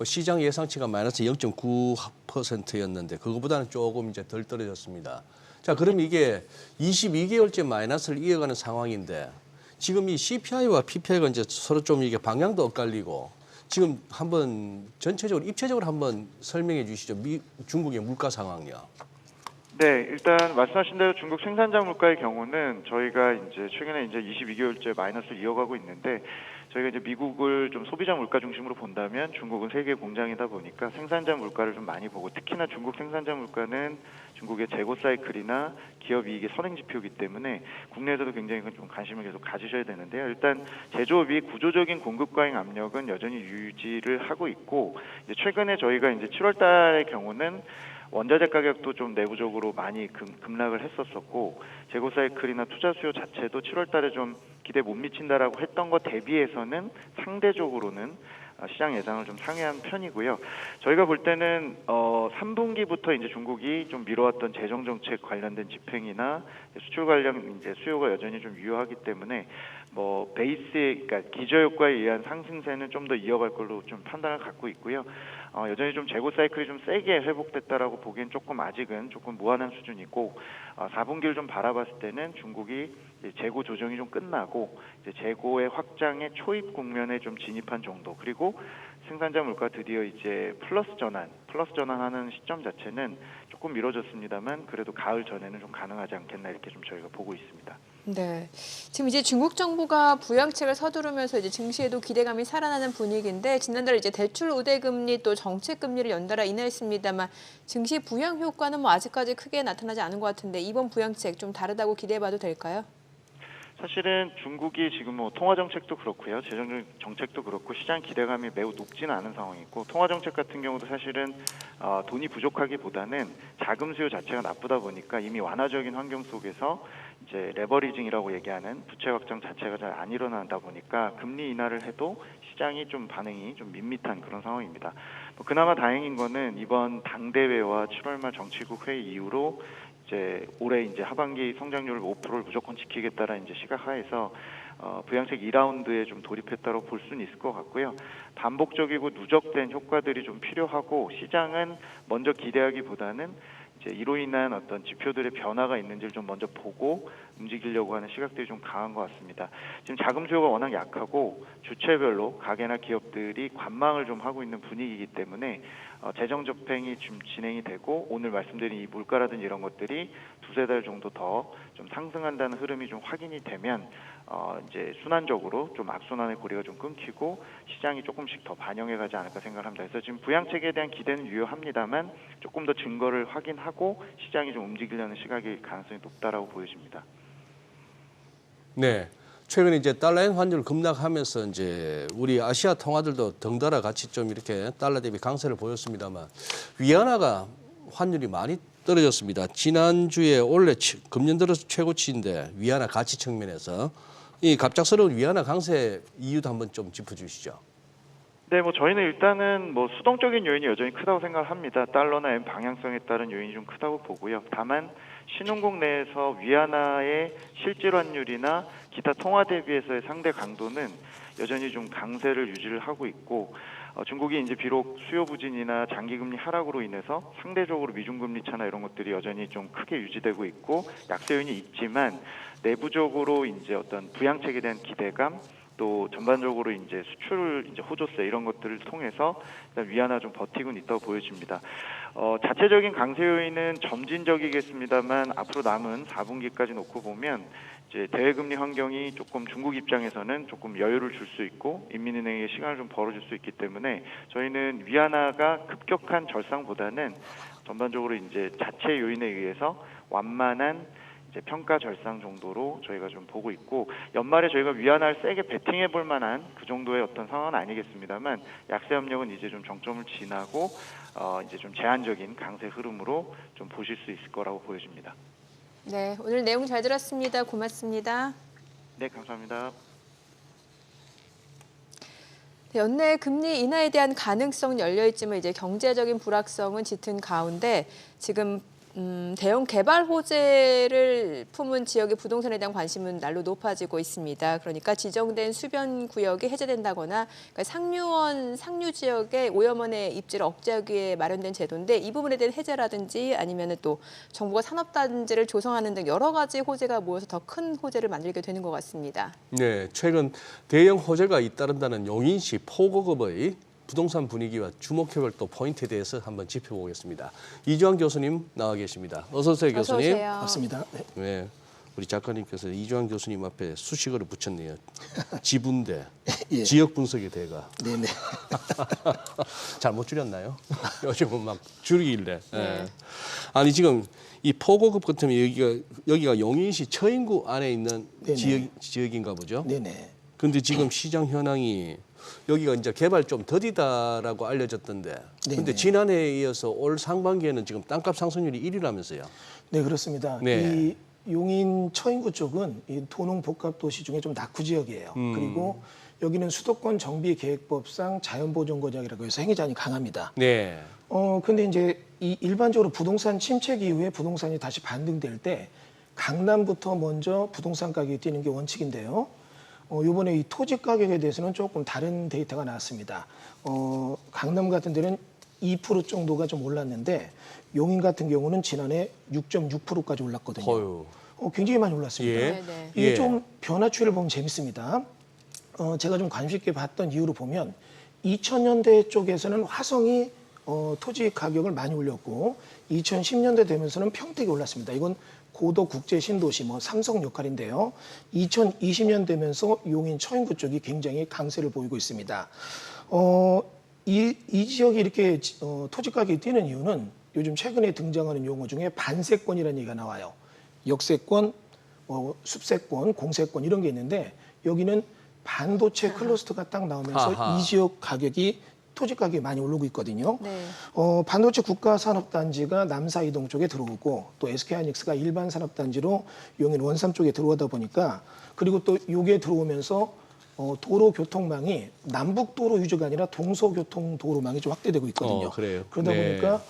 시장 예상치가 마이너스 0.9%였는데 그거보다는 조금 이제 덜 떨어졌습니다. 자, 그럼 이게 22개월째 마이너스를 이어가는 상황인데 지금 이 CPI와 PPI가 이제 서로 좀 이게 방향도 엇갈리고 지금 한번 전체적으로 입체적으로 한번 설명해 주시죠. 중국의 물가 상황요. 네, 일단 말씀하신 대로 중국 생산자 물가의 경우는 저희가 이제 최근에 이제 22개월째 마이너스를 이어가고 있는데 저희가 이제 미국을 좀 소비자 물가 중심으로 본다면 중국은 세계 공장이다 보니까 생산자 물가를 좀 많이 보고 특히나 중국 생산자 물가는 중국의 재고 사이클이나 기업 이익의 선행 지표이기 때문에 국내에서도 굉장히 좀 관심을 계속 가지셔야 되는데요. 일단 제조업이 구조적인 공급 과잉 압력은 여전히 유지를 하고 있고 이제 최근에 저희가 이제 7월 달의 경우는 원자재 가격도 좀 내부적으로 많이 급락을 했었었고 재고 사이클이나 투자 수요 자체도 7월 달에 좀 기대 못 미친다라고 했던 것 대비해서는 상대적으로는 시장 예상을 좀 상회한 편이고요. 저희가 볼 때는 3분기부터 이제 중국이 좀 미뤄왔던 재정 정책 관련된 집행이나 수출 관련 이제 수요가 여전히 좀 유효하기 때문에 뭐 베이스의 그러니까 기저 효과에 의한 상승세는 좀 더 이어갈 걸로 좀 판단을 갖고 있고요. 여전히 좀 재고 사이클이 좀 세게 회복됐다라고 보기엔 조금 아직은 조금 무한한 수준이고 4분기를 좀 바라봤을 때는 중국이 이제 재고 조정이 좀 끝나고 이제 재고의 확장의 초입 국면에 좀 진입한 정도 그리고 생산자 물가 드디어 이제 플러스 전환하는 시점 자체는 조금 미뤄졌습니다만 그래도 가을 전에는 좀 가능하지 않겠나 이렇게 좀 저희가 보고 있습니다. 네, 지금 이제 중국 정부가 부양책을 서두르면서 이제 증시에도 기대감이 살아나는 분위기인데 지난달 이제 대출 우대 금리 또 정책 금리를 연달아 인하했습니다만 증시 부양 효과는 뭐 아직까지 크게 나타나지 않은 것 같은데 이번 부양책 좀 다르다고 기대해봐도 될까요? 사실은 중국이 지금 뭐 통화 정책도 그렇고요, 재정 정책도 그렇고 시장 기대감이 매우 높지는 않은 상황이고 통화 정책 같은 경우도 사실은 돈이 부족하기보다는 자금 수요 자체가 나쁘다 보니까 이미 완화적인 환경 속에서 이제 레버리징이라고 얘기하는 부채 확장 자체가 잘 안 일어나다 보니까 금리 인하를 해도 시장이 좀 반응이 좀 밋밋한 그런 상황입니다. 뭐 그나마 다행인 거는 이번 당대회와 7월 말 정치국 회의 이후로 이제 올해 이제 하반기 성장률 5%를 무조건 지키겠다라는 이제 시각하에서 부양책 2라운드에 좀 돌입했다고 볼 수는 있을 것 같고요. 반복적이고 누적된 효과들이 좀 필요하고 시장은 먼저 기대하기보다는 이제 이로 인한 어떤 지표들의 변화가 있는지를 좀 먼저 보고 움직이려고 하는 시각들이 좀 강한 것 같습니다. 지금 자금 수요가 워낙 약하고 주체별로 가게나 기업들이 관망을 좀 하고 있는 분위기이기 때문에 재정 접행이 좀 진행이 되고 오늘 말씀드린 이 물가라든지 이런 것들이 두세 달 정도 더 좀 상승한다는 흐름이 좀 확인이 되면 이제 순환적으로 좀 악순환의 고리가 좀 끊기고 시장이 조금씩 더 반영해 가지 않을까 생각합니다. 그래서 지금 부양책에 대한 기대는 유효합니다만 조금 더 증거를 확인하고 시장이 좀 움직이려는 시각일 가능성이 높다라고 보여집니다. 네. 최근에 이제 달러엔 환율 급락하면서 이제 우리 아시아 통화들도 덩달아 같이 좀 이렇게 달러 대비 강세를 보였습니다만 위안화가 환율이 많이 떨어졌습니다. 지난주에 원래 금년 들어서 최고치인데 위안화 가치 측면에서 이 갑작스러운 위안화 강세 이유도 한번 좀 짚어주시죠. 네, 뭐 저희는 일단은 뭐 수동적인 요인이 여전히 크다고 생각을 합니다. 달러나 엔 방향성에 따른 요인이 좀 크다고 보고요. 다만 신흥국 내에서 위안화의 실질 환율이나 기타 통화 대비해서의 상대 강도는 여전히 좀 강세를 유지를 하고 있고 중국이 이제 비록 수요 부진이나 장기 금리 하락으로 인해서 상대적으로 미중 금리 차나 이런 것들이 여전히 좀 크게 유지되고 있고 약세 요인이 있지만 내부적으로 이제 어떤 부양책에 대한 기대감 또 전반적으로 이제 수출 이제 호조세 이런 것들을 통해서 위안화 좀 버티고는 있다고 보여집니다. 자체적인 강세 요인은 점진적이겠습니다만 앞으로 남은 4분기까지 놓고 보면 이제 대외금리 환경이 조금 중국 입장에서는 조금 여유를 줄 수 있고 인민은행에 시간을 좀 벌어줄 수 있기 때문에 저희는 위안화가 급격한 절상보다는 전반적으로 이제 자체 요인에 의해서 완만한 이제 평가 절상 정도로 저희가 좀 보고 있고 연말에 저희가 위안화를 세게 베팅해 볼 만한 그 정도의 어떤 상황은 아니겠습니다만 약세 압력은 이제 좀 정점을 지나고 이제 좀 제한적인 강세 흐름으로 좀 보실 수 있을 거라고 보여집니다. 네, 오늘 내용 잘 들었습니다. 고맙습니다. 네, 감사합니다. 연내 금리 인하에 대한 가능성은 열려 있지만 이제 경제적인 불확성은 짙은 가운데 지금 대형 개발 호재를 품은 지역의 부동산에 대한 관심은 날로 높아지고 있습니다. 그러니까 지정된 수변 구역이 해제된다거나 그러니까 상류원, 상류 지역의 오염원의 입지를 억제하기 위해 마련된 제도인데 이 부분에 대한 해제라든지 아니면 또 정부가 산업단지를 조성하는 등 여러 가지 호재가 모여서 더 큰 호재를 만들게 되는 것 같습니다. 네, 최근 대형 호재가 잇따른다는 용인시 포고급의 부동산 분위기와 주목해볼 또 포인트에 대해서 한번 짚어보겠습니다. 이주환 교수님 나와 계십니다. 어서 오세요, 어서 교수님. 오세요. 맞습니다. 네. 네, 우리 작가님께서 이주환 교수님 앞에 수식어를 붙였네요. 지분대, 예. 지역 분석의 대가. 네네. 잘못 줄였나요? 요즘은 막 줄이길래. 네. 예. 아니 지금 이 포고급 같으면 여기가 용인시 처인구 안에 있는 네네. 지역인가 보죠. 네네. 근데 지금 시장 현황이 여기가 이제 개발 좀 더디다라고 알려졌던데. 근데 네네. 지난해에 이어서 올 상반기에는 지금 땅값 상승률이 1위라면서요. 네, 그렇습니다. 네. 이 용인 처인구 쪽은 이 도농 복합 도시 중에 좀 낙후 지역이에요. 그리고 여기는 수도권 정비 계획법상 자연보존구역이라고 해서 행위 제한이 강합니다. 네. 근데 이제 이 일반적으로 부동산 침체 이후에 부동산이 다시 반등될 때 강남부터 먼저 부동산 가격이 뛰는 게 원칙인데요. 이번에 이 토지 가격에 대해서는 조금 다른 데이터가 나왔습니다. 강남 같은 데는 2% 정도가 좀 올랐는데 용인 같은 경우는 지난해 6.6%까지 올랐거든요. 허유. 굉장히 많이 올랐습니다. 예. 네네. 이게 예. 좀 변화 추이를 보면 재밌습니다. 제가 좀 관심 있게 봤던 이유로 보면 2000년대 쪽에서는 화성이 토지 가격을 많이 올렸고 2010년대 되면서는 평택이 올랐습니다. 이건 고도 국제 신도시 삼성 역할인데요. 2020년 되면서 용인 처인구 쪽이 굉장히 강세를 보이고 있습니다. 이 지역이 이렇게 토지 가격이 뛰는 이유는 요즘 최근에 등장하는 용어 중에 반세권이라는 얘기가 나와요. 역세권, 숲세권, 공세권 이런 게 있는데 여기는 반도체 클러스터가 딱 나오면서 아하. 이 지역 가격이 토지 가격이 많이 오르고 있거든요. 네. 반도체 국가산업단지가 남사이동 쪽에 들어오고 또 SK하이닉스가 일반 산업단지로 용인 원삼 쪽에 들어오다 보니까 그리고 또 요게 들어오면서 도로 교통망이 남북도로 위주가 아니라 동서교통도로망이 좀 확대되고 있거든요. 그래요. 그러다 네. 보니까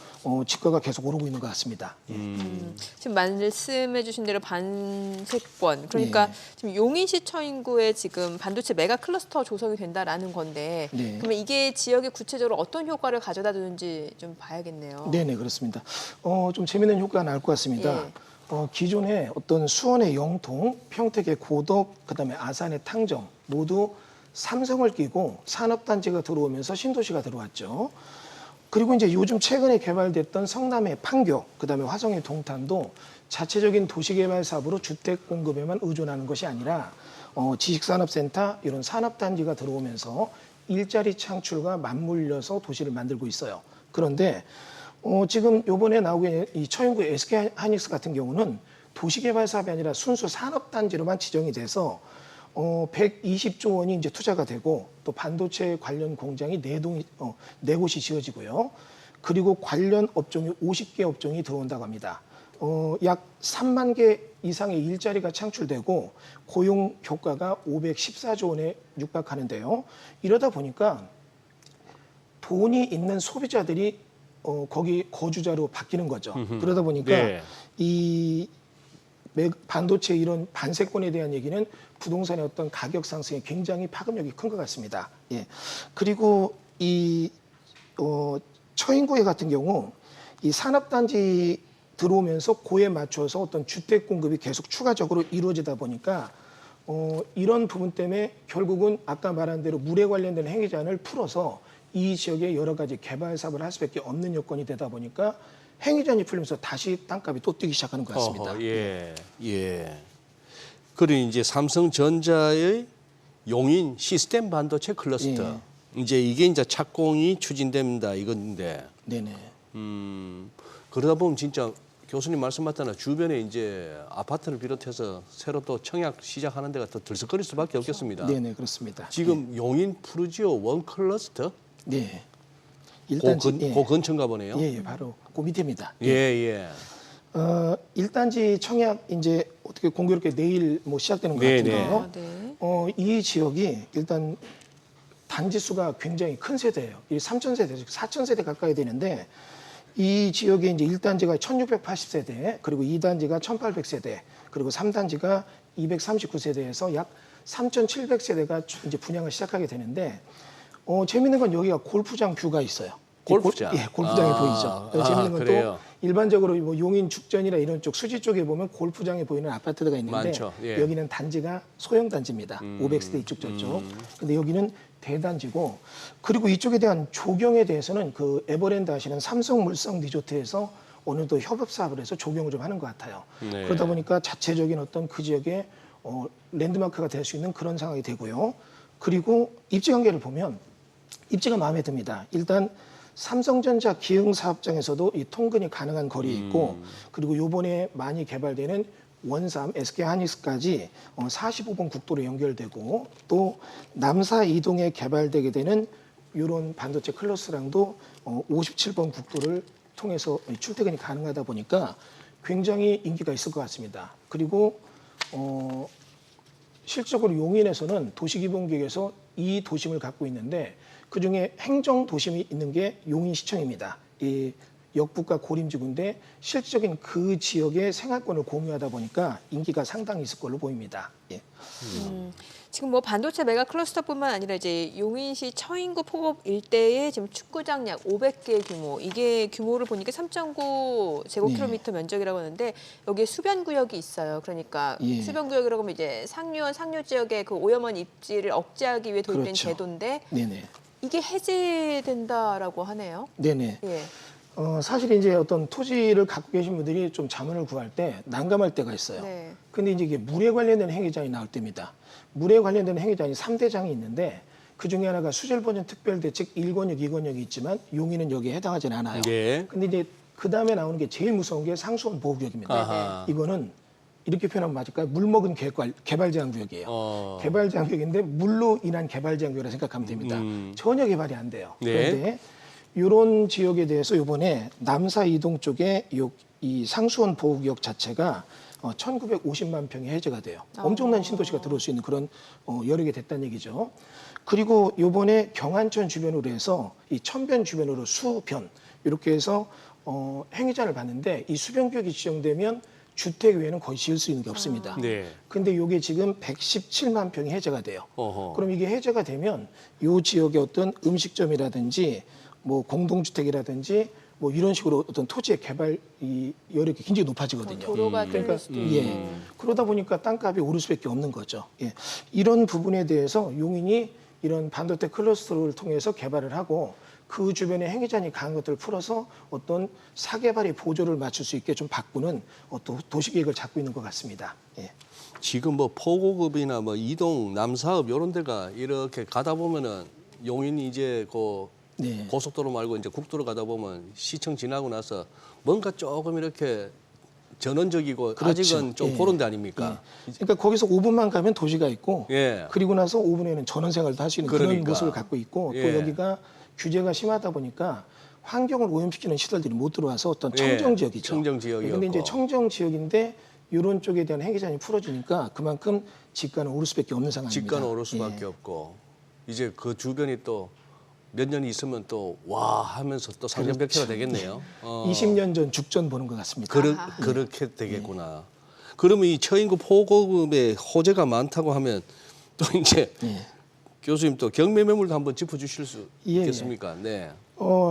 집가가 계속 오르고 있는 것 같습니다. 지금 말씀해주신 대로 반세권 그러니까 네. 지금 용인시 처인구에 지금 반도체 메가 클러스터 조성이 된다라는 건데 네. 그러면 이게 지역에 구체적으로 어떤 효과를 가져다 주는지 좀 봐야겠네요. 네네 그렇습니다. 좀 재미있는 효과가 나올 것 같습니다. 예. 기존에 어떤 수원의 영통, 평택의 고덕, 그다음에 아산의 탕정 모두 삼성을 끼고 산업단지가 들어오면서 신도시가 들어왔죠. 그리고 이제 요즘 최근에 개발됐던 성남의 판교, 그다음에 화성의 동탄도 자체적인 도시개발 사업으로 주택 공급에만 의존하는 것이 아니라 지식산업센터 이런 산업단지가 들어오면서 일자리 창출과 맞물려서 도시를 만들고 있어요. 그런데 지금 요번에 나오게 이 처인구 SK하이닉스 같은 경우는 도시개발 사업이 아니라 순수 산업단지로만 지정이 돼서 120조 원이 이제 투자가 되고 또 반도체 관련 공장이 4곳이 지어지고요. 그리고 관련 업종이 50개 업종이 들어온다고 합니다. 약 3만 개 이상의 일자리가 창출되고 고용 효과가 514조 원에 육박하는데요. 이러다 보니까 돈이 있는 소비자들이 거기 거주자로 바뀌는 거죠. 그러다 보니까 네. 이 반도체 이런 반세권에 대한 얘기는 부동산의 어떤 가격 상승에 굉장히 파급력이 큰 것 같습니다. 예. 그리고 이 처인구에 같은 경우 이 산업단지 들어오면서 고에 맞춰서 어떤 주택 공급이 계속 추가적으로 이루어지다 보니까 이런 부분 때문에 결국은 아까 말한 대로 물에 관련된 행위 제한을 풀어서 이 지역에 여러 가지 개발 사업을 할 수밖에 없는 여건이 되다 보니까 행위 제한이 풀리면서 다시 땅값이 또 뛰기 시작하는 것 같습니다. 예. 그리고 이제 삼성전자의 용인 시스템 반도체 클러스터. 이제 이게 이제 착공이 추진됩니다. 이건데. 네네. 그러다 보면 진짜 교수님 말씀 맞잖아요. 주변에 이제 아파트를 비롯해서 새로 또 청약 시작하는 데가 더 들썩거릴 수밖에 없겠습니다. 네네 그렇습니다. 지금 용인 푸르지오 원 클러스터 네. 일단 그 근처인가 보네요. 예, 바로 그 밑입니다. 예. 1단지 청약 이제 어떻게 공교롭게 내일 시작되는 것 네, 같은데요. 네. 이 지역이 일단 단지 수가 굉장히 큰 세대예요. 이 3,000세대, 4,000세대 가까이 되는데 이 지역에 이제 1단지가 1680세대, 그리고 2단지가 1800세대, 그리고 3단지가 239세대에서 약 3700세대가 이제 분양을 시작하게 되는데, 재밌는 건 여기가 골프장 뷰가 있어요. 골프장? 예, 골프장이 보이죠. 재밌는 건 그래요? 또 일반적으로 뭐 용인 죽전이나 이런 쪽 수지 쪽에 보면 골프장에 보이는 아파트가 있는데 많죠. 예. 여기는 단지가 소형 단지입니다. 500세대 이쪽 저쪽. 근데 여기는 대단지고, 그리고 이쪽에 대한 조경에 대해서는 그 에버랜드 하시는 삼성물성 리조트에서 어느 정도 협업 사업을 해서 조경을 좀 하는 것 같아요. 네. 그러다 보니까 자체적인 어떤 그 지역의 랜드마크가 될 수 있는 그런 상황이 되고요. 그리고 입지 관계를 보면 입지가 마음에 듭니다. 일단 삼성전자 기흥사업장에서도 이 통근이 가능한 거리에 있고, 그리고 요번에 많이 개발되는 원삼, SK하이닉스까지 45번 국도로 연결되고, 또 남사 이동에 개발되게 되는 이런 반도체 클러스랑도 57번 국도를 통해서 출퇴근이 가능하다 보니까 굉장히 인기가 있을 것 같습니다. 그리고 실적으로 용인에서는 도시기본계획에서 이 도심을 갖고 있는데, 그중에 행정도심이 있는 게 용인시청입니다. 이 역북과 고림지구인데 실질적인 그 지역의 생활권을 공유하다 보니까 인기가 상당히 있을 걸로 보입니다. 예. 지금 뭐 반도체 메가 클러스터뿐만 아니라 이제 용인시 처인구 포급 일대에 지금 축구장 약 500개 규모, 이게 규모를 보니까 3.9 제곱킬로미터 면적이라고 하는데 여기에 수변 구역이 있어요. 그러니까 예. 수변 구역이라고 하면 이제 상류원 상류 지역의 그 오염원 입지를 억제하기 위해 도입된 그렇죠. 제도인데 네네. 이게 해제된다라고 하네요. 네네. 예. 사실 이제 어떤 토지를 갖고 계신 분들이 좀 자문을 구할 때 난감할 때가 있어요. 네. 근데 이제 이게 물에 관련된 행위장이 나올 때입니다. 물에 관련된 행위장이 3대장이 있는데 그 중에 하나가 수질보전 특별대책 1권역, 2권역이 있지만 용인은 여기에 해당하지는 않아요. 예. 근데 이제 그 다음에 나오는 게 제일 무서운 게 상수원 보호구역입니다. 아하. 이거는 이렇게 표현하면 맞을까요? 물 먹은 개발제한구역이에요. 개발제한구역인데 물로 인한 개발제한구역이라 생각하면 됩니다. 전혀 개발이 안 돼요. 네. 그런데 이런 지역에 대해서 이번에 남사 이동 쪽에 이 상수원 보호구역 자체가 1950만 평이 해제가 돼요. 엄청난 신도시가 들어올 수 있는 그런 여력이 됐다는 얘기죠. 그리고 이번에 경안천 주변으로 해서 이 천변 주변으로 수변 이렇게 해서 행위자를 봤는데 이 수변구역이 지정되면 주택 외에는 거의 지을 수 있는 게 없습니다. 네. 근데 이게 지금 117만 평이 해제가 돼요. 어허. 그럼 이게 해제가 되면 이 지역의 어떤 음식점이라든지 뭐 공동주택이라든지 뭐 이런 식으로 어떤 토지의 개발 이 여력이 굉장히 높아지거든요. 도로가 뚫릴 그러니까 수도 있고. 예. 그러다 보니까 땅값이 오를 수밖에 없는 거죠. 예. 이런 부분에 대해서 용인이 이런 반도체 클러스터를 통해서 개발을 하고 그 주변에 행위자니 강한 것들을 풀어서 어떤 사개발의 보조를 맞출 수 있게 좀 바꾸는 어떤 도시계획을 잡고 있는 것 같습니다. 예. 지금 뭐 포고급이나 뭐 이동 남사업 이런 데가 이렇게 가다 보면은 용인이 이제 그 네. 고속도로 말고 이제 국도로 가다 보면 시청 지나고 나서 뭔가 조금 이렇게 전원적이고 그렇죠. 아직은 좀 예. 그런 데 아닙니까? 그러니까 거기서 5분만 가면 도시가 있고 예. 그리고 나서 5분에는 전원 생활도 할 수 있는 그런 그러니까. 모습을 갖고 있고 예. 또 여기가 규제가 심하다 보니까 환경을 오염시키는 시설들이 못 들어와서 어떤 예. 청정 지역이죠. 청정 지역이었고. 근데 이제 청정 지역인데 이런 쪽에 대한 행위자이 풀어지니까 그만큼 집가는 오를 수밖에 없는 상황입니다. 집가는 오를 수밖에 예. 없고 이제 그 주변이 또 몇 년이 있으면 또 와 하면서 또 상전백회가 되겠네요. 20년 전 죽전 보는 것 같습니다. 그렇게 되겠구나. 그러면 이 처인구 포고급의 호재가 많다고 하면 또 이제 예. 교수님 또 경매 매물도 한번 짚어주실 수 예, 예. 있겠습니까? 네.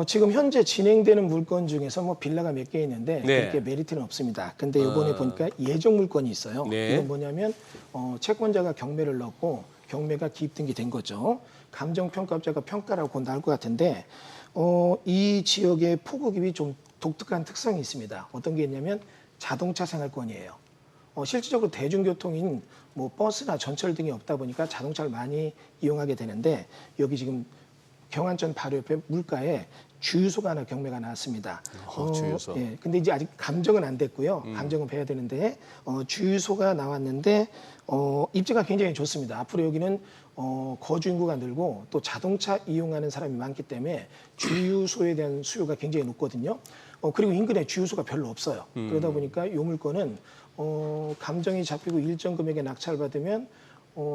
지금 현재 진행되는 물건 중에서 뭐 빌라가 몇 개 있는데 네. 그렇게 메리트는 없습니다. 근데 이번에 보니까 예정 물건이 있어요. 네. 이건 뭐냐면 채권자가 경매를 넣고 경매가 기입 등기된 거죠. 감정평가업자가 평가라고 곧 나올 것 같은데 이 지역의 포고기업이 좀 독특한 특성이 있습니다. 어떤 게 있냐면 자동차 생활권이에요. 실질적으로 대중교통인 뭐 버스나 전철 등이 없다 보니까 자동차를 많이 이용하게 되는데 여기 지금 경안천 바로 옆에 물가에 주유소가 하나 경매가 나왔습니다. 주유소. 예, 근데 이제 아직 감정은 안 됐고요. 감정은 돼야 되는데 주유소가 나왔는데 입지가 굉장히 좋습니다. 앞으로 여기는 거주 인구가 늘고 또 자동차 이용하는 사람이 많기 때문에 주유소에 대한 수요가 굉장히 높거든요. 그리고 인근에 주유소가 별로 없어요. 그러다 보니까 이 물건은 감정이 잡히고 일정 금액의 낙찰을 받으면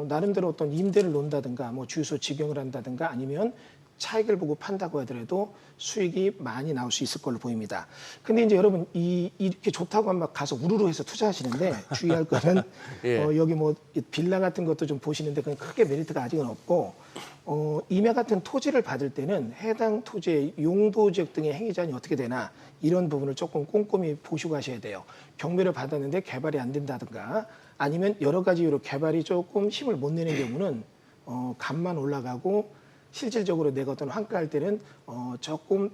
나름대로 어떤 임대를 놓는다든가 뭐 주유소 직영을 한다든가 아니면 차익을 보고 판다고 하더라도 수익이 많이 나올 수 있을 걸로 보입니다. 근데 이제 여러분 이렇게 좋다고 하면 막 가서 우르르 해서 투자하시는데 주의할 거는 예. 여기 뭐 빌라 같은 것도 좀 보시는데 그건 크게 메리트가 아직은 없고 임야 같은 토지를 받을 때는 해당 토지의 용도 지역 등의 행위 제한이 어떻게 되나 이런 부분을 조금 꼼꼼히 보시고 가셔야 돼요. 경매를 받았는데 개발이 안 된다든가 아니면 여러 가지 이유로 개발이 조금 힘을 못 내는 경우는 값만 올라가고 실질적으로 내가 어떤 환가할 때는 조금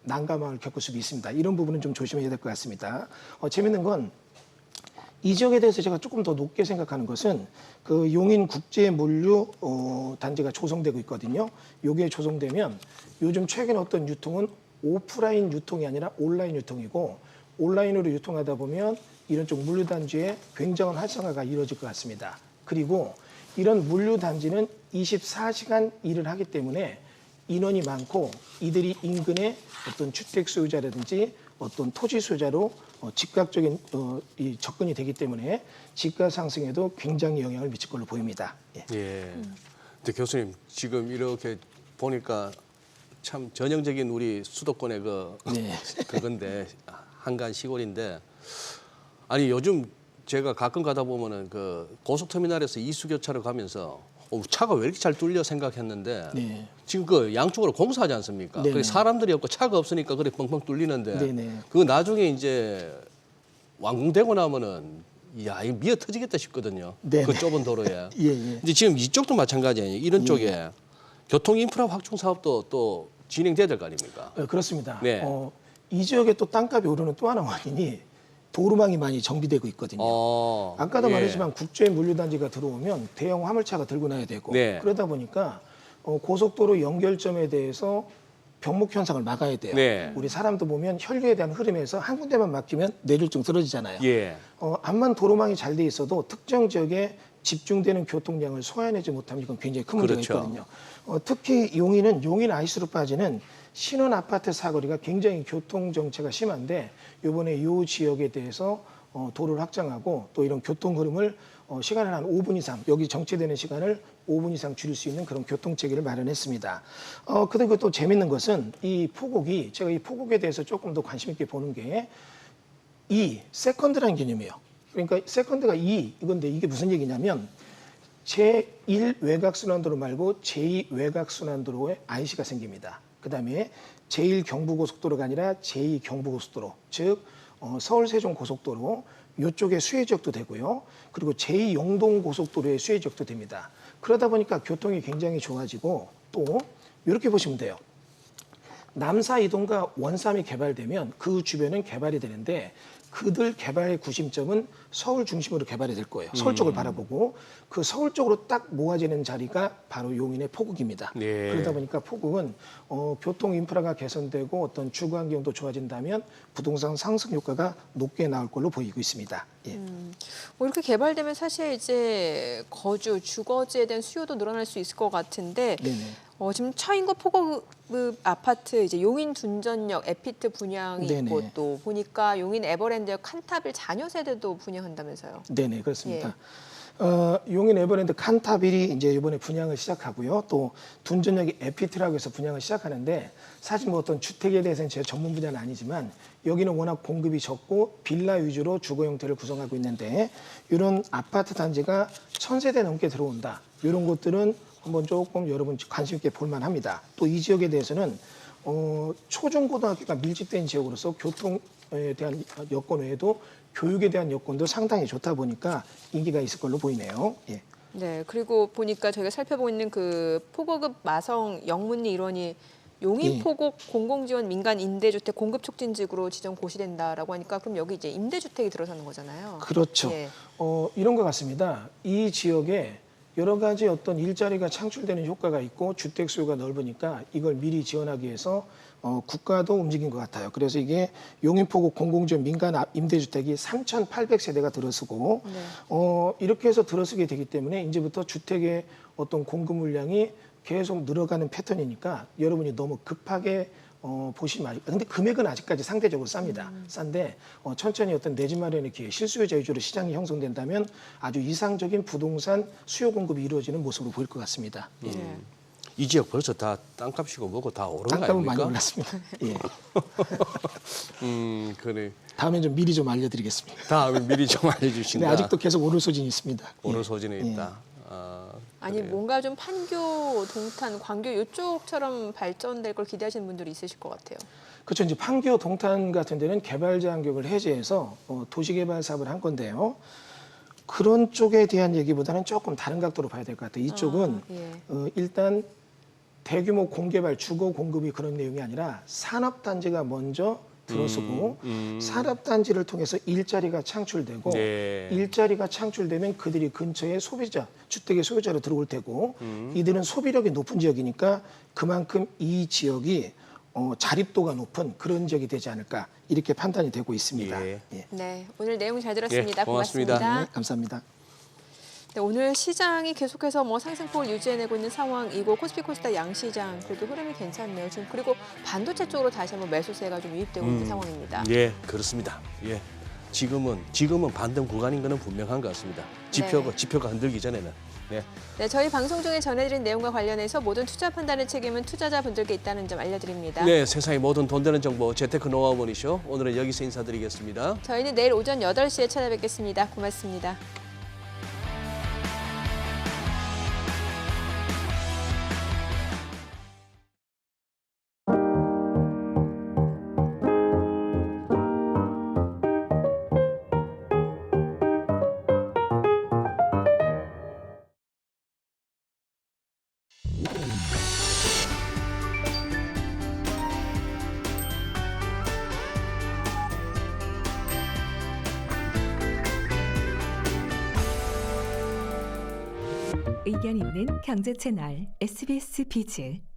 난감함을 겪을 수도 있습니다. 이런 부분은 좀 조심해야 될 것 같습니다. 재밌는 건 이 지역에 대해서 제가 조금 더 높게 생각하는 것은 그 용인 국제 물류 단지가 조성되고 있거든요. 요게 조성되면 요즘 최근 어떤 유통은 오프라인 유통이 아니라 온라인 유통이고 온라인으로 유통하다 보면 이런 쪽 물류 단지에 굉장한 활성화가 이루어질 것 같습니다. 그리고 이런 물류 단지는 24시간 일을 하기 때문에 인원이 많고 이들이 인근의 어떤 주택 소유자라든지 어떤 토지 소유자로 즉각적인 이 접근이 되기 때문에 집가 상승에도 굉장히 영향을 미칠 걸로 보입니다. 예. 예. 근데 교수님 지금 이렇게 보니까 참 전형적인 우리 수도권의 네. 그건데 한간 시골인데 아니 요즘 제가 가끔 가다 보면은 그 고속터미널에서 이수교차로 가면서 차가 왜 이렇게 잘 뚫려 생각했는데 네. 지금 그 양쪽으로 공사하지 않습니까? 네네. 그래서 사람들이 없고 차가 없으니까 그래 뻥뻥 뚫리는데 네네. 그거 나중에 이제 완공되고 나면은 이야 이거 미어 터지겠다 싶거든요. 네네. 그 좁은 도로에. 예, 예. 이제 지금 이쪽도 마찬가지예요. 이런 쪽에 교통 인프라 확충 사업도 또 진행돼야 될 거 아닙니까? 그렇습니다. 네. 이 지역에 또 땅값이 오르는 또 하나 원인이 도로망이 많이 정비되고 있거든요. 아까도 예. 말했지만 국제 물류단지가 들어오면 대형 화물차가 들고 나야 되고 네. 그러다 보니까 고속도로 연결점에 대해서 병목 현상을 막아야 돼요. 네. 우리 사람도 보면 혈류에 대한 흐름에서 한 군데만 막히면 뇌졸중 쓰러지잖아요. 예. 암만 도로망이 잘 돼 있어도 특정 지역에 집중되는 교통량을 소화해내지 못하면 이건 굉장히 큰 문제가 그렇죠. 있거든요. 특히 용인 아이스로 빠지는 신혼 아파트 사거리가 굉장히 교통 정체가 심한데 이번에 이 지역에 대해서 도로를 확장하고 또 이런 교통 흐름을 시간을 한 5분 이상 여기 정체되는 시간을 5분 이상 줄일 수 있는 그런 교통 체계를 마련했습니다. 그리고 또 재밌는 것은 이 포곡이 제가 이 포곡에 대해서 조금 더 관심 있게 보는 게 세컨드라는 개념이에요. 그러니까 세컨드가 이건데 이게 무슨 얘기냐면 제1 외곽순환도로 말고 제2 외곽순환도로에 IC가 생깁니다. 그다음에 제1 경부고속도로가 아니라 제2 경부고속도로, 즉 서울 세종 고속도로 이쪽에 수혜지역도 되고요. 그리고 제2 영동고속도로의 수혜지역도 됩니다. 그러다 보니까 교통이 굉장히 좋아지고 또 이렇게 보시면 돼요. 남사 이동과 원삼이 개발되면 그 주변은 개발이 되는데 그들 개발의 구심점은 서울 중심으로 개발이 될 거예요. 서울 쪽을 바라보고 그 서울 쪽으로 딱 모아지는 자리가 바로 용인의 포국입니다. 네. 그러다 보니까 포국은 교통 인프라가 개선되고 어떤 주거 환경도 좋아진다면 부동산 상승 효과가 높게 나올 걸로 보이고 있습니다. 예. 뭐 이렇게 개발되면 사실 이제 거주, 주거지에 대한 수요도 늘어날 수 있을 것 같은데 네네. 지금 차인구 포곡 아파트 이제 용인 둔전역 에피트 분양이 네네. 있고 또 보니까 용인 에버랜드역 칸타빌 자녀 세대도 분양한다면서요. 네네 그렇습니다. 용인 에버랜드 칸타빌이 이제 이번에 분양을 시작하고요. 또 둔전역이 에피트라고 해서 분양을 시작하는데 사실 뭐 어떤 주택에 대해서는 제 전문 분야는 아니지만 여기는 워낙 공급이 적고 빌라 위주로 주거 형태를 구성하고 있는데 이런 아파트 단지가 1000세대 넘게 들어온다. 이런 것들은 한번 조금 여러분 관심 있게 볼 만합니다. 또 이 지역에 대해서는 초중고등학교가 밀집된 지역으로서 교통에 대한 여건 외에도 교육에 대한 여건도 상당히 좋다 보니까 인기가 있을 걸로 보이네요. 예. 네, 그리고 보니까 저희가 살펴보고 있는 그 포고급 마성 영문리 일원이 용인 예. 포곡 공공지원 민간 임대주택 공급 촉진지구로 지정 고시된다라고 하니까 그럼 여기 이제 임대주택이 들어서는 거잖아요. 그렇죠. 예. 이런 것 같습니다. 이 지역에 여러 가지 어떤 일자리가 창출되는 효과가 있고 주택 수요가 넓으니까 이걸 미리 지원하기 위해서 국가도 움직인 것 같아요. 그래서 이게 용인포구 공공지원 민간 임대주택이 3,800세대가 들어서고 네. 이렇게 해서 들어서게 되기 때문에 이제부터 주택의 어떤 공급 물량이 계속 늘어가는 패턴이니까 여러분이 너무 급하게 보시지 마시고 근데 금액은 아직까지 상대적으로 쌉니다. 싼데 천천히 어떤 내 집 마련의 기회, 실수요자 위주로 시장이 형성된다면 아주 이상적인 부동산 수요 공급이 이루어지는 모습으로 보일 것 같습니다. 예. 네. 이 지역 벌써 다 땅값이고 뭐고 다 오른 거 땅값은 많이 아닙니까? 올랐습니다. 예. 그래. 다음에 좀 미리 좀 알려드리겠습니다. 다음에 미리 좀 근데 알려주신다. 아직도 계속 오를 소진이 있습니다. 오른 예. 소진에 예. 있다. 아니 그래요. 뭔가 좀 판교, 동탄, 광교 이쪽처럼 발전될 걸 기대하시는 분들이 있으실 것 같아요. 그렇죠. 이제 판교, 동탄 같은 데는 개발 제한구역을 해제해서 도시개발 사업을 한 건데요. 그런 쪽에 대한 얘기보다는 조금 다른 각도로 봐야 될 것 같아요. 이쪽은 예. 일단 대규모 공개발, 주거 공급이 그런 내용이 아니라 산업단지가 먼저 들어서고 산업단지를 통해서 일자리가 창출되고 네. 일자리가 창출되면 그들이 근처에 소비자, 주택의 소유자로 들어올 테고 이들은 소비력이 높은 지역이니까 그만큼 이 지역이 자립도가 높은 그런 지역이 되지 않을까 이렇게 판단이 되고 있습니다. 예. 예. 네, 오늘 내용 잘 들었습니다. 예, 고맙습니다. 고맙습니다. 네, 감사합니다. 네, 오늘 시장이 계속해서 상승폭을 유지해내고 있는 상황이고 코스피 코스닥 양시장 그래도 흐름이 괜찮네요. 지금 그리고 반도체 쪽으로 다시 한번 매수세가 좀 유입되고 있는 상황입니다. 예, 그렇습니다. 예, 지금은 반등 구간인 것은 분명한 것 같습니다. 지표가 흔들기 전에는. 네. 네, 저희 방송 중에 전해드린 내용과 관련해서 모든 투자 판단의 책임은 투자자분들께 있다는 점 알려드립니다. 네, 세상의 모든 돈 되는 정보 재테크 노하우 머니쇼 오늘은 여기서 인사드리겠습니다. 저희는 내일 오전 8시에 찾아뵙겠습니다. 고맙습니다. 의견 있는 경제 채널 SBS 비즈.